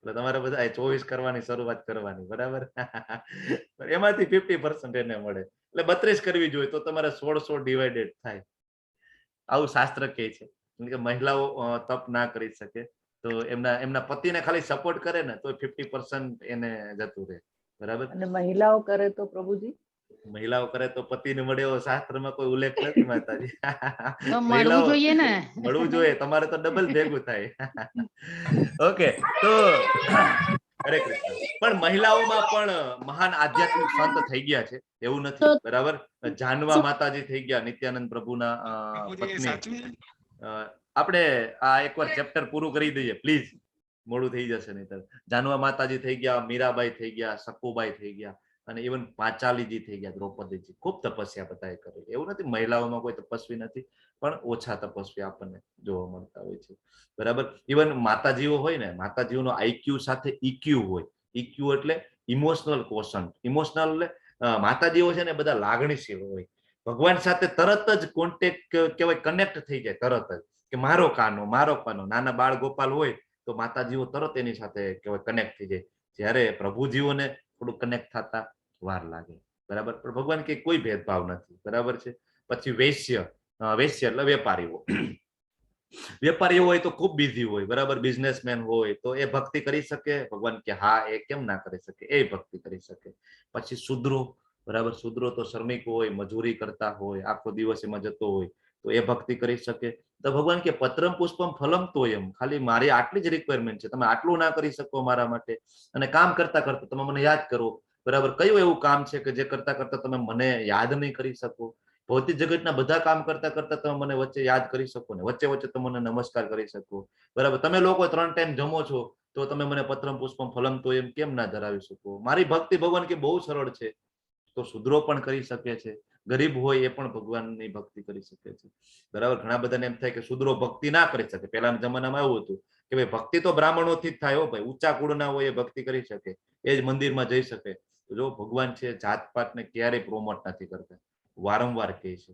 એટલે તમારે બધા 24 કરવાની શરૂઆત કરવાની, બરાબર. એમાંથી 50% એને મળે, એટલે 32 કરવી જોઈએ તો તમારે 16 ડિવાઇડેડ થાય. આવું શાસ્ત્ર કહે છે. કે મહિલાઓ તપ ના કરી શકે, તો એમના પતિને ખાલી સપોર્ટ કરે ને તો 50% એને જતું રહે. બરાબર. અને મહિલાઓ કરે તો પ્રભુજી? મહિલાઓ કરે તો પતિને મળે એવો શાસ્ત્રમાં કોઈ ઉલ્લેખ નથી માતાજી. મળવું જોઈએ ને. મળવું જોઈએ, તમારે તો ડબલ ભેગું થાય. ઓકે, તો હરે કૃષ્ણ. પણ મહિલાઓમાં પણ મહાન આધ્યાત્મિક સંત થઈ ગયા છે, એવું નથી. બરાબર, જાનવા માતાજી થઈ ગયા, નિત્યાનંદ પ્રભુના પત્ની. આપણે આ એકવાર ચેપ્ટર પૂરું કરી દઈએ પ્લીઝ, મોડું થઈ જશે નહીં. જાનવા માતાજી થઈ ગયા, મીરાબાઈ થઈ ગયા, સકુબાઈ થઈ ગયા, અને ઇવન પાંચાલીજી થઈ ગયા, દ્રૌપદીજી. ખૂબ તપસ્યા બધાએ કરી. એવું નથી મહિલાઓમાં કોઈ તપસ્વી નથી, પણ ઓછા તપસ્વી આપણને જોવા મળતા હોય છે. બરાબર, ઇવન માતાજીઓ હોય ને, માતાજીઓનો આઈક્યુ સાથે ઈક્યુ હોય. ઈક્યુ એટલે ઇમોશનલ કોશન્ટ. ઇમોશનલ એટલે માતાજીઓ છે ને બધા લાગણીશીલ હોય, ભગવાન સાથે તરત જ કોન્ટેક્ટ કહેવાય, કનેક્ટ થઈ જાય તરત જ, કે મારો કાનો, મારો કાનો. નાના બાળ ગોપાલ હોય તો માતાજીઓ તરત એની સાથે કહેવાય કનેક્ટ થઈ જાય. જ્યારે પ્રભુજીઓને થોડું કનેક્ટ થતા વાર લાગે. બરાબર, પણ ભગવાન કે કોઈ ભેદભાવ નથી. બરાબર છે. પછી વેશ્ય, વેશ્ય એટલે વેપારીઓ. વેપારીઓ હોય તો ખૂબ બિઝી હોય, બરાબર, બિઝનેસમેન હોય તો એ ભક્તિ કરી શકે? ભગવાન કે હા, એ કેમ ના કરી શકે, એ ભક્તિ કરી શકે. પછી શુદ્રો, બરાબર. શુદ્રો તો શ્રમિકો હોય, મજૂરી કરતા હોય, આખો દિવસ એમાં જતો હોય, તો એ ભક્તિ કરી શકે. તો ભગવાન કે પત્રમ પુષ્પમ ફલમ તોયમ, ખાલી મારી આટલી જ રિક્વાયરમેન્ટ છે, તમે આટલું ના કરી શકો મારા માટે, અને કામ કરતા કરતા તમે મને યાદ કરો. બરાબર. કયું એવું કામ છે કે જે કરતા કરતા તમે મને યાદ નહીં કરી શકો? ભૌતિક જગતના બધા કામ કરતા કરતા તમે મને વચ્ચે યાદ કરી શકો ને, વચ્ચે વચ્ચે તમે મને નમસ્કાર કરી શકો. બરાબર. તમે લોકો 3 ટાઈમ જમો છો તો તમે મને પત્રમ પુષ્પમ ફલમ તો એમ કેમ ના ધરાવી શકો? મારી ભક્તિ ભગવાન કે બહુ સરળ છે. તો શુદ્રો પણ કરી શકે છે, ગરીબ હોય એ પણ ભગવાનની ભક્તિ કરી શકે છે. બરાબર. ઘણા બધાને એમ થાય કે શુદ્રો ભક્તિ ના કરી શકે. પહેલાના જમાનામાં એવું હતું કે ભાઈ ભક્તિ તો બ્રાહ્મણોથી જ થાય હો ભાઈ, ઊંચા કુળના હોય એ ભક્તિ કરી શકે, એ જ મંદિરમાં જઈ શકે. જો ભગવાન છે જાતપાતને ક્યારેય પ્રોમોટ નથી કરતા, વારંવાર કહે છે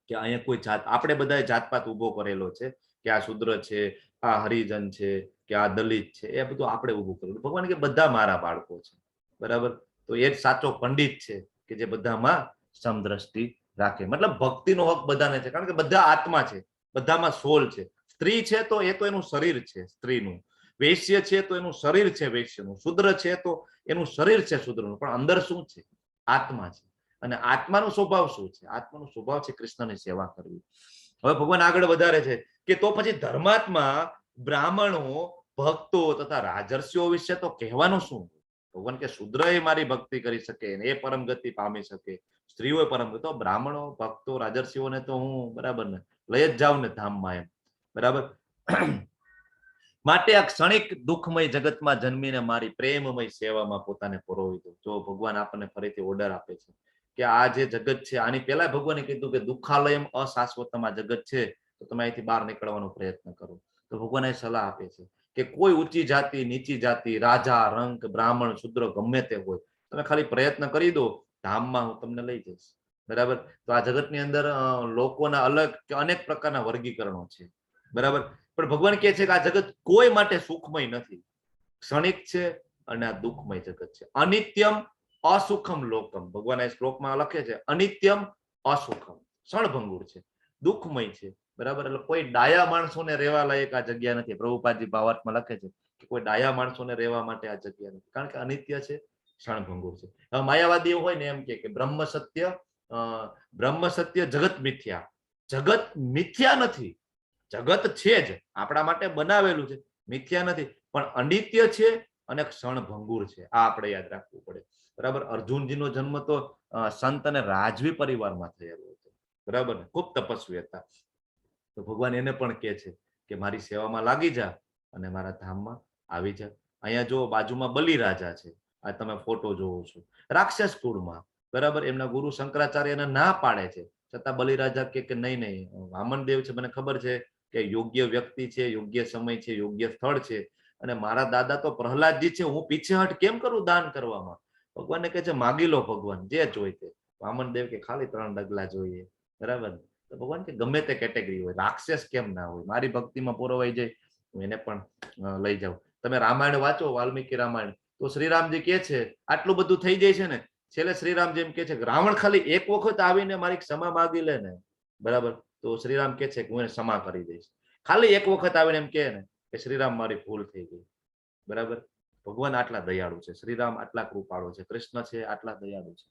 કે અહીંયા કોઈ જાત, આપણે બધાએ જાતપાત ઉભો કરેલો છે કે આ શુદ્ર છે, આ હરિજન છે, કે આ દલિત છે, એ બધું આપણે ઉભું કરેલું. ભગવાન કે બધા મારા બાળકો છે. બરાબર. તો એ જ સાચો પંડિત છે કે જે બધામાં સમદ્રષ્ટિ રાખે. મતલબ ભક્તિનો હક બધાને છે, કારણ કે બધા આત્મા છે, બધામાં સોલ છે. સ્ત્રી છે તો એ તો એનું શરીર છે સ્ત્રીનું, વૈશ્ય છે તો એનું શરીર છે વૈશ્યનું, શુદ્ર છે તો એનું શરીર છે શુદ્રનું, પણ અંદર શું છે? આત્મા છે. અને આત્માનો સ્વભાવ શું છે? આત્માનો સ્વભાવ છે કૃષ્ણની સેવા કરવી. હવે ભગવાન આગળ વધારે છે કે તો પછી ધર્માત્મા, બ્રાહ્મણો, ભક્તો તથા રાજર્ષિઓ વિશે તો કહેવાનું શું? ભગવાન કે શુદ્ર એ મારી ભક્તિ કરી શકે, એ પરમ ગતિ પામી શકે, સ્ત્રીઓ પરમ ગતિ, તો બ્રાહ્મણો, ભક્તો, રાજર્ષિઓને તો હું બરાબર ને લઈ જ જાઉં ને ધામમાં એમ. બરાબર. માટે આ ક્ષણિક દુઃખમય જગતમાં જન્મીને મારી પ્રેમમય સેવામાં પોતાને પરોવી દો. જો ભગવાન આપણને ફરીથી ઓર્ડર આપે છે કે આ જે જગત છે, આની પહેલા ભગવાને કીધું કે દુઃખાલયમ અશાશ્વતમ, આ જગત છે તો તમે અહીંથી બહાર નીકળવાનો પ્રયત્ન કરો. તો ભગવાન એ સલાહ આપે છે કે કોઈ ઊંચી જાતિ, નીચી જાતિ, રાજા, રંક, બ્રાહ્મણ, શુદ્ર ગમે તે હોય, તમે ખાલી પ્રયત્ન કરી દો, ધામમાં હું તમને લઈ જઈશ. બરાબર. તો આ જગતની અંદર લોકોના અલગ કે અનેક પ્રકારના વર્ગીકરણો છે. બરાબર. પણ ભગવાન કહે છે કે આ જગત કોઈ માટે સુખમય નથી, ક્ષણિક છે અને આ દુઃખમય જગત છે. અનિત્યમ અસુખમ લોકમ, ભગવાન આ શ્લોકમાં લખે છે અનિત્યમ અસુખમ, ક્ષણભંગુર છે, દુઃખમય છે. બરાબર. એટલે કોઈ ડાયા માણસોને રહેવા લાયક આ જગ્યા નથી. પ્રભુપાદજી ભાવાર્થમાં લખે છે કે કોઈ ડાયા માણસોને રહેવા માટે આ જગ્યા નથી, કારણ કે અનિત્ય છે, ક્ષણભંગુર છે. હવે માયાવાદી એવું હોય ને એમ કે બ્રહ્મ સત્ય જગત મિથ્યા. જગત મિથ્યા નથી, જગત છે જ, આપણા માટે બનાવેલું છે, મિથ્યા નથી, પણ અનિત્ય છે અને ક્ષણભંગુર છે. આ આપણે યાદ રાખવું પડે. બરાબર. અર્જુનજીનો જન્મ તો સંત અને રાજવી પરિવારમાં થયેલો હતો. બરાબર. ખૂબ તપસ્વી હતા. તો ભગવાન એને પણ કહે છે કે મારી સેવામાં લાગી જા અને મારા ધામમાં આવી જા. અહીંયા જો બાજુમાં બલિ રાજા છે, આ તમે ફોટો જોવો છો, રાક્ષસ કુળમાં. બરાબર. એમના ગુરુ શંકરાચાર્ય એને ના પાડે છે, છતાં બલિરાજા કે નહીં નહીં, વામન દેવ છે, મને ખબર છે કે યોગ્ય વ્યક્તિ છે, યોગ્ય સમય છે, યોગ્ય સ્થળ છે, અને મારા દાદા તો પ્રહલાદજી છે, હું પીછેહટ કેમ કરું દાન કરવામાં? ભગવાનને કહે છે માગી લો ભગવાન જે જોઈ તે. વામન દેવ કે ખાલી 3 ડગલા જોઈએ. બરાબર. તો ભગવાન કે ગમે તે કેટેગરી હોય, રાક્ષસ કેમ ના હોય, મારી ભક્તિમાં પુરવાઈ જાય, હું એને પણ લઈ જાઉં. તમે રામાયણ વાંચો, વાલ્મીકી રામાયણ, તો શ્રીરામજી કે છે આટલું બધું થઈ જાય છે ને, છેલ્લે શ્રીરામજી એમ કે છે કે રાવણ ખાલી એક વખત આવીને મારી ક્ષમા માગી લે ને, બરાબર, તો શ્રીરામ કે છે કે હું એને ક્ષમા કરી દઈશ. ખાલી એક વખત આવીને એમ કે ને કે શ્રીરામ મારી ભૂલ થઈ ગઈ. બરાબર. ભગવાન આટલા દયાળુ છે, શ્રીરામ આટલા કૃપાળુ છે, કૃષ્ણ છે આટલા દયાળુ છે.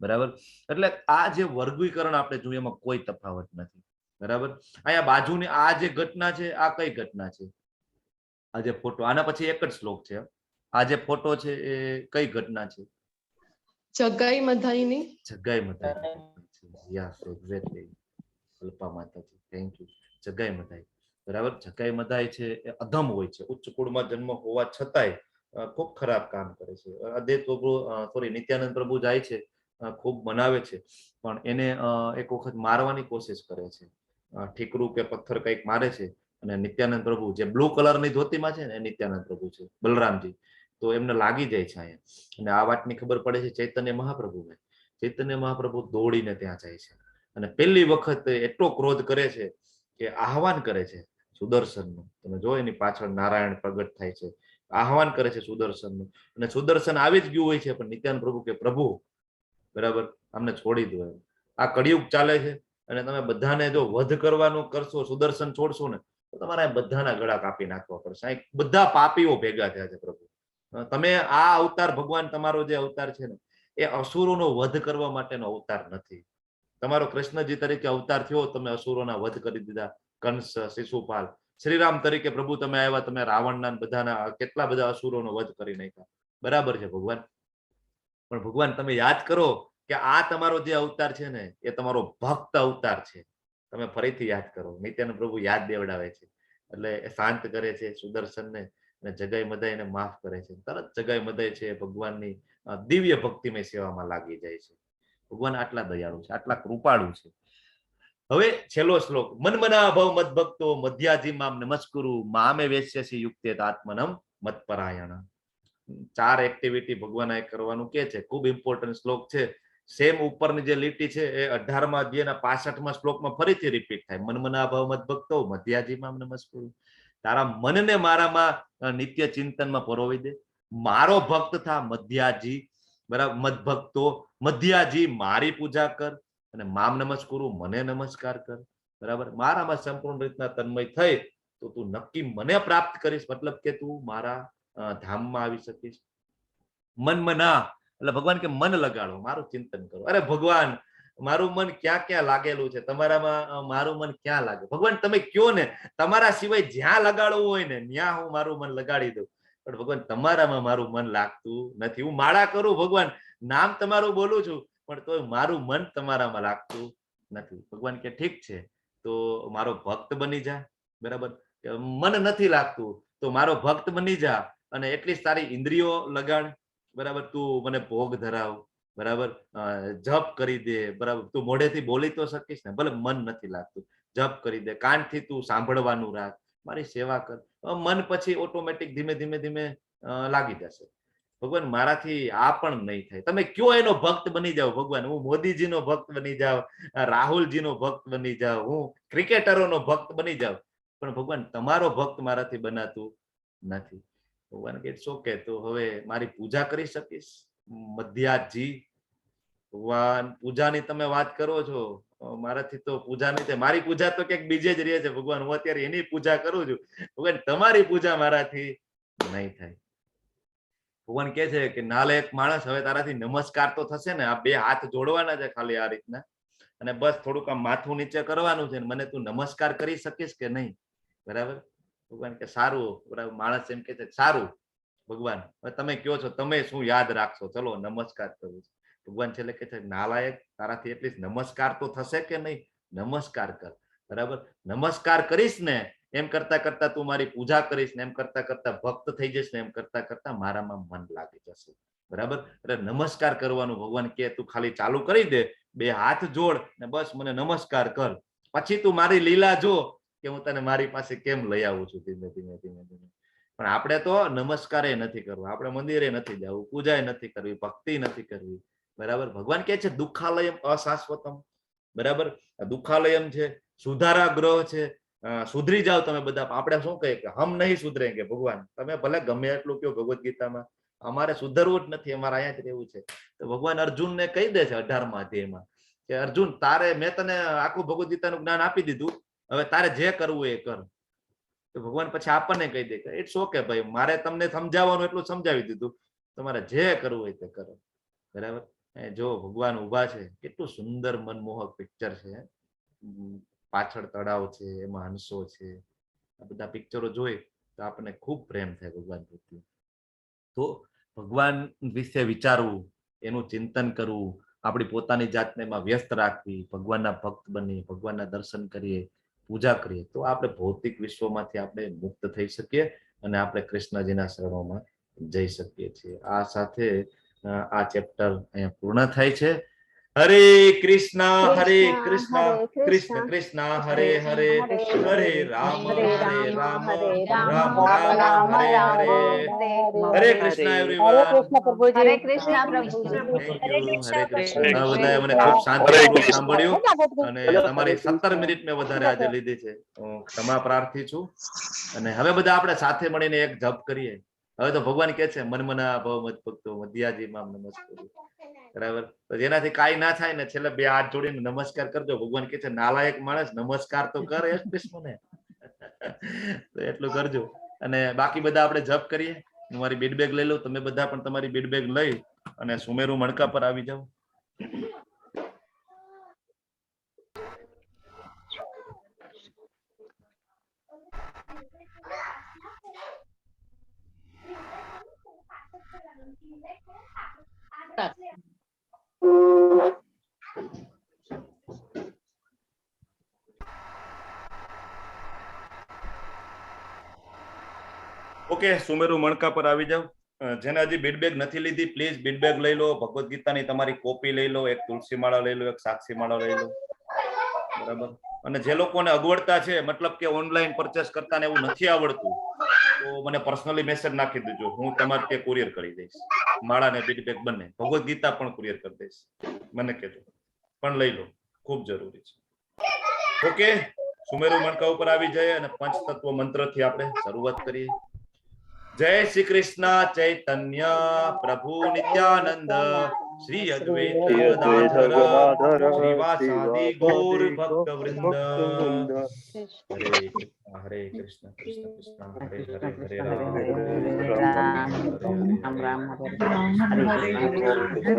બરાબર. એટલે આ જે વર્ગીકરણ આપણે જોઈએ એમાં કોઈ તફાવત નથી. બરાબર. અહીંયા બાજુની આ જે ઘટના છે, આ કઈ ઘટના છે? આ જે ફોટો, આના પછી એક જ શ્લોક છે. આ જે ફોટો છે એ કઈ ઘટના છે? જગાઈ મધાઈની. જગાઈ મધાઈ. Yes, exactly. કલ્પા માતાજી, થેન્ક યુ. જગાઈ મધાઈ. બરાબર. જગાઈ મધાઈ છે એ અધમ હોય છે, ઉચ્ચ કુળમાં જન્મ હોવા છતાંય ખૂબ ખરાબ કામ કરે છે. અદ્વૈત પ્રભુ, સોરી, નિત્યાનંદ પ્રભુ જાય છે, ખૂબ બનાવે છે, પણ એને એક વખત મારવાની કોશિશ કરે છે, ઠીકરું કે પથ્થર કંઈક મારે છે, અને નિત્યાનંદ પ્રભુ જે બ્લુ કલરની ધોતીમાં છે ને, એ નિત્યાનંદ પ્રભુ છે, બલરામજી, તો એમને લાગી જાય છે અહીંયા. અને આ વાતની ખબર પડે છે ચૈતન્ય મહાપ્રભુને. ચૈતન્ય મહાપ્રભુ દોડીને ત્યાં જાય છે અને પહેલી વખત એટલો ક્રોધ કરે છે કે આહવાન કરે છે સુદર્શનનું. તમે જો એની પાછળ નારાયણ પ્રગટ થાય છે, આહવાન કરે છે સુદર્શનનું, અને સુદર્શન આવી જ ગયું હોય છે, પણ નિત્યાનંદ પ્રભુ કે પ્રભુ, બરાબર, અમને છોડી દો. આ કળિયુગ ચાલે છે અને તમે બધાને જો વધ કરવાનું કરશો, સુદર્શન છોડશો ને, તો તમારે બધાના ગળા કાપી નાખવા પડશે. અહીં બધા પાપીઓ ભેગા થયા છે પ્રભુ. તમે આ અવતાર, ભગવાન તમારો જે અવતાર છે ને, એ અસુરોનો વધ કરવા માટેનો અવતાર નથી. તમારો કૃષ્ણજી તરીકે અવતાર થયો, તમે અસુરોના વધ કરી દીધા. કંસ, શિશુપાલ, શ્રીરામ તરીકે પ્રભુ તમે આવ્યા, તમે રાવણના બધાના કેટલા બધા અસુરોનો વધ કરી નાખ્યા. બરાબર છે ભગવાન, પણ ભગવાન તમે યાદ કરો કે આ તમારો જે અવતાર છે ને એ તમારો ભક્ત અવતાર છે. તમે ફરીથી યાદ કરો. નિત્યાનંદ પ્રભુ યાદ દેવડાવે છે, એટલે એ શાંત કરે છે સુદર્શનને, અને જગાઈ મદાઈને માફ કરે છે. તરત જગાઈ મદાઈ છે ભગવાનની દિવ્ય ભક્તિમય સેવામાં લાગી જાય છે. ભગવાન આટલા દયાળુ છે, આટલા કૃપાળુ છે. હવે છેલ્લો શ્લોક, મનમના ભવ મદ ભક્તો મધ્યાજી મામ નમસ્કુરુ મામે વેશ્યસી યુક્તે આત્મનમ મતપરાયણ. 4 એક્ટિવિટી ભગવાન આ કરવાનું કે છે. ખૂબ ઇમ્પોર્ટન્ટ શ્લોક છે. સેમ ઉપરની જે લીટી છે એ 18મા અધ્યાયના 65મા શ્લોકમાં ફરીથી રિપીટ થાય. મનમના ભવ મદ ભક્તો મધ્યાજી મામ નમસ્કુરુ. તારા મનને મારામાં નિત્ય ચિંતનમાં પરોવી દે. મારો ભક્ત થા મધ્યાજી, બરાબર, મદ ભક્તો મધ્યાજી મારી પૂજા કર, અને મામ નમસ્કુરુ મને નમસ્કાર કર. બરાબર, મારામાં સંપૂર્ણ રીતના તન્મય થઈ તો તું નક્કી મને પ્રાપ્ત કરીશ. મતલબ કે તું મારા ધામમાં આવી શકીશ. મનમના એટલે ભગવાન કે મન લગાડો, મારું ચિંતન કરો. અરે ભગવાન, મારું મન ક્યાં ક્યાં લાગેલું છે, તમારામાં મારું મન ક્યાં લાગે? ભગવાન તમે કયો ને, તમારા સિવાય જ્યાં લગાડવું હોય ને ત્યાં હું મારું મન લગાડી દઉં. પણ ભગવાન તમારામાં મારું મન લાગતું નથી. હું માળા કરું ભગવાન, નામ તમારું બોલું છું, પણ તોય મારું મન તમારામાં લાગતું નથી. ભગવાન કે ઠીક છે, તો મારો ભક્ત બની જા. બરાબર, મન નથી લાગતું તો મારો ભક્ત બની જા, અને એટલી સારી ઇન્દ્રિયો લગાડ. બરાબર, તું મને ભોગ ધરાવ. બરાબર, જપ કરી દે. બરાબર, તું મોઢેથી બોલી તો શકીશ ને, ભલે મન નથી લાગતું, જપ કરી દે. કાનથી તું સાંભળવાનું રાખ, મારી સેવા કર. મન પછી ઓટોમેટિક ધીમે ધીમે ધીમે લાગી જશે. ભગવાન મારાથી આ પણ નહીં થાય. તમે કયો એનો ભક્ત બની જાઓ ભગવાન. હું મોદીજીનો ભક્ત બની જાઉં, રાહુલજીનો ભક્ત બની જાઉં, હું ક્રિકેટરોનો ભક્ત બની જાઉં, પણ ભગવાન તમારો ભક્ત મારાથી બનાતું નથી. ભગવાન કે ઓકે, તો હવે મારી પૂજા કરી શકીશ મધ્યાજી? ભગવાન પૂજાની તમે વાત કરો છો, મારાથી તો પૂજા નહીં થાય. મારી પૂજા તો ક્યાંક બીજે જ રહે છે ભગવાન. હું અત્યારે એની પૂજા કરું છું. ભગવાન તમારી પૂજા મારાથી નહીં થાય. ભગવાન કે છે કે નાલાયક માણસ, હવે તારાથી નમસ્કાર તો થશે ને. આ 2 હાથ જોડવાના છે ખાલી આ રીતના, અને બસ થોડુંક આમ માથું નીચે કરવાનું છે. મને તું નમસ્કાર કરી શકીશ કે નહીં? બરાબર, ભગવાન કે સારું. બરાબર, માણસ એમ કે છે સારું ભગવાન, હવે તમે કયો છો, તમે શું યાદ રાખશો, ચલો નમસ્કાર કરું છું. ભગવાન છેલ્લે કે છે નાલાયક, તારાથી એટલીસ્ટ નમસ્કાર તો થશે કે નહીં? નમસ્કાર કર. બરાબર, નમસ્કાર કરીશ ને, એમ કરતા કરતા તું મારી પૂજા કરીશ ને, એમ કરતા કરતા ભક્ત થઈ જઈશ ને, એમ કરતા કરતા મારામાં મન લાગી જશે. બરાબર, એટલે નમસ્કાર કરવાનું ભગવાન કે તું ખાલી ચાલુ કરી દે, 2 હાથ જોડ ને બસ મને નમસ્કાર કર. પછી તું મારી લીલા જો કે હું તને મારી પાસે કેમ લઈ આવું છું ધીમે ધીમે ધીમે ધીમે. પણ આપણે તો નમસ્કાર નથી કરવો, આપણે મંદિરે નથી જવું, પૂજા નથી કરવી, ભક્તિ નથી કરવી. બરાબર, ભગવાન કે છે દુઃખાલયમ અશાશ્વતમ. બરાબર, દુઃખાલયમ છે, સુધારા ગ્રહ છે. સુધરી જાઓ તમે બધા. આપણે શું કહીએ કે હમ નહીં સુધરેંગે. ભગવાન તમે ભલે ગમે એટલું કહો ભગવદ્ ગીતામાં, અમારે સુધરવું જ નથી, અમારે અહીંયા જ રહેવું છે. તો ભગવાન અર્જુનને કહી દે છે 18મા અધ્યાયમાં કે અર્જુન, તારે મેં તને આખું ભગવદ્ ગીતાનું જ્ઞાન આપી દીધું, હવે તારે જે કરવું એ કર. તો ભગવાન પછી આપણને કહી દે કે ઇટ્સ ઓકે ભાઈ, મારે તમને સમજાવવાનું એટલું સમજાવી દીધું, તમારે જે કરવું હોય તે કરો. બરાબર, જો ભગવાન ઉભા છે, કેટલું સુંદર મનમોહક પિક્ચર છે. પાછળ તળાવ છે, એમાં હંસો છે. આ બધા પિક્ચરો જોઈ તો આપણને ખૂબ પ્રેમ થાય ભગવાન પ્રત્યે. તો ભગવાન વિશે વિચારવું, એનું ચિંતન કરવું, આપણી પોતાની જાતને એમાં વ્યસ્ત રાખવી, ભગવાનના ભક્ત બની, ભગવાનના દર્શન કરીએ, પૂજા કરીએ, તો આપણે ભૌતિક વિશ્વમાંથી આપણે મુક્ત થઈ શકીએ અને આપણે કૃષ્ણજીના શરણોમાં જઈ શકીએ છીએ. આ સાથે આ ચેપ્ટર અહીંયા પૂર્ણ થાય છે. હરે કૃષ્ણ હરે કૃષ્ણ કૃષ્ણ કૃષ્ણ હરે હરે, હરે રામ હરે રામ, રામ રામ હરે હરે. હરે કૃષ્ણ એવરીવન. હરે કૃષ્ણ પ્રભુજી. હરે કૃષ્ણ. બધાએ મને ખૂબ શાંતિપૂર્વક સાંભળ્યું, અને તમારી 17 મિનિટ મેં વધારે આજે લીધી છે. હું ક્ષમા પ્રાર્થી છું. અને હવે બધા આપણે સાથે મળીને એક જપ કરીએ. હવે તો ભગવાન કે છે મનમના ભવ મત ભક્તો મધ્યાજી મામ નમસ્કાર. બરાબર, તો જેનાથી કાઈ ના થાય ને, છેલ્લે 2 હાથ જોડીને નમસ્કાર કરજો. ભગવાન કે છે નાલાયક માણસ, નમસ્કાર તો કર એટલીસ્ટ મને. તો એટલું કરજો. અને બાકી બધા આપણે જપ કરીએ. હું મારી બીડ બેગ લઈ લઉં, તમે બધા પણ તમારી બીડ બેગ લઈ અને સુમેરુ મણકા પર આવી જાઓ. ઓકે, સુમેરુ મણકા પર આવી જાઓ. જેને હજી બીડ બેગ નથી લીધી, પ્લીઝ બીડ બેગ લઈ લો. ભગવદ્ ગીતાની તમારી કોપી લઈ લો, એક તુલસી માળા લઈ લો, એક સાક્ષી માળા લઈ લો. બરાબર. અને જે લોકોને અગવડતા છે, મતલબ કે ઓનલાઈન પરચેસ કરતા ને એવું નથી આવડતું, તો મને પર્સનલી મેસેજ નાખી દેજો, હું તમારે ત્યાં કુરિયર કરી દઈશ. માળા ને બીડ બેગ બંને, ભગવદ્ ગીતા પણ કુરિયર કરી દઈશ. મને કહેજો, પણ લઈ લો, ખૂબ જરૂરી છે. ઓકે, સુમેરુ મણકા ઉપર આવી જાય અને પંચતત્વ મંત્રથી આપણે શરૂઆત કરીએ. જય શ્રી કૃષ્ણ ચૈતન્ય પ્રભુ નિત્યાનંદ શ્રી અદ્વૈત ગદાધર શ્રીવાસાદિ ગૌર ભક્ત વૃંદ. હરે કૃષ્ણ કૃષ્ણ કૃષ્ણ હરે હરે હરે રામ રામ રામ હરે